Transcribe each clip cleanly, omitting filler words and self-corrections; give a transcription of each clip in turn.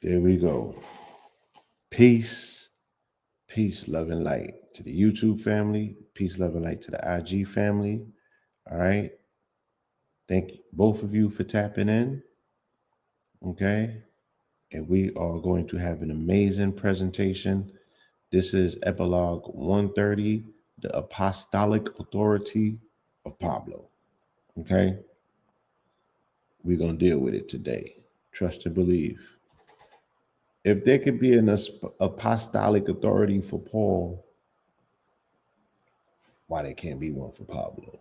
There we go. Peace, peace, love, and light to the YouTube family. Peace, love, and light to the IG family. All right. Thank both of you for tapping in. Okay. And we are going to have an amazing presentation. This is epilogue 130, the Apostolic Authority of Pablo. Okay. We're going to deal with it today. Trust and believe. If there could be an apostolic authority for Paul, why there can't be one for Pablo?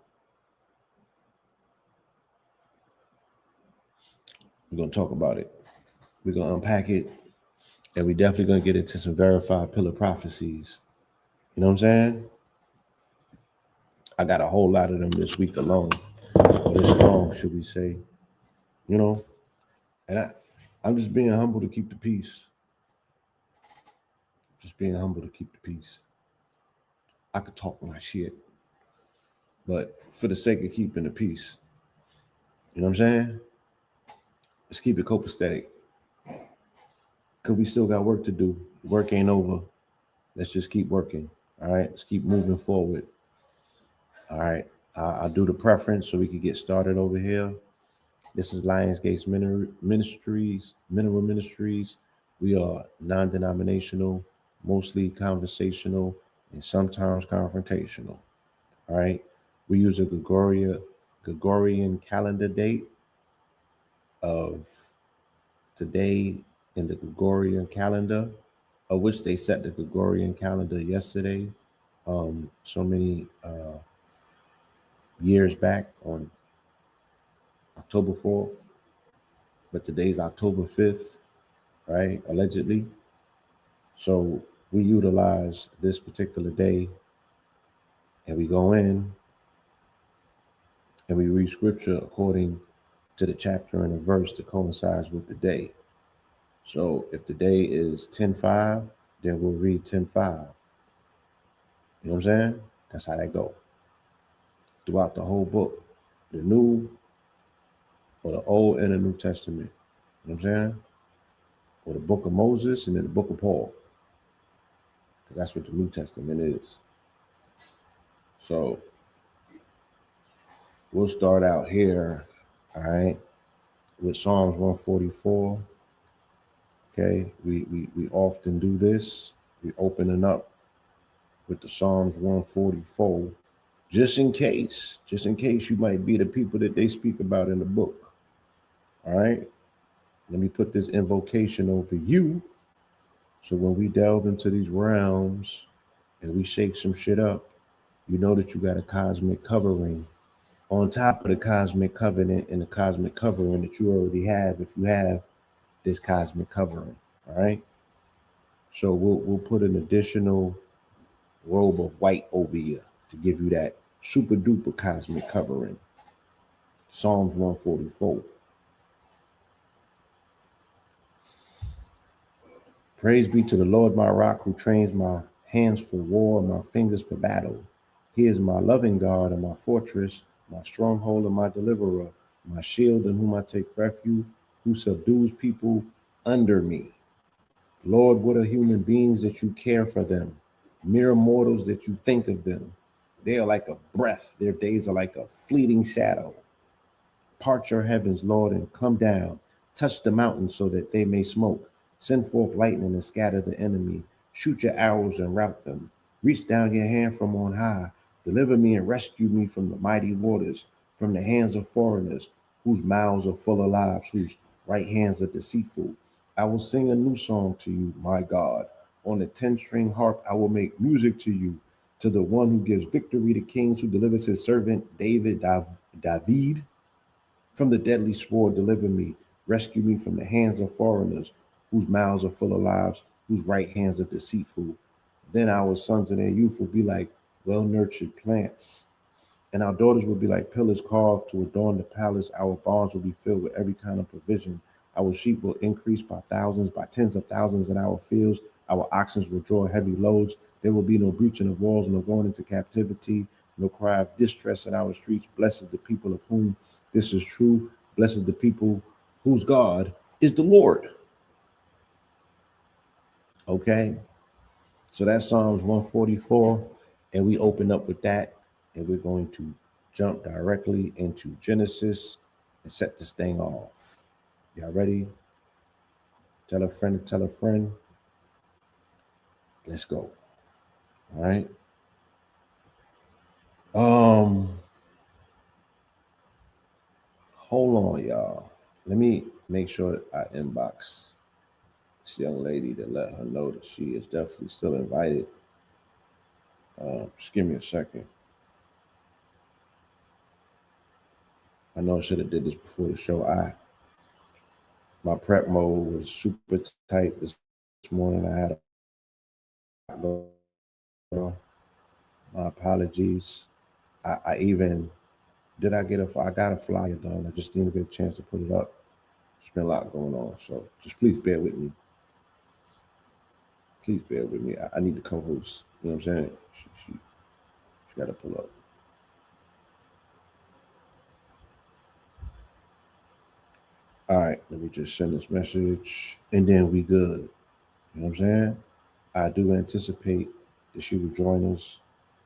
We're going to talk about it. We're going to unpack it. And we're definitely going to get into some verified pillar prophecies. You know what I'm saying? I got a whole lot of them this week alone. Or this long, should we say. You know? And I'm just being humble to keep the peace. Just being humble to keep the peace. I could talk my shit. But for the sake of keeping the peace. You know what I'm saying? Let's keep it copacetic. Because we still got work to do. Work ain't over. Let's just keep working. All right? Let's keep moving forward. All right. I'll do the preference so we can get started over here. This is Lionsgate Ministries, Mineral Ministries. We are non-denominational, mostly conversational, and sometimes confrontational. All right. We use a Gregorian calendar date of today in the Gregorian calendar, of which they set the Gregorian calendar yesterday, so many years back on October 4th, but today's October 5th, right? Allegedly. So we utilize this particular day and we go in and we read scripture according to the chapter and the verse that coincides with the day. So if the day is 10:5, then we'll read 10:5. You know what I'm saying? That's how that go. Throughout the whole book, the New or the Old and the New Testament. You know what I'm saying? Or the book of Moses and then the book of Paul. Because that's what the New Testament is. So we'll start out here, all right, with Psalms 144. Okay, we often do this. We opening up with the Psalms 144, just in case you might be the people that they speak about in the book. All right, let me put this invocation over you. So when we delve into these realms and we shake some shit up, you know that you got a cosmic covering on top of the cosmic covenant and the cosmic covering that you already have if you have this cosmic covering. All right. So we'll put an additional robe of white over you to give you that super duper cosmic covering. Psalms 144. Praise be to the Lord, my rock, who trains my hands for war, my fingers for battle. He is my loving God and my fortress, my stronghold and my deliverer, my shield in whom I take refuge, who subdues people under me. Lord, what are human beings that you care for them? Mere mortals that you think of them. They are like a breath. Their days are like a fleeting shadow. Part your heavens, Lord, and come down. Touch the mountains so that they may smoke. Send forth lightning and scatter the enemy. Shoot your arrows and rout them. Reach down your hand from on high. Deliver me and rescue me from the mighty waters, from the hands of foreigners, whose mouths are full of lies, whose right hands are deceitful. I will sing a new song to you, my God. On the 10-string harp, I will make music to you, to the one who gives victory to kings, who delivers his servant David. From the deadly sword, deliver me. Rescue me from the hands of foreigners, whose mouths are full of lies, whose right hands are deceitful. Then our sons and their youth will be like well nurtured plants, and our daughters will be like pillars carved to adorn the palace. Our barns will be filled with every kind of provision. Our sheep will increase by thousands, by tens of thousands in our fields. Our oxen will draw heavy loads. There will be no breaching of walls, no going into captivity, no cry of distress in our streets. Blessed the people of whom this is true. Blessed the people whose God is the Lord. Okay, so that's Psalms 144, and we open up with that, and we're going to jump directly into Genesis and set this thing off. Y'all ready? Tell a friend to tell a friend. Let's go. All right. Um, Hold on, y'all. Let me make sure I inbox this young lady to let her know that she is definitely still invited. Just give me a second. I know I should have did this before the show. My prep mode was super tight this morning. I had a lot going on. My apologies. I even did I get I got a flyer done. I just didn't get a chance to put it up. There's been a lot going on, so just please bear with me. Please bear with me. I need the co-host. You know what I'm saying? She got to pull up. All right, let me just send this message and then we good. You know what I'm saying? I do anticipate that she will join us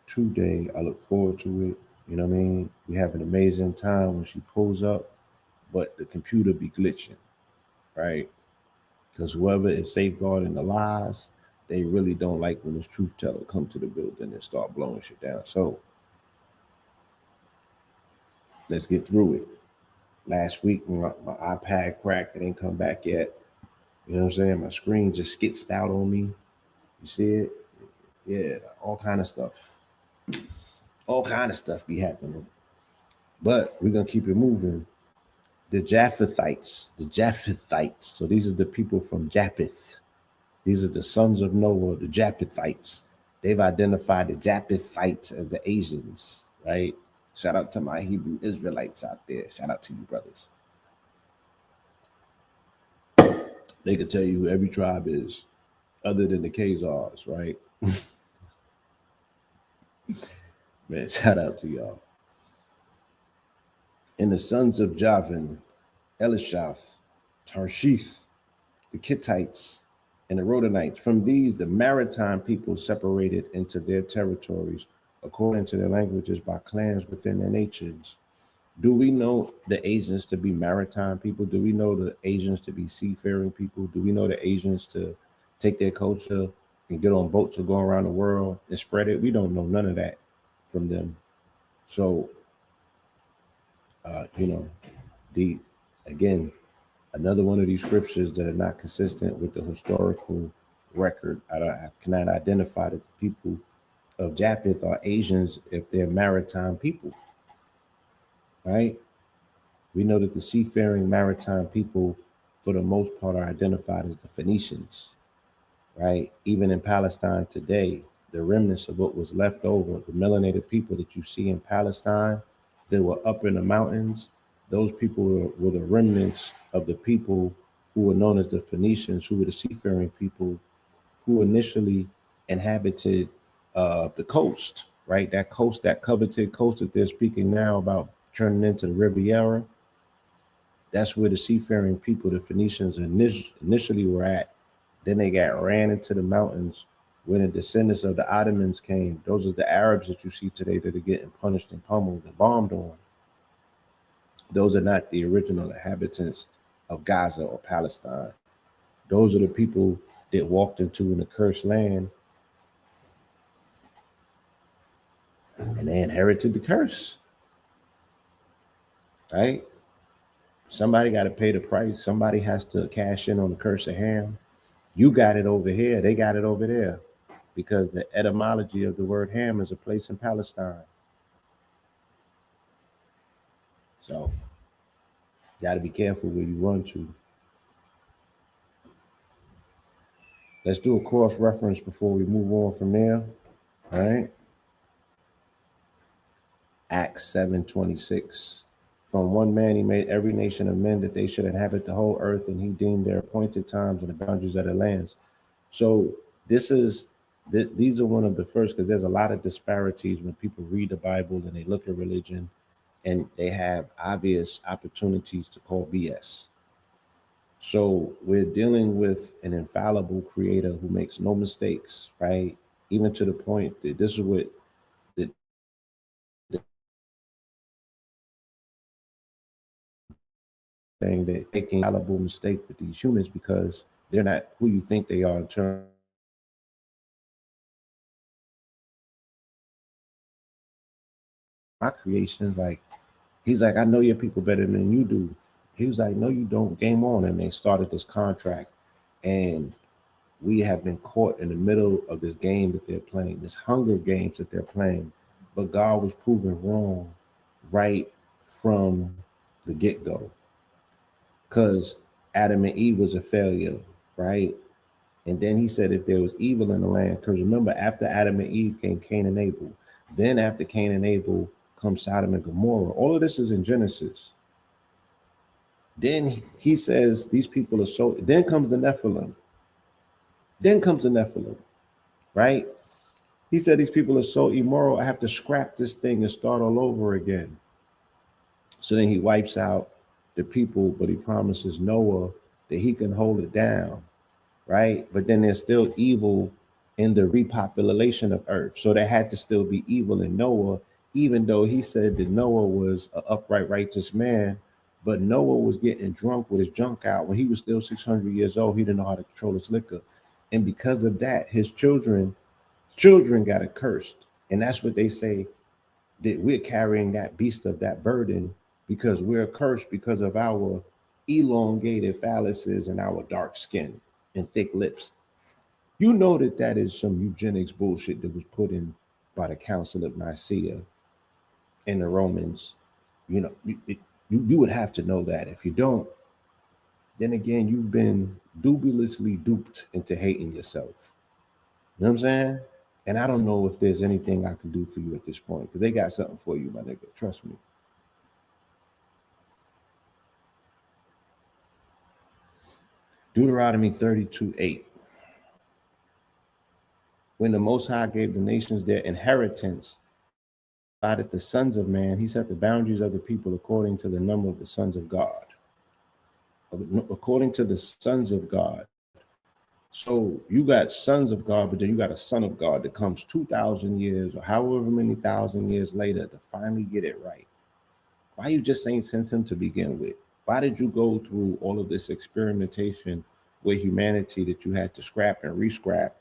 today. I look forward to it. You know what I mean? We have an amazing time when she pulls up, but the computer be glitching, right? Because whoever is safeguarding the lies, they really don't like when this truth teller come to the building and start blowing shit down. So let's get through it. Last week, my iPad cracked. It ain't come back yet. You know what I'm saying? My screen just skitzed out on me. You see it? Yeah, all kind of stuff. All kind of stuff be happening. But we're gonna keep it moving. The Japhethites, the Japhethites. So these are the people from Japheth. These are the sons of Noah, the Japhethites. They've identified the Japhethites as the Asians, right? Shout out to my Hebrew Israelites out there. Shout out to you, brothers. They could tell you who every tribe is, other than the Khazars, right? Man, shout out to y'all. And the sons of Javan, Elishath, Tarshith, the Kittites, and the Rodanites. From these, the maritime people separated into their territories according to their languages by clans within their nations. Do we know the Asians to be maritime people? Do we know the Asians to be seafaring people? Do we know the Asians to take their culture and get on boats and go around the world and spread it? We don't know none of that from them. So, you know, the again, another one of these scriptures that are not consistent with the historical record. I cannot identify that the people of Japheth are Asians if they're maritime people, right? We know that the seafaring maritime people, for the most part, are identified as the Phoenicians, right? Even in Palestine today, the remnants of what was left over, the melanated people that you see in Palestine that were up in the mountains, those people were the remnants of the people who were known as the Phoenicians, who were the seafaring people who initially inhabited the coast, right? That coast, that coveted coast that they're speaking now about turning into the Riviera. That's where the seafaring people, the Phoenicians, initially were at. Then they got ran into the mountains when the descendants of the Ottomans came. Those are the Arabs that you see today that are getting punished and pummeled and bombed on. Those are not the original inhabitants of Gaza or Palestine. Those are the people that walked into an accursed land and they inherited the curse, right? Somebody got to pay the price. Somebody has to cash in on the curse of Ham. You got it over here. They got it over there because the etymology of the word Ham is a place in Palestine. So got to be careful where you run to. Let's do a cross reference before we move on from there. All right. Acts 7:26. From one man he made every nation of men that they should inhabit the whole earth, and he deemed their appointed times and the boundaries of their lands. So this is these are one of the first, because there's a lot of disparities when people read the Bible and they look at religion and they have obvious opportunities to call BS. So we're dealing with an infallible creator who makes no mistakes, right? Even to the point that this is what the thing that making infallible mistake with these humans because they're not who you think they are in terms of my creations. Like he's like, I know your people better than you do. He was like, no, you don't. Game on. And they started this contract. And we have been caught in the middle of this game that they're playing, this hunger games that they're playing. But God was proven wrong right from the get-go. Because Adam and Eve was a failure, right? And then he said that there was evil in the land. Because remember, after Adam and Eve came Cain and Abel. Then after Cain and Abel comes Sodom and Gomorrah. All of this is in Genesis. Then he says these people are so. Then comes the Nephilim. Then comes the Nephilim, right? He said these people are so immoral. I have to scrap this thing and start all over again. So then he wipes out the people, but he promises Noah that he can hold it down, right? But then there's still evil in the repopulation of earth. So there had to still be evil in Noah, even though he said that Noah was an upright, righteous man. But Noah was getting drunk with his junk out when he was still 600 years old. He didn't know how to control his liquor. And because of that, his children got accursed. And that's what they say, that we're carrying that beast of that burden because we're cursed because of our elongated phalluses and our dark skin and thick lips. You know that that is some eugenics bullshit that was put in by the Council of Nicaea and the Romans. You know, you would have to know that. If you don't, then again, you've been dubiously duped into hating yourself. You know what I'm saying? And I don't know if there's anything I can do for you at this point because they got something for you, my nigga. Trust me. Deuteronomy 32:8. When the Most High gave the nations their inheritance, divided the sons of man, he set the boundaries of the people according to the number of the sons of God. According to the sons of God. So you got sons of God, but then you got a son of God that comes 2,000 years or however many thousand years later to finally get it right. Why you just ain't sent him to begin with? Why did you go through all of this experimentation with humanity that you had to scrap and re-scrap?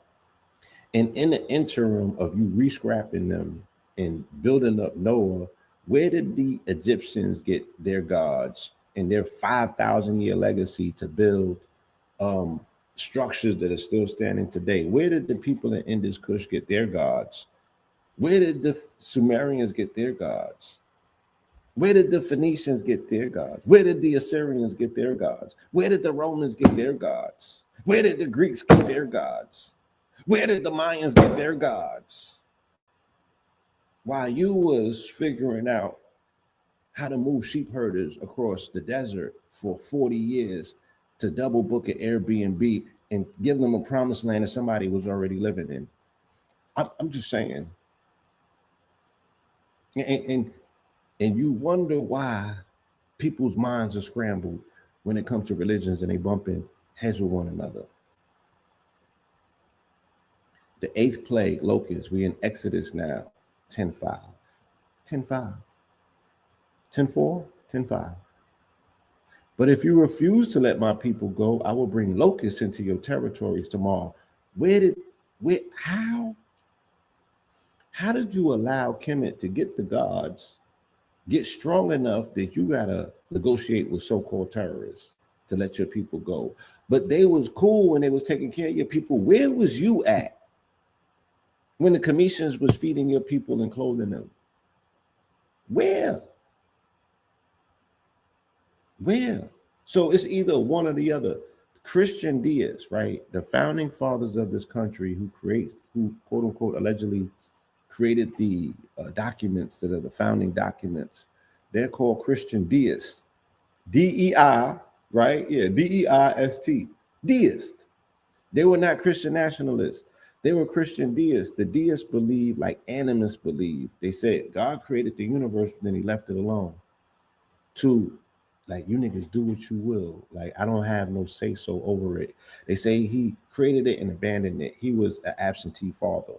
And in the interim of you re-scrapping them and building up Noah, where did the Egyptians get their gods and their 5,000 year legacy to build um, structures that are still standing today? Where did the people in Indus Kush get their gods? Where did the Sumerians get their gods? Where did the Phoenicians get their gods? Where did the Assyrians get their gods? Where did the Romans get their gods? Where did the Greeks get their gods? Where did the Mayans get their gods? While you was figuring out how to move sheep herders across the desert for 40 years to double book an Airbnb and give them a promised land that somebody was already living in. I'm just saying. And and you wonder why people's minds are scrambled when it comes to religions and they bumping heads with one another. The eighth plague, locusts, we in Exodus now, 10:5. 10:5. 10:4, 10:5. But if you refuse to let my people go, I will bring locusts into your territories tomorrow. Where did, where, how did you allow Kemet to get the gods, get strong enough that you gotta negotiate with so-called terrorists to let your people go? But they was cool when they was taking care of your people. Where was you at when the commissions was feeding your people and clothing them? Where? Where? So it's either one or the other. Christian deists, right? The founding fathers of this country who quote unquote allegedly created the documents that are the founding documents. They're called Christian deists. DEI, right? Yeah, DEIST. Deist. They were not Christian nationalists. They were Christian deists. The deists believe like animists believe. They said God created the universe, but then he left it alone to Like, you niggas do what you will. Like, I don't have no say so over it. They say he created it and abandoned it. He was an absentee father,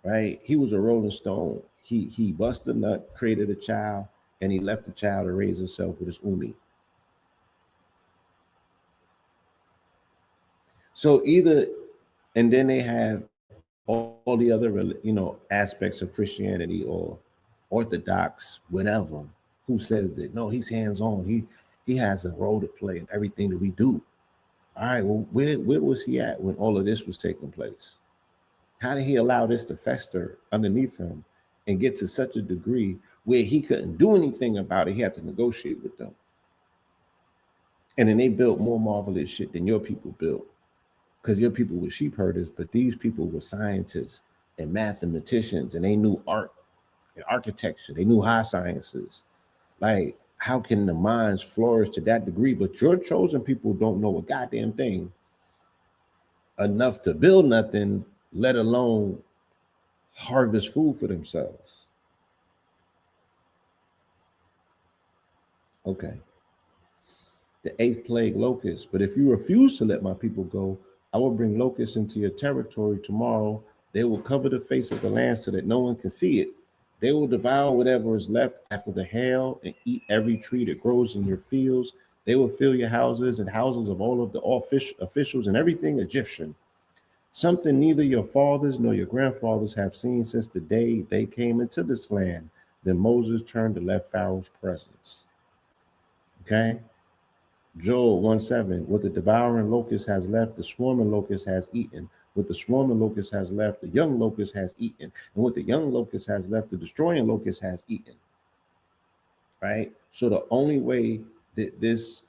right? He was a rolling stone. He busted a nut, created a child, and he left the child to raise himself with his umi. So either, and then they have all the other, aspects of Christianity or Orthodox, whatever, who says that no, he's hands on. He has a role to play in everything that we do. All right, well, where was he at when all of this was taking place? How did he allow this to fester underneath him and get to such a degree where he couldn't do anything about it? He had to negotiate with them. And then they built more marvelous shit than your people built. Because your people were sheep herders, but these people were scientists and mathematicians, and they knew art and architecture. They knew high sciences. Like, how can the minds flourish to that degree? But your chosen people don't know a goddamn thing enough to build nothing, let alone harvest food for themselves. Okay. The eighth plague, locusts. But if you refuse to let my people go, I will bring locusts into your territory tomorrow. They will cover the face of the land so that no one can see it. They will devour whatever is left after the hail and eat every tree that grows in your fields. They will fill your houses and houses of all of the officials and everything Egyptian. Something neither your fathers nor your grandfathers have seen since the day they came into this land. Then Moses turned to left Pharaoh's presence. Okay? Joel 1:7, what the devouring locust has left, the swarming locust has eaten. What the swarming locust has left, the young locust has eaten. And what the young locust has left, the destroying locust has eaten. Right? So the only way that this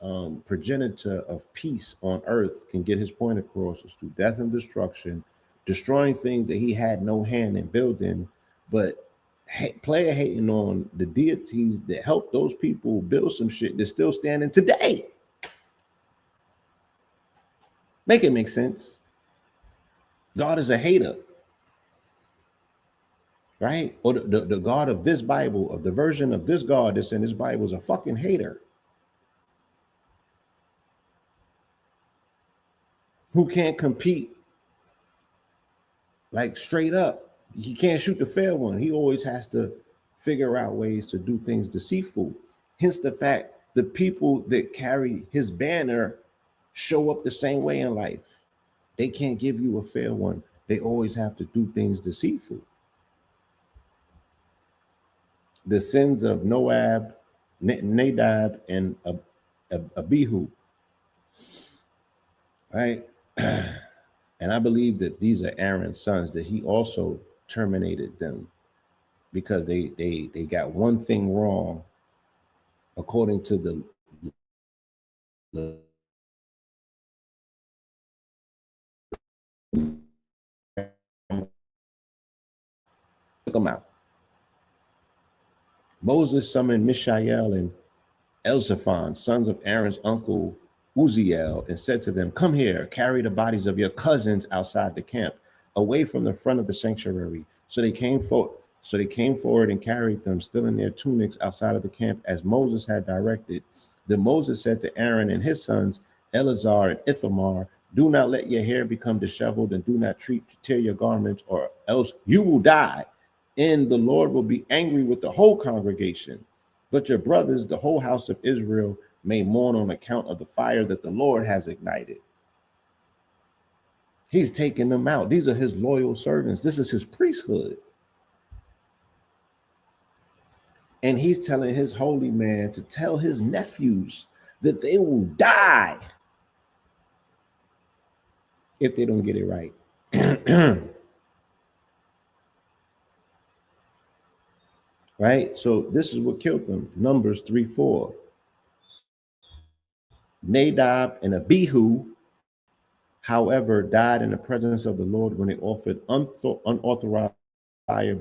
progenitor of peace on earth can get his point across is through death and destruction, destroying things that he had no hand in building, but player hating on the deities that helped those people build some shit that's still standing today. Make it make sense. God is a hater, right? Or the God of this Bible, of the version of this God that's in this Bible, is a fucking hater who can't compete, like, straight up. He can't shoot the fair one. He always has to figure out ways to do things deceitful. Hence the fact the people that carry his banner show up the same way in life. They can't give you a fair one. They always have to do things deceitful. The sins of Nadab, and Abihu, right? And I believe that these are Aaron's sons, that he also terminated them because they got one thing wrong according to the took them out. Moses summoned Mishael and Elzaphan, sons of Aaron's uncle Uziel, and said to them, come here, carry the bodies of your cousins outside the camp, away from the front of the sanctuary. So they came forward and carried them, still in their tunics, outside of the camp, as Moses had directed. Then Moses said to Aaron and his sons, Eleazar and Ithamar, do not let your hair become disheveled, and do not tear your garments, or else you will die. And the Lord will be angry with the whole congregation. But your brothers, the whole house of Israel, may mourn on account of the fire that the Lord has ignited. He's taking them out. These are his loyal servants. This is his priesthood. And he's telling his holy man to tell his nephews that they will die if they don't get it right. Right? So this is what killed them. Numbers 3:4. Nadab and Abihu, however, died in the presence of the Lord when they offered unauthorized fire.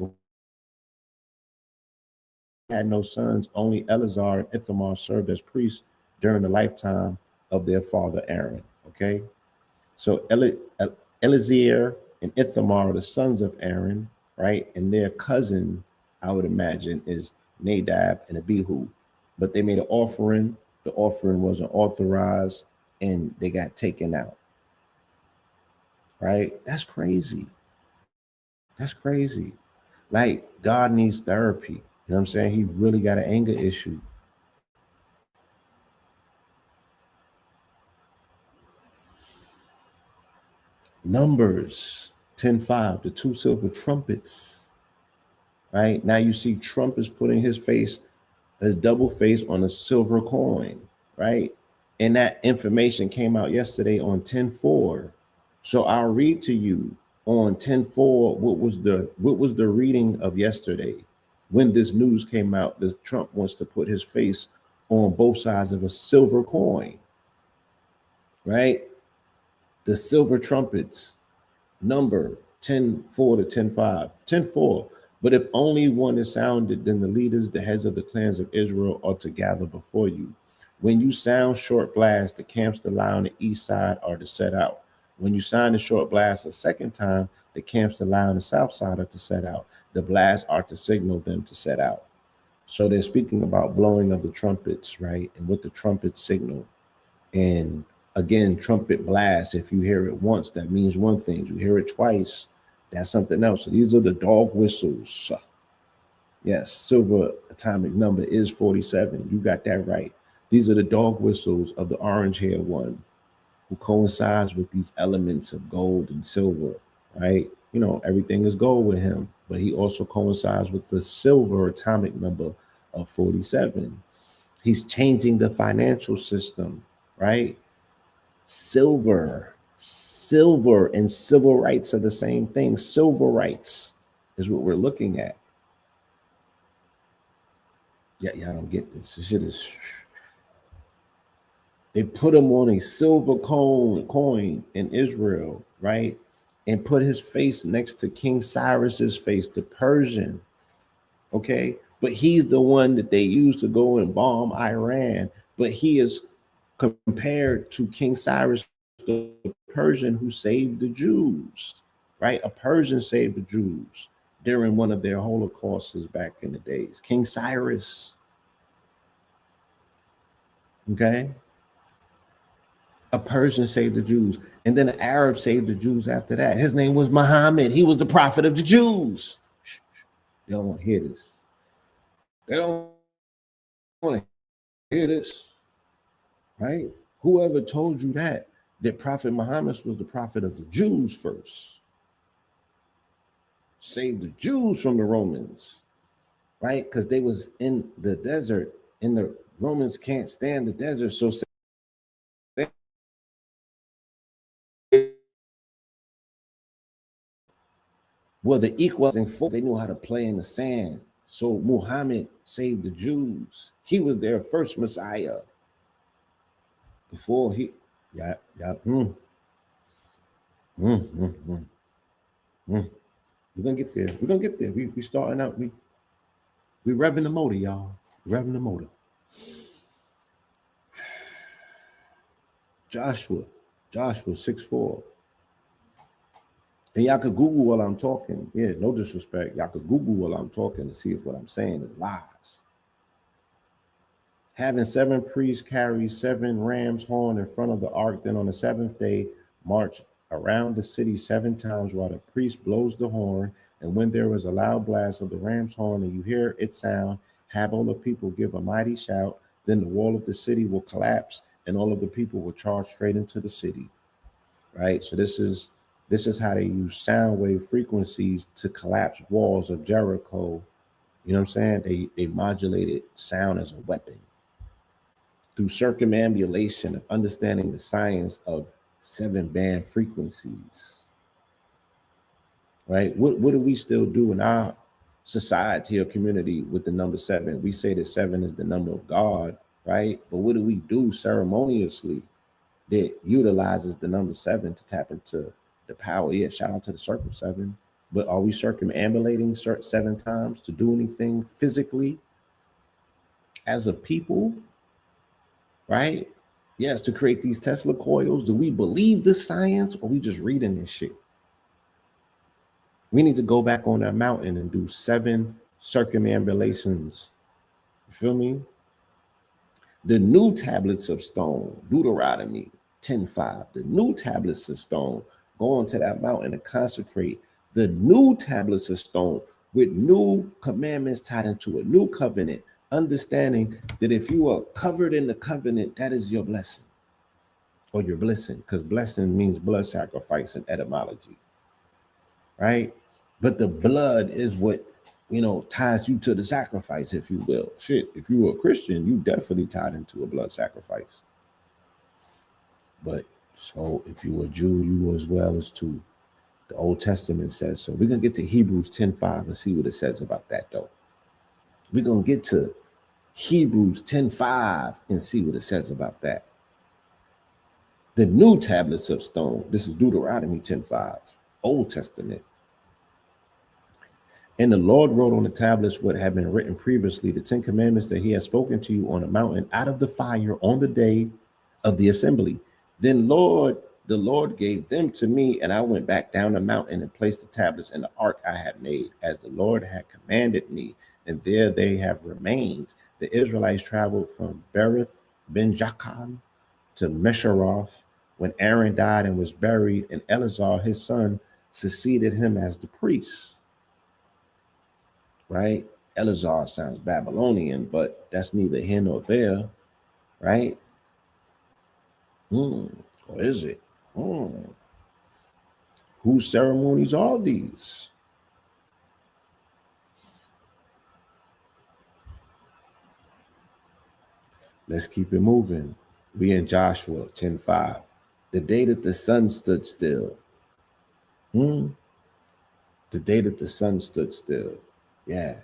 Had no sons, only Eleazar and Ithamar served as priests during the lifetime of their father Aaron. Okay, so Eleazar and Ithamar are the sons of Aaron, right? And their cousin, I would imagine, is Nadab and Abihu. but they made an offering. The offering wasn't authorized and they got taken out. Right? That's crazy. That's crazy. Like, God needs therapy. You know what I'm saying? He really got an anger issue. Numbers 10:5, the two silver trumpets. Right? Now you see Trump is putting his double face on a silver coin, right? And that information came out yesterday on 10:4. So I'll read to you on 10:4 what was the reading of yesterday when this news came out that Trump wants to put his face on both sides of a silver coin, right? The silver trumpets, number 10:4 to 10:5. 10:4. But if only one is sounded, then the leaders, the heads of the clans of Israel, are to gather before you. When you sound short blast, the camps that lie on the east side are to set out. When you sound the short blast a second time, the camps that lie on the south side are to set out. The blasts are to signal them to set out. So they're speaking about blowing of the trumpets, right? And what the trumpets signal. And again, trumpet blast, if you hear it once, that means one thing. You hear it twice, that's something else. So these are the dog whistles. Yes, silver atomic number is 47. You got that right. These are the dog whistles of the orange hair one who coincides with these elements of gold and silver, right? You know, everything is gold with him, but he also coincides with the silver atomic number of 47. He's changing the financial system, right? Silver and civil rights are the same thing. Civil rights is what we're looking at. Yeah, y'all don't get this. This shit is. They put him on a silver coin in Israel, right? And put his face next to King Cyrus's face, the Persian. Okay, but he's the one that they used to go and bomb Iran. But he is compared to King Cyrus, the Persian who saved the Jews, right? A Persian saved the Jews during one of their holocausts back in the days. King Cyrus, okay? A Persian saved the Jews, and then an Arab saved the Jews after that. His name was Muhammad. He was the prophet of the Jews. They don't want to hear this. They don't want to hear this, right? Whoever told you that Prophet Muhammad was the prophet of the Jews first, saved the Jews from the Romans, right? Because they was in the desert, and the Romans can't stand the desert, so well, the equalizing force, they knew how to play in the sand. So Muhammad saved the Jews. He was their first Messiah before he, yeah, yeah. Mm, mm, mm, mm. We're gonna get there. We're gonna get there. We starting out. We revving the motor, y'all. Revving the motor. Joshua 6:4. And y'all could Google while I'm talking. Yeah, no disrespect. Y'all could Google while I'm talking to see if what I'm saying is lies. Having 7 priests carry 7 rams' horn in front of the ark, then on the 7th day, march around the city 7 times while the priest blows the horn. And when there is a loud blast of the ram's horn and you hear its sound, have all the people give a mighty shout. Then the wall of the city will collapse and all of the people will charge straight into the city. Right? So this is how they use sound wave frequencies to collapse walls of Jericho. You know what I'm saying? They modulated sound as a weapon through circumambulation of understanding the science of 7-band frequencies. Right? What do we still do in our society or community with the number 7? We say that 7 is the number of God, right? But what do we do ceremoniously that utilizes the number 7 to tap into the power? Yeah, shout out to the circle 7. But are we circumambulating 7 times to do anything physically as a people? Right? Yes, to create these Tesla coils. Do we believe the science or we just reading this shit? We need to go back on that mountain and do 7 circumambulations. You feel me? The new tablets of stone, Deuteronomy 10:5. The new tablets of stone, go onto that mountain and consecrate the new tablets of stone with new commandments tied into a new covenant, understanding that if you are covered in the covenant, that is your blessing or your blessing, because blessing means blood sacrifice in etymology, right? But the blood is what ties you to the sacrifice, if you will. Shit, if you were a Christian, you definitely tied into a blood sacrifice. But so if you were a Jew, you were as well as too. The Old Testament says so. We're gonna get to Hebrews 10:5 and see what it says about that, though. We're gonna get to Hebrews 10:5 and see what it says about that. The new tablets of stone. This is Deuteronomy 10:5, Old Testament. And the Lord wrote on the tablets what had been written previously, the 10 commandments that he had spoken to you on a mountain out of the fire on the day of the assembly. Then the Lord gave them to me, and I went back down the mountain and placed the tablets in the ark I had made, as the Lord had commanded me. And there they have remained. The Israelites traveled from Berith Ben Jacan to Mesharoth when Aaron died and was buried, and Eleazar, his son, succeeded him as the priest. Right? Eleazar sounds Babylonian, but that's neither here nor there, right? Or is it? Whose ceremonies are these? Let's keep it moving. We in Joshua 10:5. The day that the sun stood still. The day that the sun stood still. Yeah.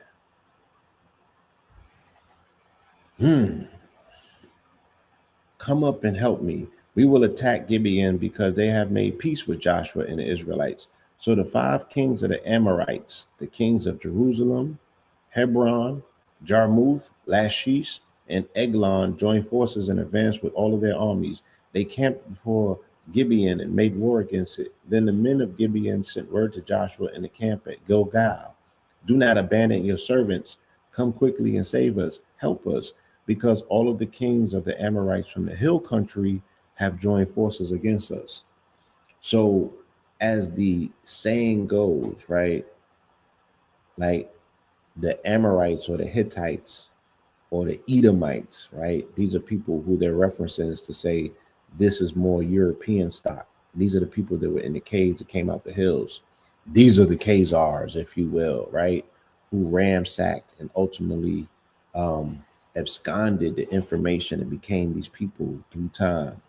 Come up and help me. We will attack Gibeon because they have made peace with Joshua and the Israelites. So the 5 kings of the Amorites, the kings of Jerusalem, Hebron, Jarmuth, Lachish, and Eglon, joined forces and advanced with all of their armies. They camped before Gibeon and made war against it. Then the men of Gibeon sent word to Joshua in the camp at Gilgal. Do not abandon your servants. Come quickly and save us. Help us, because all of the kings of the Amorites from the hill country have joined forces against us. So, as the saying goes, right? Like the Amorites or the Hittites or the Edomites, right? These are people who they're referencing to say this is more European stock. These are the people that were in the caves that came out the hills. These are the Khazars, if you will, right? Who ransacked and ultimately absconded the information and became these people through time.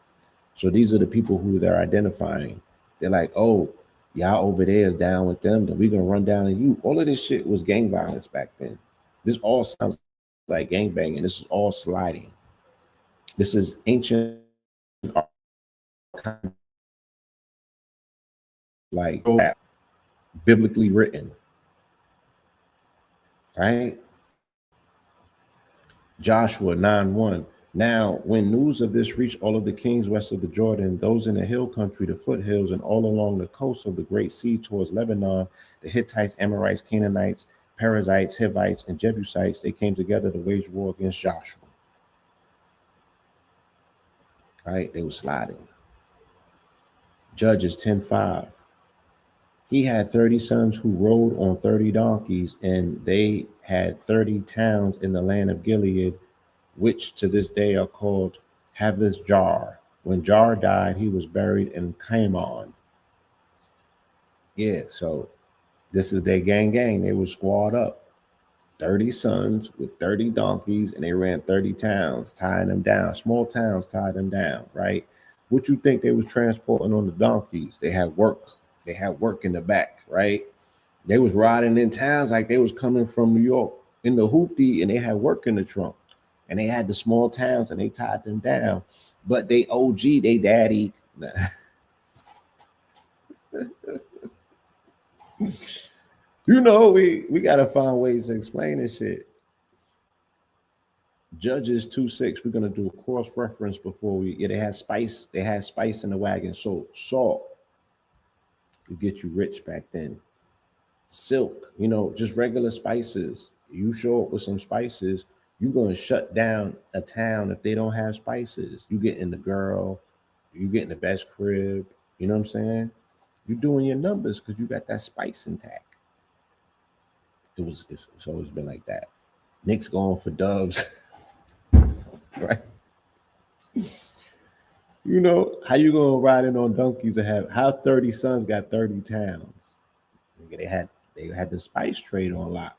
So these are the people who they're identifying. They're like, oh, y'all over there is down with them, then we're gonna run down on you. All of this shit was gang violence back then. This all sounds like gang banging. This is all sliding. This is ancient like biblically written, right? Joshua 9:1. Now, when news of this reached all of the kings west of the Jordan, those in the hill country, the foothills, and all along the coast of the great sea towards Lebanon, the Hittites, Amorites, Canaanites, Perizzites, Hivites, and Jebusites, they came together to wage war against Joshua. Right? They were sliding. Judges 10:5. He had 30 sons who rode on 30 donkeys, and they had 30 towns in the land of Gilead, which to this day are called Havith Jar. When Jar died, he was buried in Kamon. Yeah, so this is their gang. They were squad up. 30 sons with 30 donkeys, and they ran 30 towns, tying them down. Small towns tied them down, right? What you think they was transporting on the donkeys? They had work. They had work in the back, right? They was riding in towns like they was coming from New York in the hoopty, and they had work in the trunk. And they had the small towns, and they tied them down. But they OG, they daddy. We gotta find ways to explain this shit. Judges 2:6. We're gonna do a cross reference before we. Yeah, they had spice. They had spice in the wagon. So salt would get you rich back then. Silk, just regular spices. You show up with some spices, You're going to shut down a town if they don't have spices. You getting the girl, you getting the best crib. You know what I'm saying? You're doing your numbers because you got that spice intact. It's always been like that. Knicks going for Dubs, right? You know how you gonna ride in on donkeys and have how 30 sons got 30 towns? They had the spice trade on lock.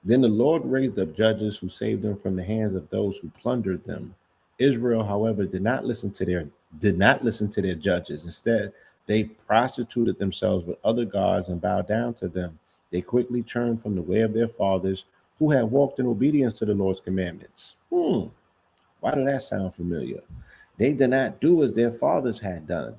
Then the Lord raised up judges who saved them from the hands of those who plundered them. Israel, however, did not listen to their judges. Instead, they prostituted themselves with other gods and bowed down to them. They quickly turned from the way of their fathers, who had walked in obedience to the Lord's commandments. Why did that sound familiar? They did not do as their fathers had done.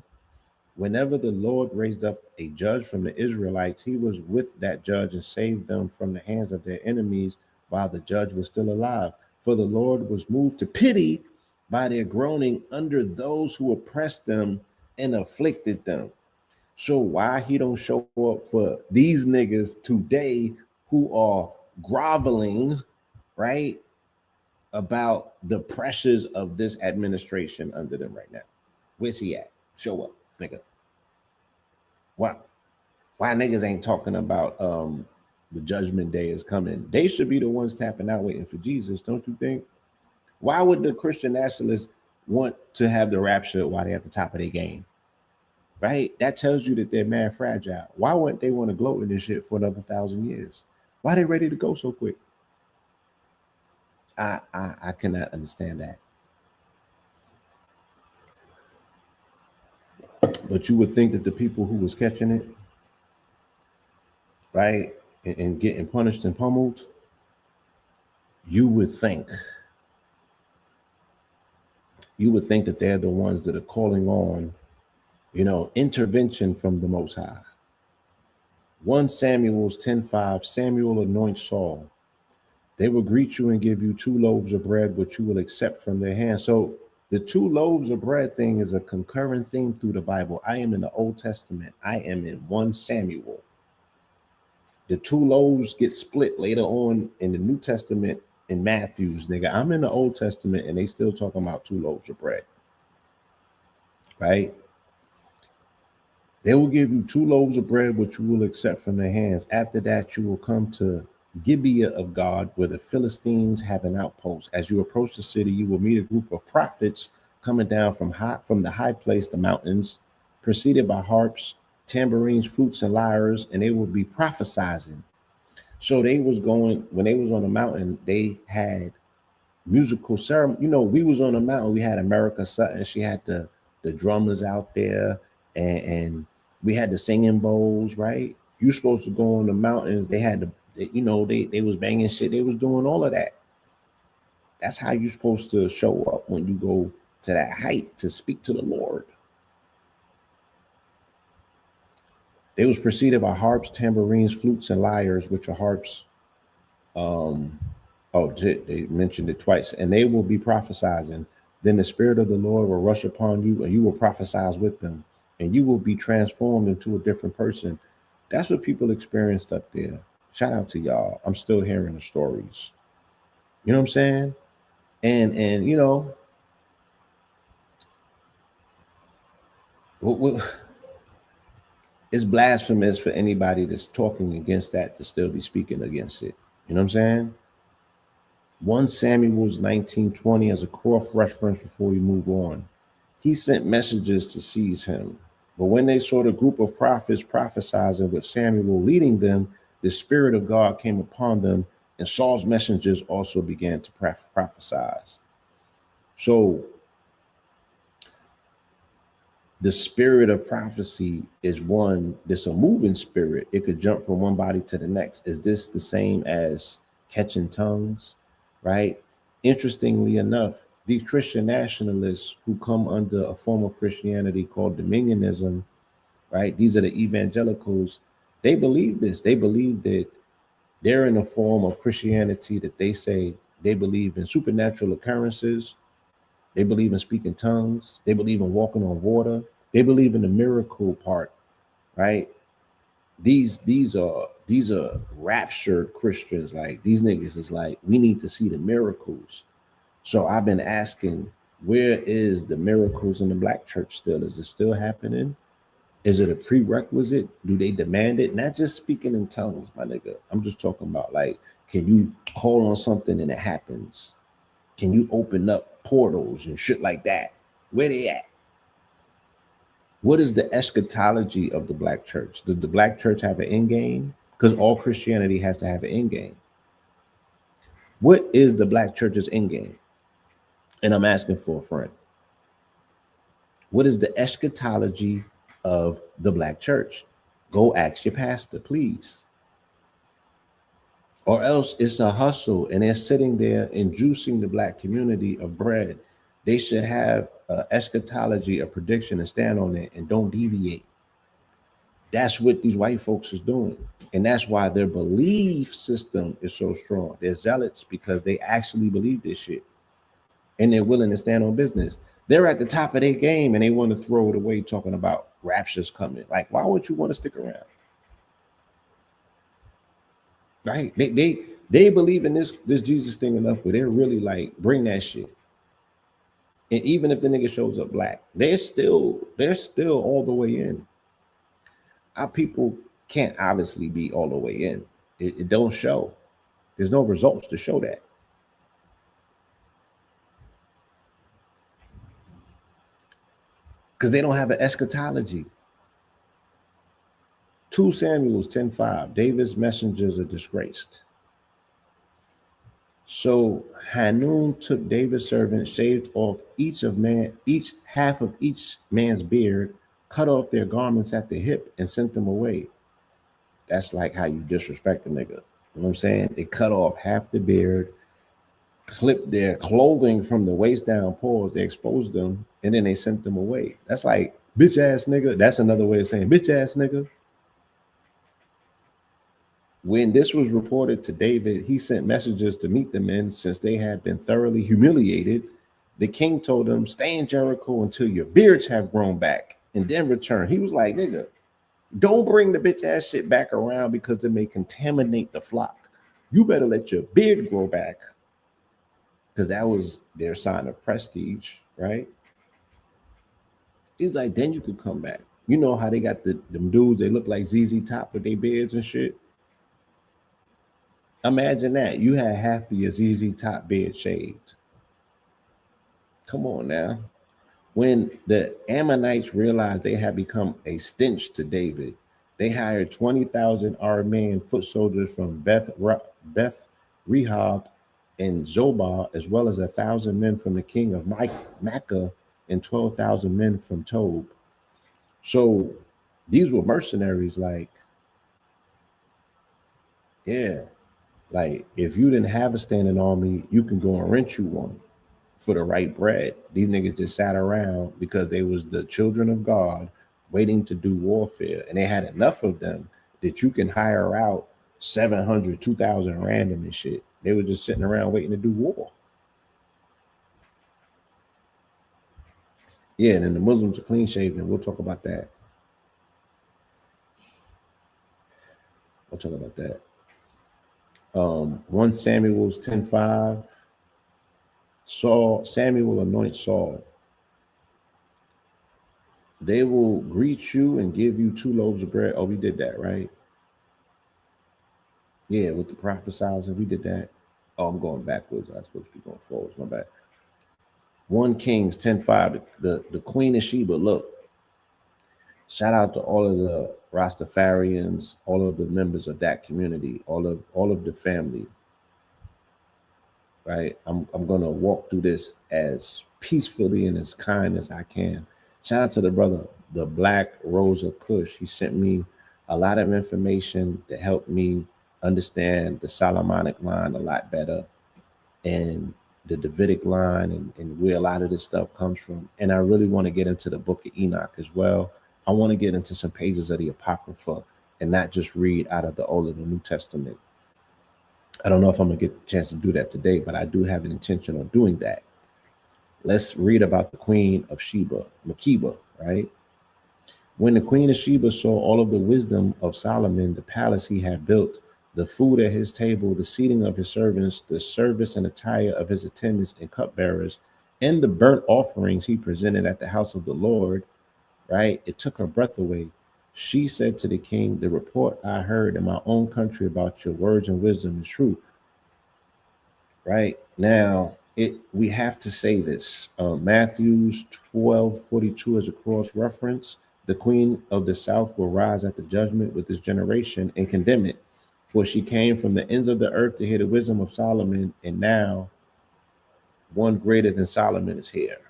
Whenever the Lord raised up a judge from the Israelites, he was with that judge and saved them from the hands of their enemies while the judge was still alive. For the Lord was moved to pity by their groaning under those who oppressed them and afflicted them. So why he don't show up for these niggas today who are groveling, right, about the pressures of this administration under them right now? Where's he at? Show up, nigga. Why? Why niggas ain't talking about the judgment day is coming? They should be the ones tapping out waiting for Jesus, don't you think? Why would the Christian nationalists want to have the rapture while they're at the top of their game? Right? That tells you that they're mad fragile. Why wouldn't they want to gloat in this shit for another 1,000 years? Why are they ready to go so quick? I cannot understand that. But you would think that the people who was catching it, right, and getting punished and pummeled, you would think that they're the ones that are calling on, intervention from the Most High. 1 Samuel's 10:5, Samuel anoints Saul. They will greet you and give you 2 loaves of bread, which you will accept from their hands. So the 2 loaves of bread thing is a concurrent theme through the Bible. I am in the Old Testament. I am in 1 Samuel. The 2 loaves get split later on in the New Testament in Matthew's, nigga. I'm in the Old Testament and they still talking about 2 loaves of bread, right? They will give you 2 loaves of bread, which you will accept from their hands. After that, you will come to Gibeah of God, where the Philistines have an outpost. As you approach the city, you will meet a group of prophets coming down from the high place, the mountains, preceded by harps, tambourines, flutes, and lyres, and they will be prophesizing. So they was going when they was on the mountain. They had musical ceremony. We was on the mountain. We had America Sutton. She had the drummers out there, and we had the singing bowls. Right? You supposed to go on the mountains. They had they was banging shit. They was doing all of that. That's how you supposed to show up when you go to that height to speak to the Lord. They was preceded by harps, tambourines, flutes, and lyres, which are harps. They mentioned it twice. And they will be prophesizing. Then the Spirit of the Lord will rush upon you, and you will prophesize with them, and you will be transformed into a different person. That's what people experienced up there. Shout out to y'all. I'm still hearing the stories. You know what I'm saying? And it's blasphemous for anybody that's talking against that to still be speaking against it. You know what I'm saying? 1 Samuel's 19:20 as a cross reference before we move on. He sent messengers to seize him. But when they saw the group of prophets prophesying with Samuel leading them, the Spirit of God came upon them, and Saul's messengers also began to prophesy. So the spirit of prophecy is one that's a moving spirit. It could jump from one body to the next. Is this the same as catching tongues? Right? Interestingly enough, these Christian nationalists who come under a form of Christianity called dominionism, right? These are the evangelicals. They believe this. They believe that they're in a form of Christianity that they say they believe in supernatural occurrences. They believe in speaking tongues. They believe in walking on water. They believe in the miracle part, right? These are raptured Christians. Like these niggas is like, we need to see the miracles. So I've been asking, where is the miracles in the black church still? Is it still happening? Is it a prerequisite? Do they demand it? Not just speaking in tongues, my nigga. I'm just talking about like, can you call on something and it happens? Can you open up portals and shit like that? Where they at? What is the eschatology of the black church? Does the black church have an end game? Because all Christianity has to have an end game. What is the black church's end game? And I'm asking for a friend. What is the eschatology of the black church? Go ask your pastor, please. Or else it's a hustle and they're sitting there and juicing the black community of bread. They should have an eschatology, a prediction, and stand on it and don't deviate. That's what these white folks is doing. And that's why their belief system is so strong. They're zealots because they actually believe this shit. And they're willing to stand on business. They're at the top of their game and they want to throw it away talking about rapture's coming. Like, why would you want to stick around? Right? They believe in this Jesus thing enough where they're really like, bring that shit. And even if the nigga shows up black, they're still all the way in. Our people can't obviously be all the way in. It don't show. There's no results to show that. Because they don't have an eschatology. 2 Samuel 10:5, David's messengers are disgraced. So Hanun took David's servant, shaved off each half of each man's beard, cut off their garments at the hip, and sent them away. That's like how you disrespect a nigga. You know what I'm saying? They cut off half the beard, clipped their clothing from the waist down, pause, they exposed them, and then they sent them away. That's like, bitch ass nigga. That's another way of saying bitch ass nigga. When this was reported to David, he sent messengers to meet the men since they had been thoroughly humiliated. The king told them, stay in Jericho until your beards have grown back and then return. He was like, nigga, don't bring the bitch ass shit back around because it may contaminate the flock. You better let your beard grow back, because that was their sign of prestige, right? He's like, then you could come back. You know how they got them dudes, they look like ZZ Top with their beards and shit. Imagine that. You had half of your ZZ Top beard shaved. Come on now. When the Ammonites realized they had become a stench to David, they hired 20,000 Aramean foot soldiers from Beth Rehob and Zobah, as well as 1,000 men from the king of Makkah and 12,000 men from Tob. So these were mercenaries. Like, yeah, like if you didn't have a standing army, you can go and rent you one for the right bread. These niggas just sat around because they was the children of God waiting to do warfare, and they had enough of them that you can hire out 700, 2,000 random and shit. They were just sitting around waiting to do war. Yeah, and then the Muslims are clean shaven. We'll talk about that. We'll talk about that. 1 Samuel 10:5. Samuel anoints Saul. They will greet you and give you 2 loaves of bread. Oh, we did that, right? Yeah, with the prophesizing, we did that. Oh, I'm going backwards. I'm supposed to be going forwards. My bad. 1 Kings 10:5. The Queen of Sheba. Look, shout out to all of the Rastafarians, all of the members of that community, all of the family. Right, I'm gonna walk through this as peacefully and as kind as I can. Shout out to the brother, the Black Rose of Kush. He sent me a lot of information that helped me understand the Solomonic line a lot better, and the Davidic line, and where a lot of this stuff comes from. And I really want to get into the book of Enoch as well. I want to get into some pages of the Apocrypha and not just read out of the Old and the New Testament. I don't know if I'm gonna get a chance to do that today, but I do have an intention on doing that. Let's read about the Queen of Sheba, Makeba, right? When the queen of Sheba saw all of the wisdom of Solomon, the palace he had built, the food at his table, the seating of his servants, the service and attire of his attendants and cupbearers, and the burnt offerings he presented at the house of the Lord, right? It took her breath away. She said to the king, the report I heard in my own country about your words and wisdom is true, right? Now, we have to say this. Matthew's 12:42 is a cross reference. The queen of the south will rise at the judgment with this generation and condemn it. For she came from the ends of the earth to hear the wisdom of Solomon, and now one greater than Solomon is here,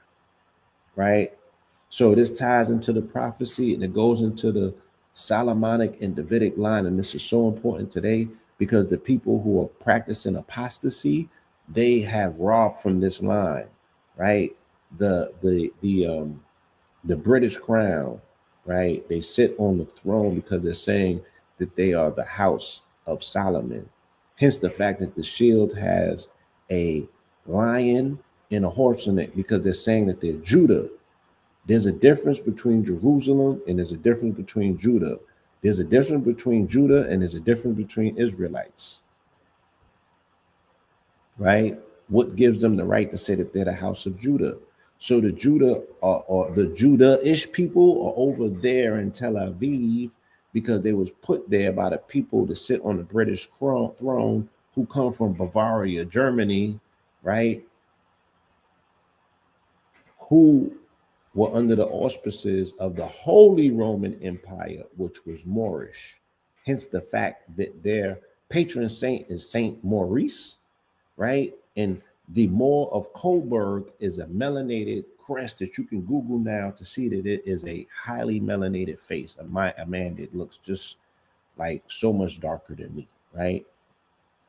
right? So this ties into the prophecy and it goes into the Solomonic and Davidic line. And this is so important today because the people who are practicing apostasy, they have robbed from this line, right? The British crown, right? They sit on the throne because they're saying that they are the house of Solomon. Hence the fact that the shield has a lion and a horse in it because they're saying that they're Judah. There's a difference between Jerusalem and there's a difference between Judah. There's a difference between Judah and there's a difference between Israelites, right? What gives them the right to say that they're the house of Judah? So the Judah or the Judah-ish people are over there in Tel Aviv because they was put there by the people to sit on the British throne who come from Bavaria, Germany, right? Who were under the auspices of the Holy Roman Empire, which was Moorish. Hence the fact that their patron saint is Saint Maurice, right? And the Moor of Coburg is a melanated crest that you can Google now to see that it is a highly melanated face, a man that looks just like so much darker than me, right?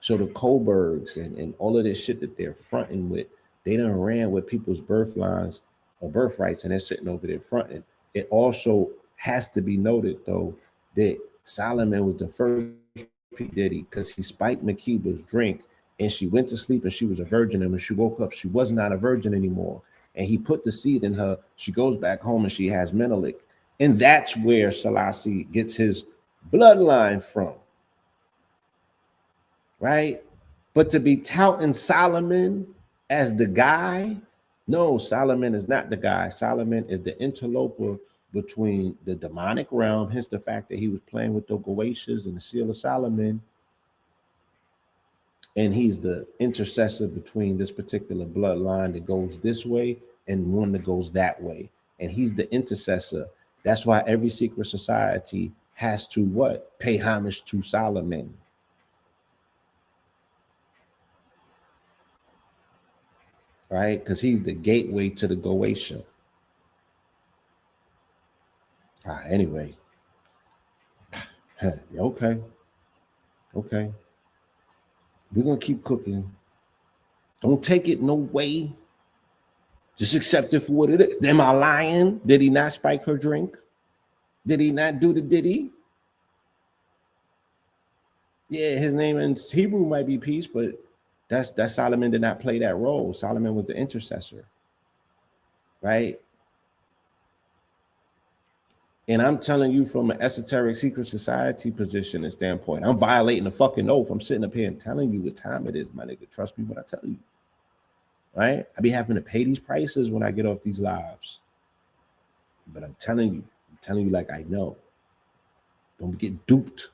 So the Coburgs and all of this shit that they're fronting with, they done ran with people's birth lines or birthrights, and they're sitting over there fronting. It also has to be noted, though, that Solomon was the first P. Diddy because he spiked Makiba's drink and she went to sleep and she was a virgin. And when she woke up, she was not a virgin anymore. And he put the seed in her. She goes back home and she has Menelik. And that's where Selassie gets his bloodline from, right? But to be touting Solomon as the guy, no, Solomon is not the guy. Solomon is the interloper between the demonic realm, hence the fact that he was playing with the Goetians and the seal of Solomon. And he's the intercessor between this particular bloodline that goes this way and one that goes that way. And he's the intercessor. That's why every secret society has to what? Pay homage to Solomon. Right? Because he's the gateway to the Goetia. Anyway. Okay. Okay. We're going to keep cooking. Don't take it no way. Just accept it for what it is. Am I lying? Did he not spike her drink? Did he not do the diddy? Yeah, his name in Hebrew might be peace, but that's Solomon did not play that role. Solomon was the intercessor, right? And I'm telling you from an esoteric secret society position and standpoint, I'm violating the fucking oath. I'm sitting up here and telling you what time it is, my nigga. Trust me when I tell you, right? I be having to pay these prices when I get off these lives. But I'm telling you like I know. Don't get duped.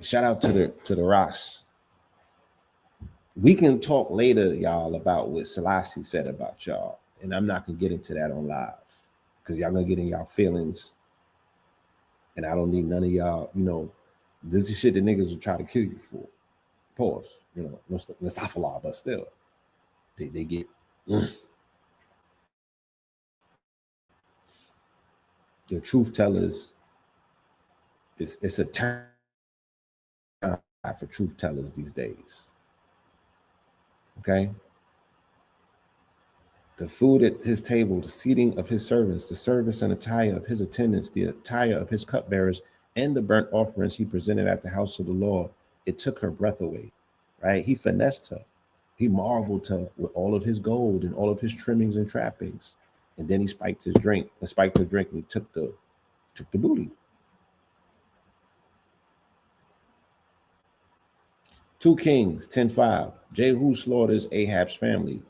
Shout out to the Ross. We can talk later, y'all, about what Selassie said about y'all. And I'm not gonna get into that on live because y'all gonna get in y'all feelings. And I don't need none of y'all, this is shit that niggas will try to kill you for. Pause. Mustafa, but still. They get the truth tellers. It's a term for truth tellers these days. Okay. The food at his table, the seating of his servants, the service and attire of his attendants, the attire of his cupbearers, and the burnt offerings he presented at the house of the Lord, it took her breath away, right? He finessed her. He marveled her with all of his gold and all of his trimmings and trappings. And then he spiked his drink and spiked the drink and he took the booty. 2 Kings 10:5. Jehu slaughters Ahab's family.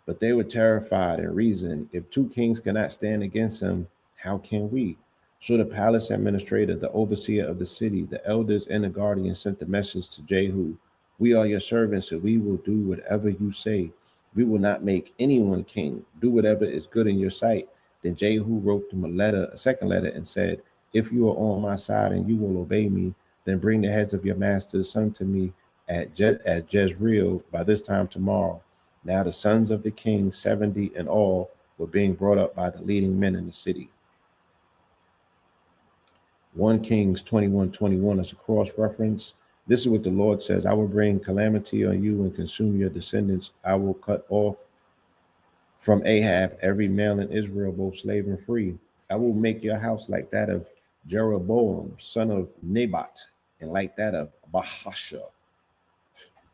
But they were terrified and reasoned, if 2 kings cannot stand against him, how can we? So the palace administrator, the overseer of the city, the elders, and the guardians sent the message to Jehu. We are your servants, and we will do whatever you say. We will not make anyone king. Do whatever is good in your sight. Then Jehu wrote them a second letter, and said, if you are on my side and you will obey me, then bring the heads of your master's son to me at Jezreel by this time tomorrow. Now the sons of the king, 70 in all, were being brought up by the leading men in the city. 1 Kings 21:21 is a cross-reference. This is what the Lord says, I will bring calamity on you and consume your descendants. I will cut off from Ahab every male in Israel, both slave and free. I will make your house like that of Jeroboam, son of Nebat, and like that of Bahasha.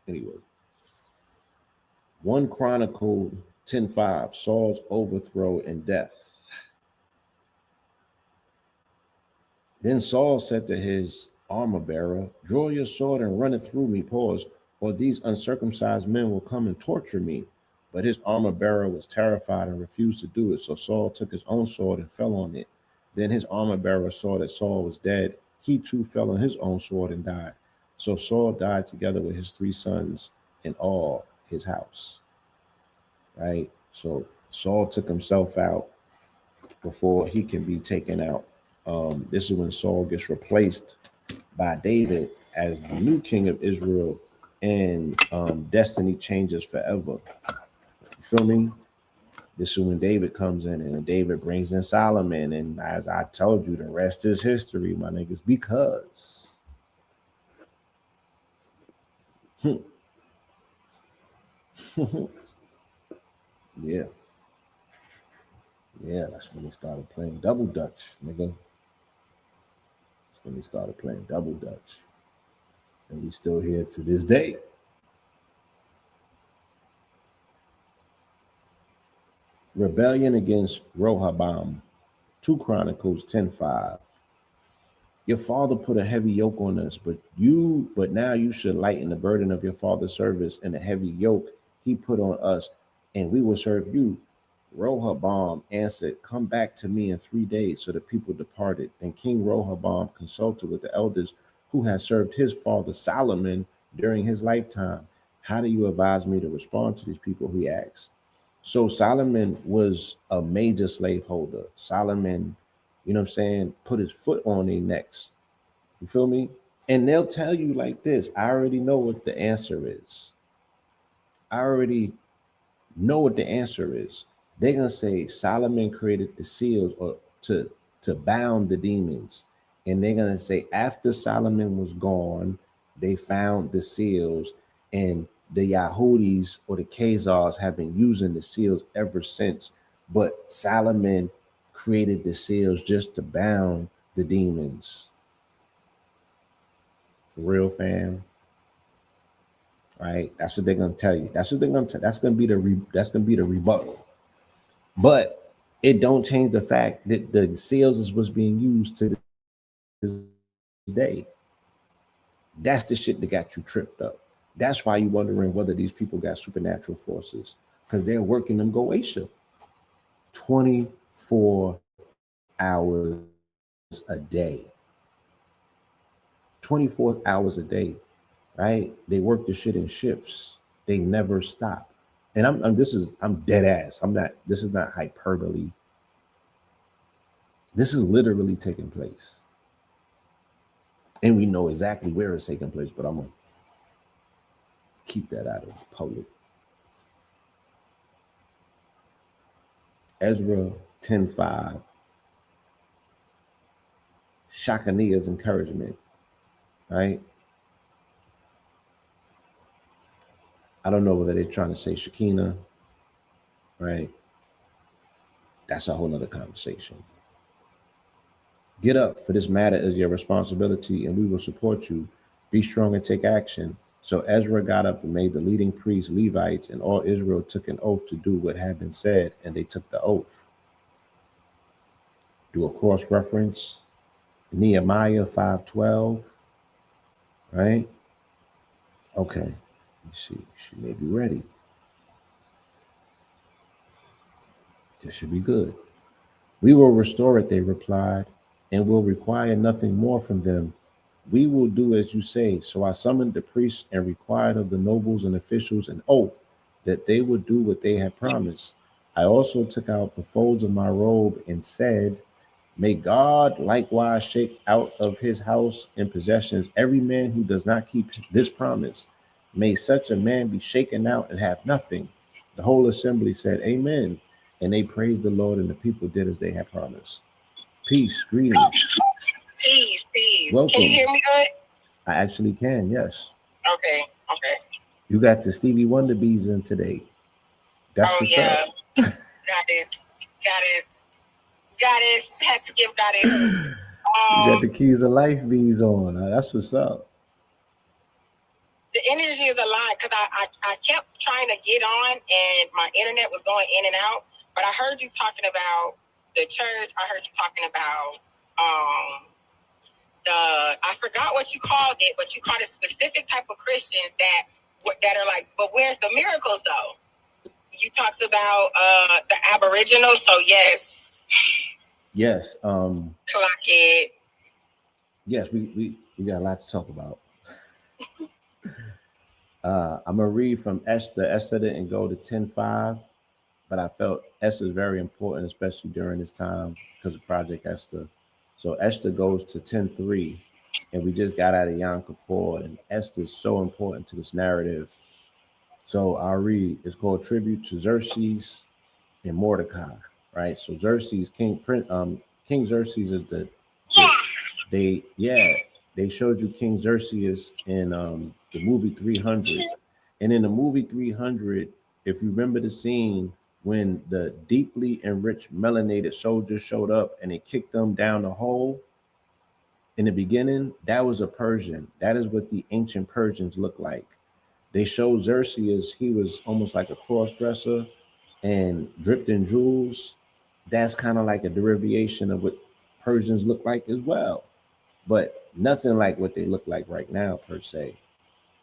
Anyway, 1 Chronicle 10:5, Saul's overthrow and death. Then Saul said to his armor bearer, draw your sword and run it through me, pause, or these uncircumcised men will come and torture me. But his armor bearer was terrified and refused to do it. So Saul took his own sword and fell on it. Then his armor bearer saw that Saul was dead. He too fell on his own sword and died. So Saul died together with his 3 sons and all his house. Right? So Saul took himself out before he can be taken out. This is when Saul gets replaced by David as the new king of Israel, and destiny changes forever. You feel me? This is when David comes in, and David brings in Solomon, and as I told you, the rest is history, my niggas, because yeah, that's when they started playing double dutch, nigga. That's when they started playing double dutch, and we still here to this day. Rebellion against Rehoboam, 2 Chronicles 10:5. Your father put a heavy yoke on us, but now you should lighten the burden of your father's service and the heavy yoke he put on us, and we will serve you. Rehoboam answered, come back to me in 3 days. So the people departed. And King Rehoboam consulted with the elders who had served his father Solomon during his lifetime. How do you advise me to respond to these people? He asked. So Solomon was a major slaveholder. Solomon, you know what I'm saying, put his foot on their necks. You feel me? And they'll tell you like this. I already know what the answer is. I already know what the answer is. They're gonna say Solomon created the seals or to bound the demons. And they're gonna say after Solomon was gone, they found the seals, and the Yahudis or the Khazars have been using the seals ever since. But Solomon created the seals just to bound the demons. For real, fam. Right? That's what they're gonna tell you. That's what they're gonna tell. That's gonna be the rebuttal. But it don't change the fact that the seals is what's being used to this day. That's the shit that got you tripped up. That's why you're wondering whether these people got supernatural forces, because they're working them Goetia 24 hours a day. 24 hours a day, right? They work the shit in shifts. They never stop. And I'm dead ass. This is not hyperbole. This is literally taking place. And we know exactly where it's taking place, but I'm gonna keep that out of public. Ezra 10:5. Shechaniah's encouragement, right? I don't know whether they're trying to say Shekinah, right? That's a whole nother conversation. Get up, for this matter is your responsibility, and we will support you. Be strong and take action. So Ezra got up and made the leading priests, Levites, and all Israel took an oath to do what had been said, and they took the oath. do a cross reference. Nehemiah 5:12, right? Okay, let's see. She may be ready. This should be good. We will restore it, they replied, and will require nothing more from them. We will do as you say. So I summoned the priests and required of the nobles and officials an oath that they would do what they had promised. I also took out the folds of my robe and said, may God likewise shake out of his house and possessions every man who does not keep this promise. May such a man be shaken out and have nothing. The whole assembly said, amen. And they praised the Lord, and the people did as they had promised. Peace, greetings. Peace, peace. Welcome. Can you hear me good? I actually can, yes. Okay. You got the Stevie Wonder bees in today. That's what's up. Goddess. Had to give goddess. You got the Keys of Life bees on. That's what's up. The energy is aligned because I kept trying to get on and my internet was going in and out. But I heard you talking about the church. I heard you talking about I forgot what you called it, but you called it specific type of Christians that are like, but where's the miracles though? You talked about the Aboriginals, so yes. Yes. Clock it. Yes, we got a lot to talk about. I'm gonna read from Esther. Esther didn't go to 10:5, but I felt Esther is very important, especially during this time because of Project Esther. So Esther goes to 10:3, and we just got out of Yom Kippur, and Esther is so important to this narrative. So I'll read. It's called Tribute to Xerxes and Mordecai, right? So Xerxes, King Xerxes is they showed you King Xerxes in the movie 300, and in the movie 300, if you remember the scene when the deeply enriched melanated soldiers showed up and they kicked them down the hole. In the beginning, that was a Persian. That is what the ancient Persians looked like. They showed Xerxes, he was almost like a cross dresser and dripped in jewels. That's kind of like a derivation of what Persians look like as well, but nothing like what they look like right now per se.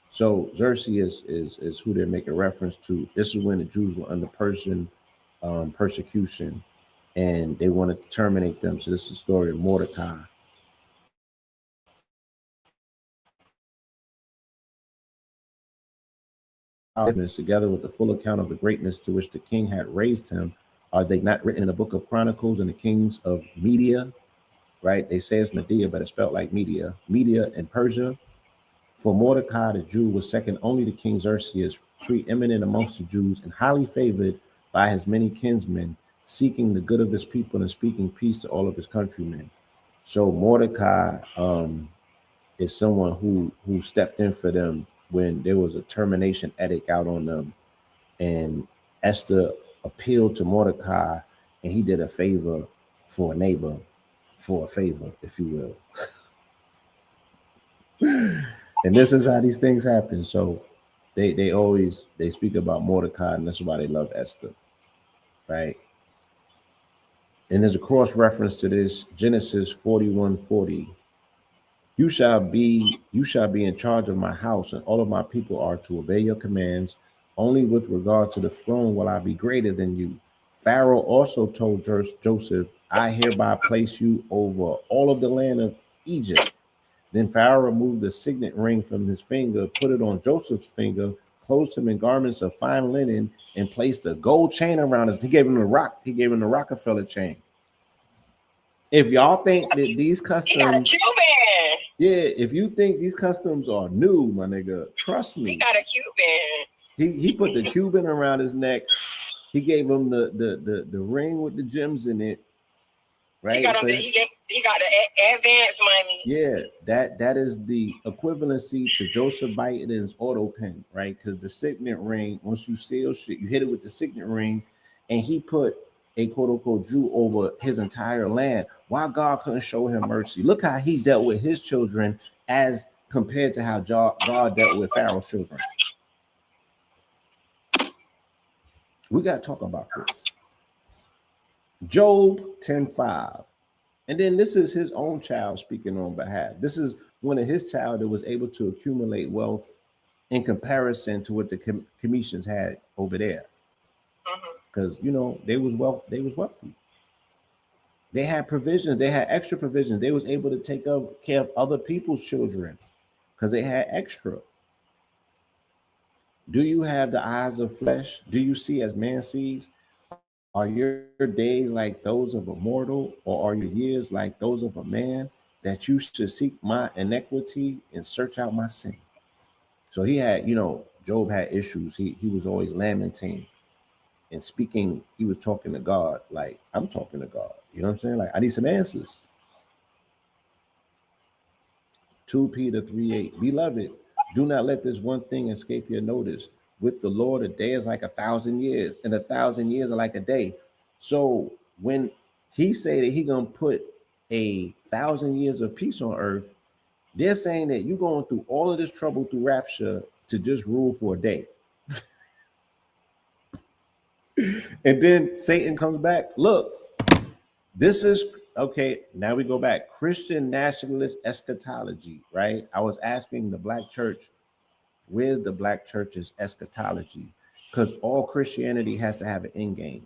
So Xerxes is who they're making reference to. This is when the Jews were under Persian persecution, and they wanted to terminate them. So this is the story of Mordecai. Together with the full account of the greatness to which the king had raised him, are they not written in the book of Chronicles and the kings of Media? Right? They say it's Media, but it's spelled like Media. Media and Persia. For Mordecai the Jew was second only to King Xerxes, preeminent amongst the Jews and highly favored by his many kinsmen, seeking the good of his people and speaking peace to all of his countrymen. So Mordecai is someone who stepped in for them when there was a termination edict out on them, and Esther appealed to Mordecai, and he did a favor for a neighbor, for a favor, if you will. And this is how these things happen. So they always they speak about Mordecai, and that's why they love Esther, right? And there's a cross reference to this, Genesis 41:40. You shall be in charge of my house, and all of my people are to obey your commands. Only with regard to the throne will I be greater than you. Pharaoh also told Joseph, I hereby place you over all of the land of Egypt. Then Pharaoh removed the signet ring from his finger, put it on Joseph's finger, clothed him in garments of fine linen, and placed a gold chain around his. He gave him the Rockefeller chain. If y'all think that these customs, if you think these customs are new, my nigga, trust me. He got a Cuban. He put the Cuban around his neck. He gave him the ring with the gems in it. Right. He got the advance money. Yeah, that is the equivalency to Joseph Biden's auto pen, right? Because the signet ring, once you seal shit, you hit it with the signet ring, and he put a quote unquote Jew over his entire land. Why God couldn't show him mercy? Look how he dealt with his children as compared to how God dealt with Pharaoh's children. We got to talk about this. Job 10:5. And then this is his own child speaking on behalf. This is one of his child that was able to accumulate wealth in comparison to what the Commissions had over there. Because they was wealthy. They had provisions. They had extra provisions. They was able to take care of other people's children because they had extra. Do you have the eyes of flesh? Do you see as man sees? Are your days like those of a mortal, or are your years like those of a man, that you should seek my iniquity and search out my sin? So he had, Job had issues. He was always lamenting and speaking. He was talking to God like I'm talking to God. You know what I'm saying? Like I need some answers. 2 Peter 3:8. Beloved, do not let this one thing escape your notice. With the Lord, a day is like 1,000 years, and 1,000 years are like a day. So when he say that he gonna put 1,000 years of peace on earth, they're saying that you're going through all of this trouble through rapture to just rule for a day. And then Satan comes back. Look, this is okay. Now we go back. Christian nationalist eschatology, right? I was asking the black church, where's the black church's eschatology? Because all Christianity has to have an end game,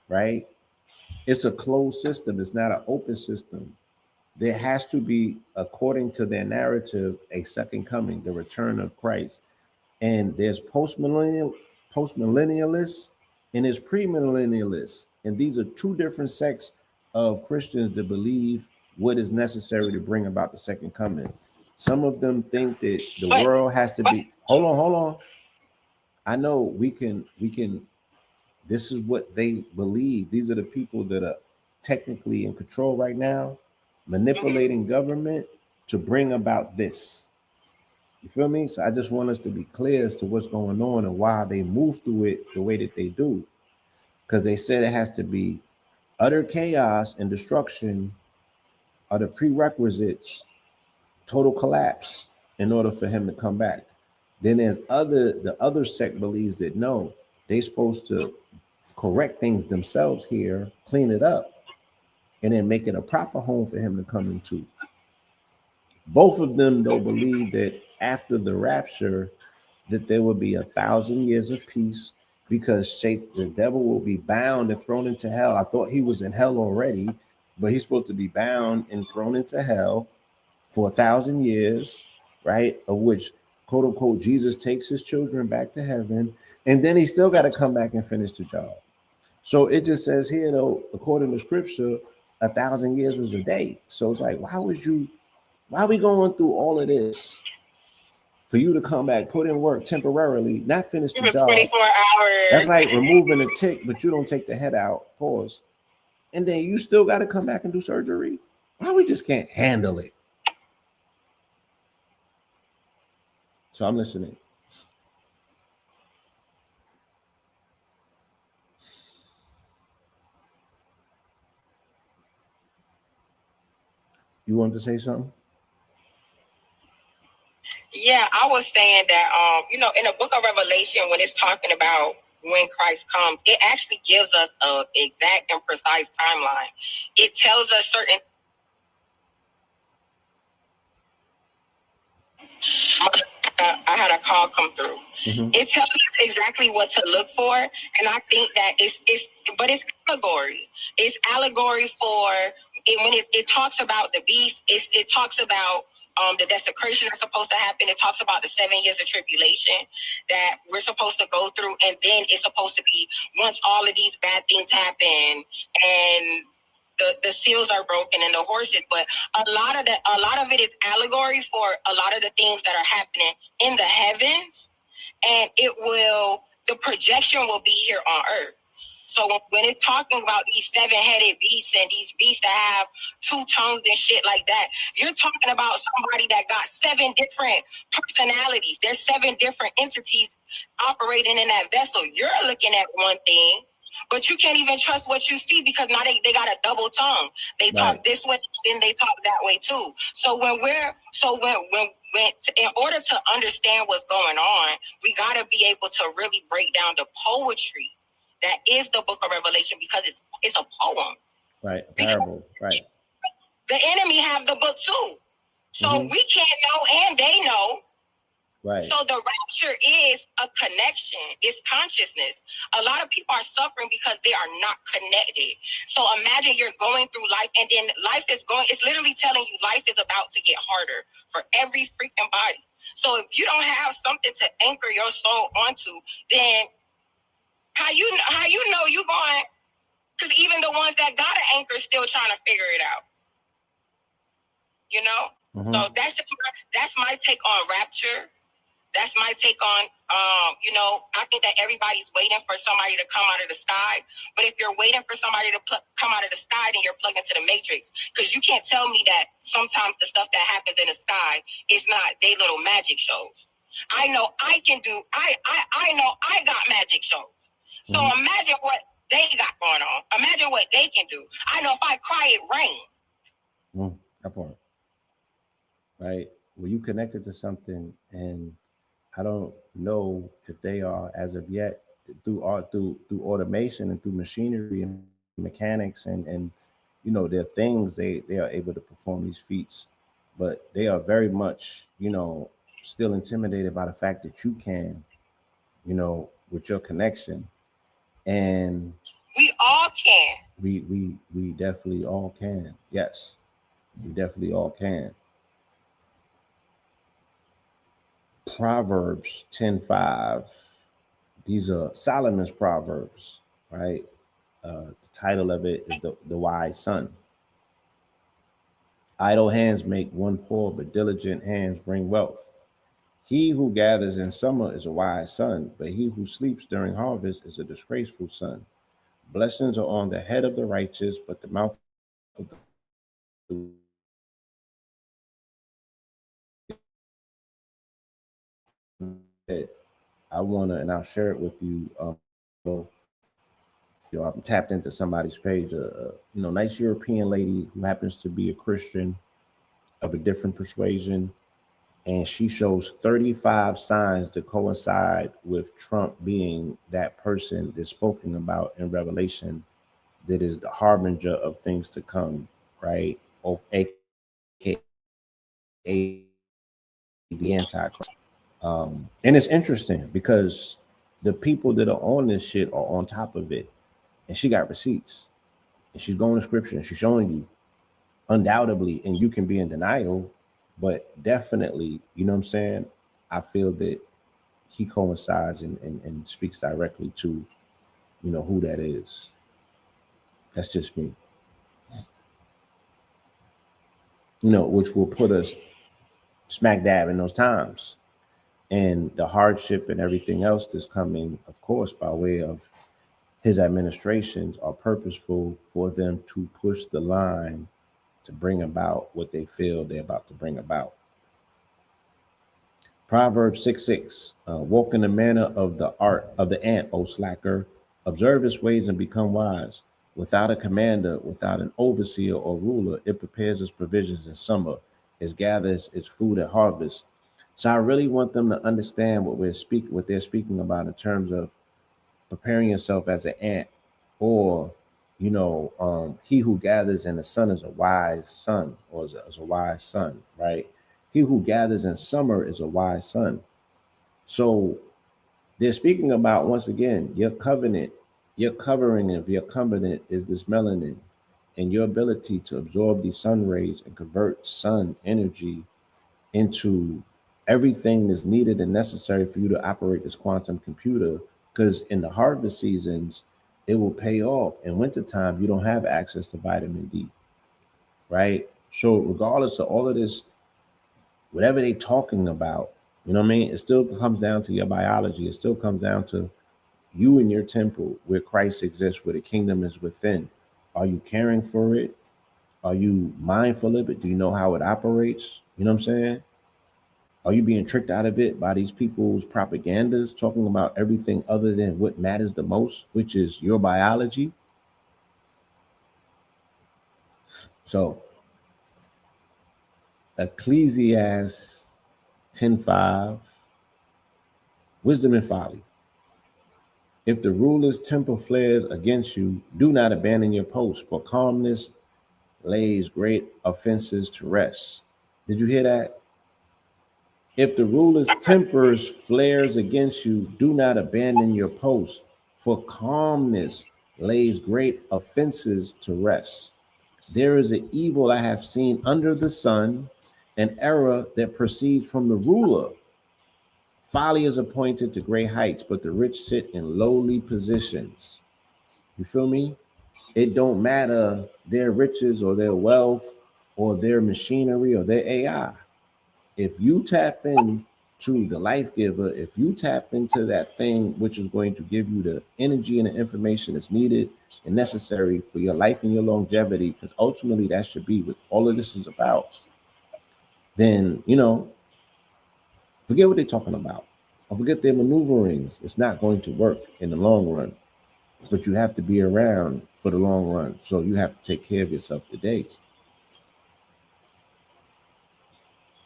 right? It's a closed system. It's not an open system. There has to be, according to their narrative, a second coming, the return of Christ. And there's postmillennialists, and there's premillennialists. And these are two different sects of Christians that believe what is necessary to bring about the second coming. Some of them think that the world has to be. Hold on. I know we can. This is what they believe. These are the people that are technically in control right now, manipulating government to bring about this. You feel me? So I just want us to be clear as to what's going on and why they move through it the way that they do. Because they said it has to be utter chaos and destruction are the prerequisites, total collapse, in order for him to come back. Then the other sect believes that no, they're supposed to correct things themselves here, clean it up, and then make it a proper home for him to come into. Both of them, though, believe that after the rapture, that there will be 1,000 years of peace because the devil will be bound and thrown into hell. I thought he was in hell already, but he's supposed to be bound and thrown into hell for 1,000 years, right? Of which, quote unquote, Jesus takes his children back to heaven, and then he still got to come back and finish the job. So it just says here, though, according to scripture, 1,000 years is a day. So it's like, why are we going through all of this for you to come back, put in work temporarily, not finish the job? 24 hours. That's like removing a tick, but you don't take the head out. Pause. And then you still got to come back and do surgery. Why we just can't handle it? So I'm listening. You want to say something? Yeah, I was saying that in the book of Revelation, when it's talking about when Christ comes, it actually gives us an exact and precise timeline. It tells us certain. I had a call come through. Mm-hmm. It tells us exactly what to look for, and I think that it's allegory. It's allegory for it when it talks about the beast. It talks about the desecration that's supposed to happen. It talks about the 7 years of tribulation that we're supposed to go through, and then it's supposed to be once all of these bad things happen and the seals are broken and the horses, but a lot of it is allegory for a lot of the things that are happening in the heavens, and the projection will be here on earth. So when it's talking about these 7-headed beasts and these beasts that have 2 tongues and shit like that, you're talking about somebody that got 7 different personalities. There's 7 different entities operating in that vessel. You're looking at one thing, but you can't even trust what you see because now they got a double tongue. They talk this way, then they talk that way too. So when in order to understand what's going on, we got to be able to really break down the poetry that is the book of Revelation, because it's a poem. Right, a parable, right. The enemy have the book too. So we can't know and they know. Right. So the rapture is a connection. It's consciousness. A lot of people are suffering because they are not connected. So imagine you're going through life and then life is going, it's literally telling you life is about to get harder for every freaking body. So if you don't have something to anchor your soul onto, then how you know you going, because even the ones that got an anchor still trying to figure it out. You know? So that's my take on rapture. That's my take on, you know, I think that everybody's waiting for somebody to come out of the sky. But if you're waiting for somebody to come out of the sky, then you're plugged into the matrix. Because you can't tell me that sometimes the stuff that happens in the sky is not they little magic shows. I know I can do, I know I got magic shows. So imagine what they got going on. Imagine what they can do. I know if I cry, it rains. That part. Right. Well, you connected to something, and I don't know if they are as of yet through automation and through machinery and mechanics and you know, there are things they are able to perform these feats, but they are very much, you know, still intimidated by the fact that you can, you know, with your connection. And we all can. We definitely all can. Yes. We definitely all can. Proverbs 10:5. These are Solomon's Proverbs, right? The title of it is the Wise Son. Idle hands make one poor, but diligent hands bring wealth. He who gathers in summer is a wise son, but he who sleeps during harvest is a disgraceful son. Blessings are on the head of the righteous, but the mouth of the I want to, and I'll share it with you. You know, I'm tapped into somebody's page, you know, nice European lady who happens to be a Christian of a different persuasion, and she shows 35 signs to coincide with Trump being that person that's spoken about in Revelation, that is the harbinger of things to come, right? Or aka the Antichrist. And it's interesting because the people that are on this shit are on top of it, and she got receipts, and she's going to scripture, and she's showing you undoubtedly, and you can be in denial, but definitely, you know what I'm saying? I feel that he coincides and speaks directly to, you know, who that is. That's just me. You know, which will put us smack dab in those times. And the hardship and everything else that's coming, of course, by way of his administrations are purposeful for them to push the line to bring about what they feel they're about to bring about. Proverbs 6:6. Walk in the manner of the art of the ant, O slacker. Observe its ways and become wise. Without a commander, without an overseer or ruler, it prepares its provisions in summer, it gathers its food at harvest. So I really want them to understand what they're speaking about in terms of preparing yourself as an ant, or you know, he who gathers in the sun is a wise son, or is a wise son, right? He who gathers in summer is a wise son. So they're speaking about, once again, your covenant, your covering of your covenant is this melanin, and your ability to absorb these sun rays and convert sun energy into everything that's needed and necessary for you to operate this quantum computer. Because in the harvest seasons, it will pay off. In wintertime, you don't have access to vitamin D, right? So regardless of all of this, whatever they talking about, you know what I mean? It still comes down to your biology. It still comes down to you and your temple, where Christ exists, where the kingdom is within. Are you caring for it? Are you mindful of it? Do you know how it operates? You know what I'm saying? Are you being tricked out of it by these people's propagandas talking about everything other than what matters the most, which is your biology? So, Ecclesiastes 10:5, wisdom and folly. If the ruler's temper flares against you, do not abandon your post, for calmness lays great offenses to rest. Did you hear that? If the ruler's tempers flares against you, do not abandon your post, for calmness lays great offenses to rest. There is an evil I have seen under the sun, an error that proceeds from the ruler. Folly is appointed to great heights, but the rich sit in lowly positions. You feel me? It don't matter their riches or their wealth or their machinery or their AI. If you tap into the life giver, if you tap into that thing which is going to give you the energy and the information that's needed and necessary for your life and your longevity, because ultimately that should be what all of this is about, then, forget what they're talking about. Or forget their maneuverings. It's not going to work in the long run. But you have to be around for the long run. So you have to take care of yourself today.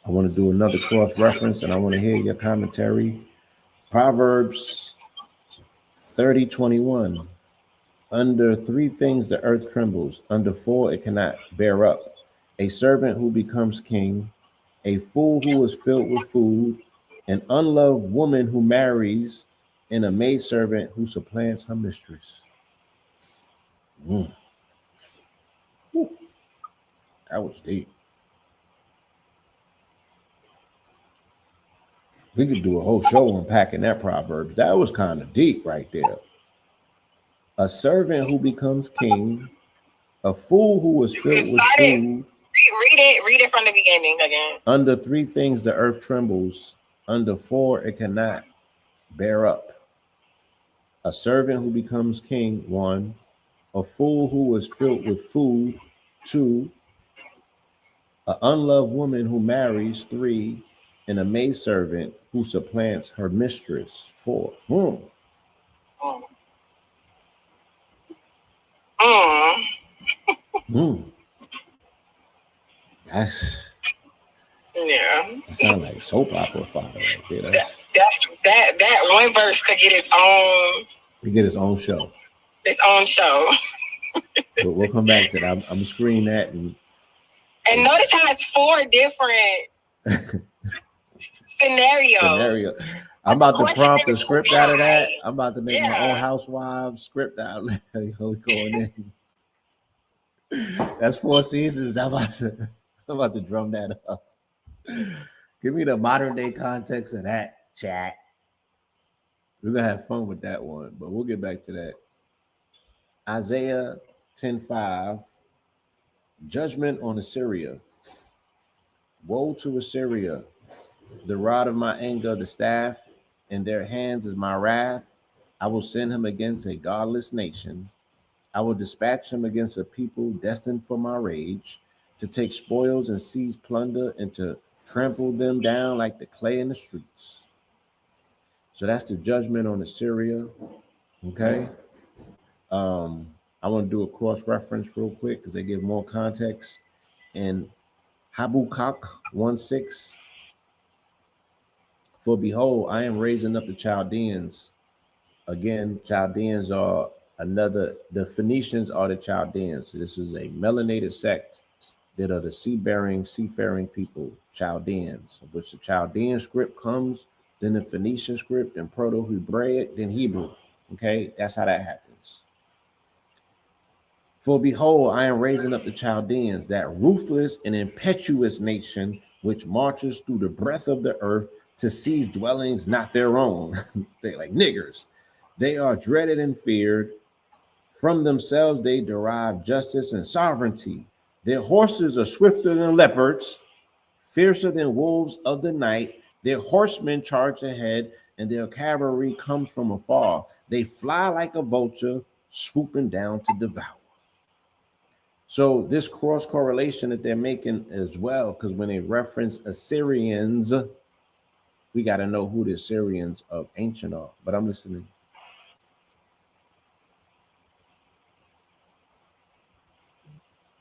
I want to do another cross reference and I want to hear your commentary. Proverbs 30:21. Under three things the earth trembles, under four it cannot bear up. A servant who becomes king, a fool who is filled with food, an unloved woman who marries, and a maidservant who supplants her mistress. Mm. That was deep. We could do a whole show unpacking that Proverbs. That was kind of deep right there. A servant who becomes king, a fool who is filled with food. Read it from the beginning again. Under three things the earth trembles, under four it cannot bear up. A servant who becomes king, one. A fool who is filled with food, two. An unloved woman who marries, three. And a maidservant who supplants her mistress, four. Mm. Mm. Mm. That sounds like soap opera fire right there. That one verse could get its own. Get its own show. Its own show. We'll come back to that. I'm gonna screen that and notice how it's four different scenario. I'm about to prompt the script out of that. I'm about to make my own Housewives script out. Going in. That's 4 seasons. I'm about to drum that up. Give me the modern day context of that, chat. We're gonna have fun with that one, but we'll get back to that. Isaiah 10:5. Judgment on Assyria. Woe to Assyria, the rod of my anger, the staff, in their hands is my wrath. I will send him against a godless nation. I will dispatch him against a people destined for my rage, to take spoils and seize plunder and to trample them down like the clay in the streets. So that's the judgment on Assyria. Okay. I want to do a cross reference real quick because they give more context. In Habakkuk 1:6, for behold, I am raising up the Chaldeans. Again, Chaldeans are the Phoenicians are the Chaldeans. So this is a melanated sect that are the seafaring people, Chaldeans, of which the Chaldean script comes, then the Phoenician script, and Proto-Hebraic, then Hebrew. Okay, that's how that happens. For behold, I am raising up the Chaldeans, that ruthless and impetuous nation which marches through the breadth of the earth to seize dwellings not their own. They like niggers. They are dreaded and feared. From themselves they derive justice and sovereignty. Their horses are swifter than leopards, fiercer than wolves of the night. Their horsemen charge ahead, and their cavalry comes from afar. They fly like a vulture, swooping down to devour. So this cross correlation that they're making as well, because when they reference Assyrians, we got to know who the Assyrians of ancient are. But I'm listening.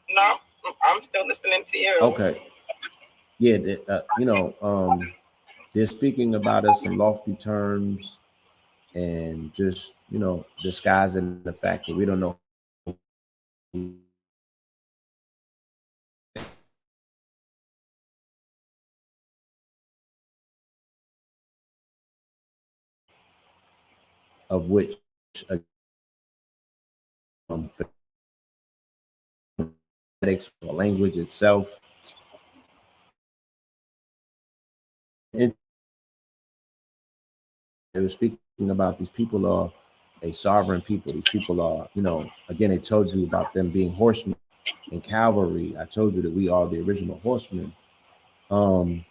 No, I'm still listening to you. Okay. Yeah, they're speaking about us in lofty terms and just, disguising the fact that we don't know who of which or language itself. And they were speaking about these people are a sovereign people. These people are, again, they told you about them being horsemen and cavalry. I told you that we are the original horsemen. So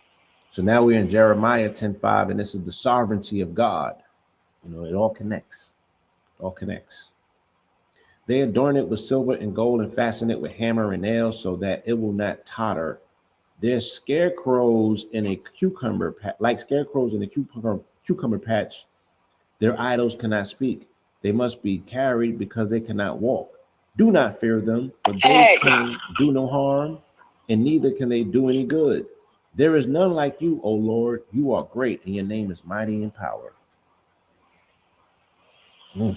now we're in Jeremiah 10:5, and this is the sovereignty of God. It all connects. It all connects. They adorn it with silver and gold and fasten it with hammer and nails so that it will not totter. There's scarecrows in a cucumber patch, like scarecrows in a cucumber patch. Their idols cannot speak. They must be carried because they cannot walk. Do not fear them, for they can do no harm, and neither can they do any good. There is none like you, O Lord. You are great, and your name is mighty in power. My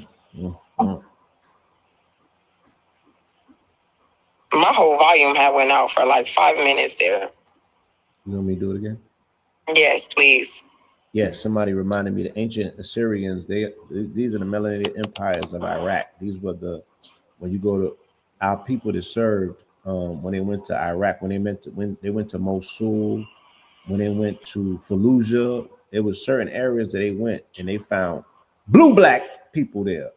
whole volume had went out for like 5 minutes there. You want me to do it again? Yes, please. Yes, somebody reminded me the ancient Assyrians, these are the melanated empires of Iraq. These were when you go to our people that served when they went to Iraq, when they went to Mosul, when they went to Fallujah, there was certain areas that they went and they found black people there.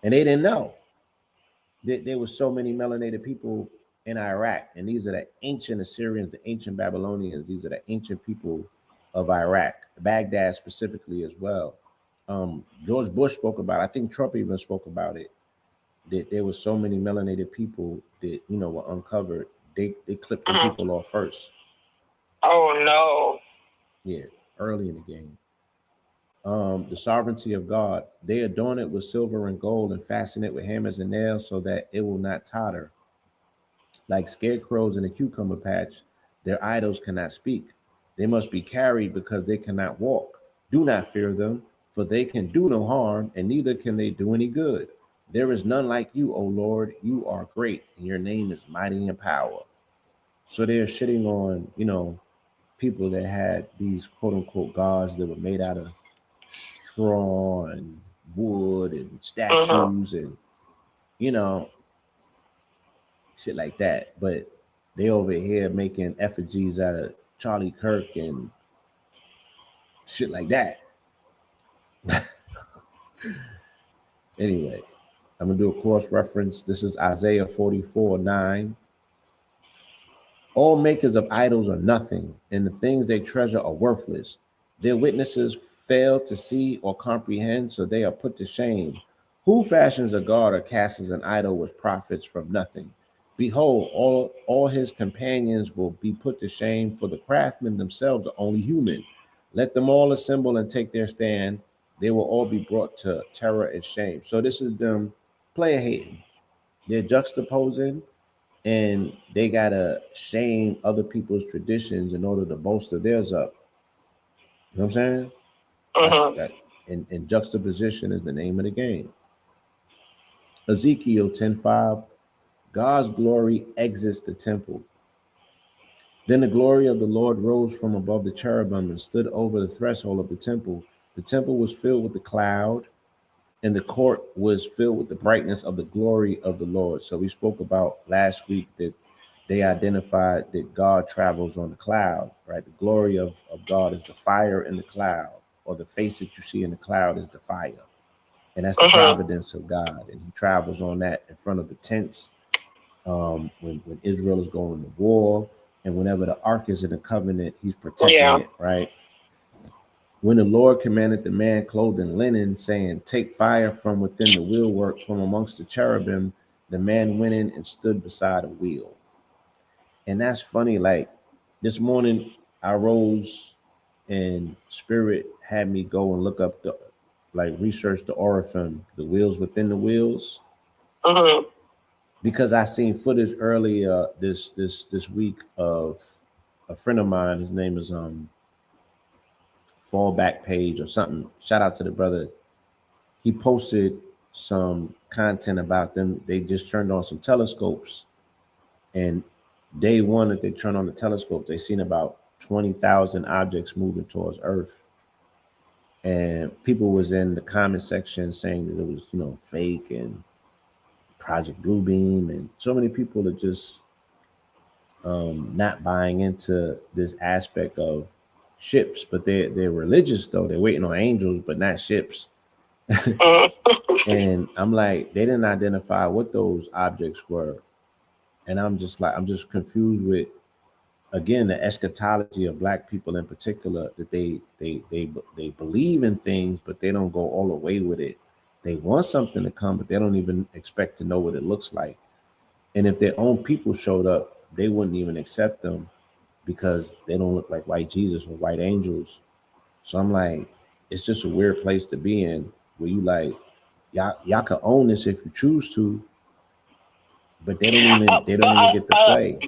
And they didn't know. There was so many melanated people in Iraq, and these are the ancient Assyrians, the ancient Babylonians. These are the ancient people of Iraq, Baghdad specifically as well. George Bush spoke about it. I think Trump even spoke about it. That there was so many melanated people that were uncovered. They clipped the people off first. Oh no! Yeah, early in the game. The sovereignty of God. They adorn it with silver and gold and fasten it with hammers and nails so that it will not totter. Like scarecrows in a cucumber patch, their idols cannot speak. They must be carried because they cannot walk. Do not fear them, for they can do no harm, and neither can they do any good. There is none like you, O Lord. You are great, and your name is mighty in power. So they're shitting on, people that had these quote unquote gods that were made out of straw and wood and statues and shit like that. But they over here making effigies out of Charlie Kirk and shit like that. Anyway, I'm gonna do a cross reference. This is Isaiah 44:9. All makers of idols are nothing, and the things they treasure are worthless. Their witnesses fail to see or comprehend, so they are put to shame. Who fashions a god or casts an idol which profits from nothing? Behold, all his companions will be put to shame, for the craftsmen themselves are only human. Let them all assemble and take their stand. They will all be brought to terror and shame. So this is them player hating. They're juxtaposing and they gotta shame other people's traditions in order to bolster theirs up. You know what I'm saying? That, and juxtaposition is the name of the game. Ezekiel 10:5, God's glory exits the temple. Then the glory of the Lord rose from above the cherubim and stood over the threshold of the temple. The temple was filled with the cloud, and the court was filled with the brightness of the glory of the Lord. So we spoke about last week that they identified that God travels on the cloud, right? The glory of God is the fire in the cloud, or the face that you see in the cloud is the fire. And that's the providence of God. And he travels on that in front of the tents when Israel is going to war. And whenever the ark is in the covenant, he's protecting it, right? When the Lord commanded the man clothed in linen, saying, take fire from within the wheelwork from amongst the cherubim, the man went in and stood beside a wheel. And that's funny. Like this morning, I rose and Spirit had me go and look up research the Oraphim, the wheels within the wheels. Because I seen footage earlier this week of a friend of mine. His name is Fallback Page or something. Shout out to the brother. He posted some content about them. They just turned on some telescopes, and day one that they turned on the telescope, they seen about 20,000 objects moving towards Earth. And people was in the comment section saying that it was, fake and Project Bluebeam, and so many people are just not buying into this aspect of ships. But they're religious though. They're waiting on angels, but not ships. And I'm like, they didn't identify what those objects were, and I'm just confused with, again, the eschatology of Black people in particular, that they believe in things, but they don't go all the way with it. They want something to come, but they don't even expect to know what it looks like. And if their own people showed up, they wouldn't even accept them because they don't look like white Jesus or white angels. So I'm like, it's just a weird place to be in, where you like, y'all can own this if you choose to, but they don't even get to play.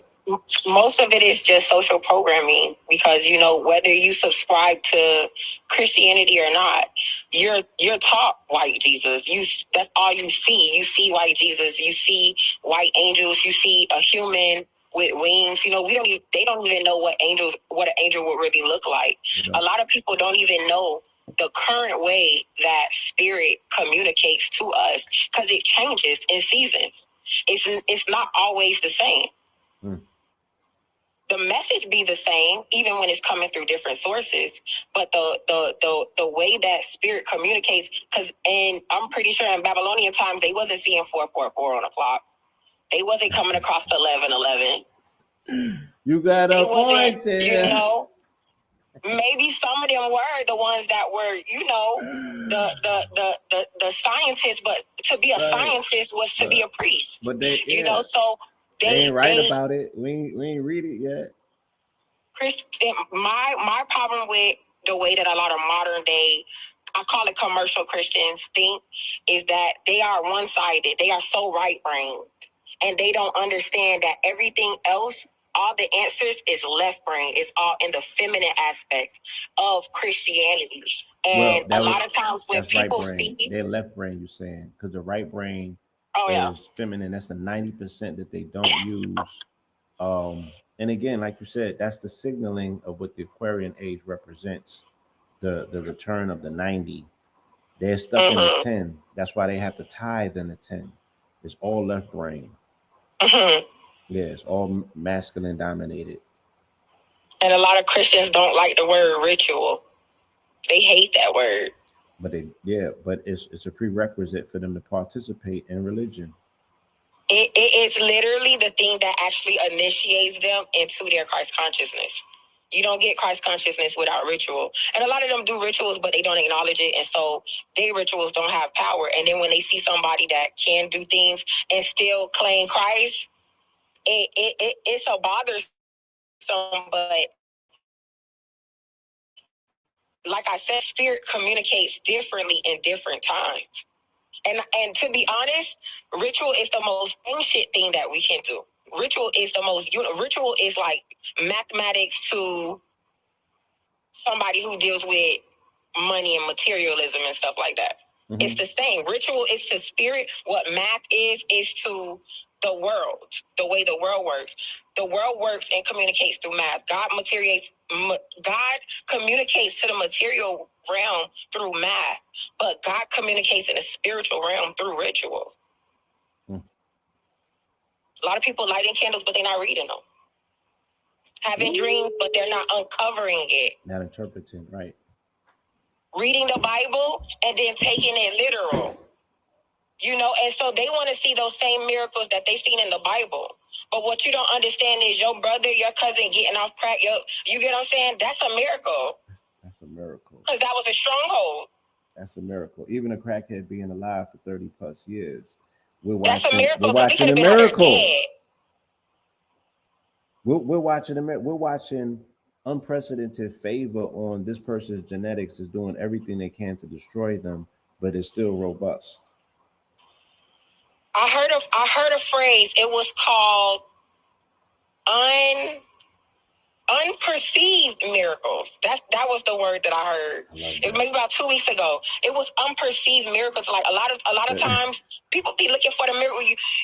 Most of it is just social programming, because whether you subscribe to Christianity or not, you're taught white Jesus. That's all you see. You see white Jesus. You see white angels. You see a human with wings. They don't even know what an angel would really look like. A lot of people don't even know the current way that spirit communicates to us, because it changes in seasons. It's not always the same. The message be the same, even when it's coming through different sources. But the way that spirit communicates, and I'm pretty sure in Babylonian times they wasn't seeing 444 on the clock. They wasn't coming across 1111. You got a point there. Maybe some of them were the ones that were, the scientists, but to be a scientist was to be a priest. But they, so they ain't right about it. We ain't read it yet. My problem with the way that a lot of modern day, I call it commercial Christians, think, is that they are one-sided. They are so right-brained, and they don't understand that everything else, all the answers, is left-brain. It's all in the feminine aspects of Christianity. And a lot of times when people see... They're left brain, you're saying, because the right brain is feminine. That's the 90% that they don't use. And again, like you said, that's the signaling of what the Aquarian age represents, the return of the 90. They're stuck in the 10. That's why they have to tithe in the 10. It's all left brain. Yeah, it's all masculine dominated. And a lot of Christians don't like the word ritual. They hate that word. But it's a prerequisite for them to participate in religion. It's literally the thing that actually initiates them into their Christ consciousness. You don't get Christ consciousness without ritual. And a lot of them do rituals, but they don't acknowledge it. And so their rituals don't have power. And then when they see somebody that can do things and still claim Christ, it's so bothersome. But like I said, spirit communicates differently in different times. And to be honest, ritual is the most ancient thing that we can do. Ritual is like mathematics to somebody who deals with money and materialism and stuff like that. It's the same. Ritual is to spirit what math is to the world, the way the world works. The world works and communicates through math. God communicates to the material realm through math, but God communicates in the spiritual realm through ritual. A lot of people lighting candles, but they're not reading them. Having dreams, but they're not uncovering it. Not interpreting, right. Reading the Bible and then taking it literal. And so they want to see those same miracles that they seen in the Bible. But what you don't understand is your brother, your cousin getting off crack. You get what I'm saying? That's a miracle. That's a miracle. Because that was a stronghold. That's a miracle. Even a crackhead being alive for 30 plus years. That's a miracle. We're watching a miracle. We're watching unprecedented favor on this person's genetics is doing everything they can to destroy them, but it's still robust. I heard a phrase. It was called unperceived miracles. That was the word that I heard. It was maybe about 2 weeks ago. It was unperceived miracles. Like a lot of times people be looking for the miracle.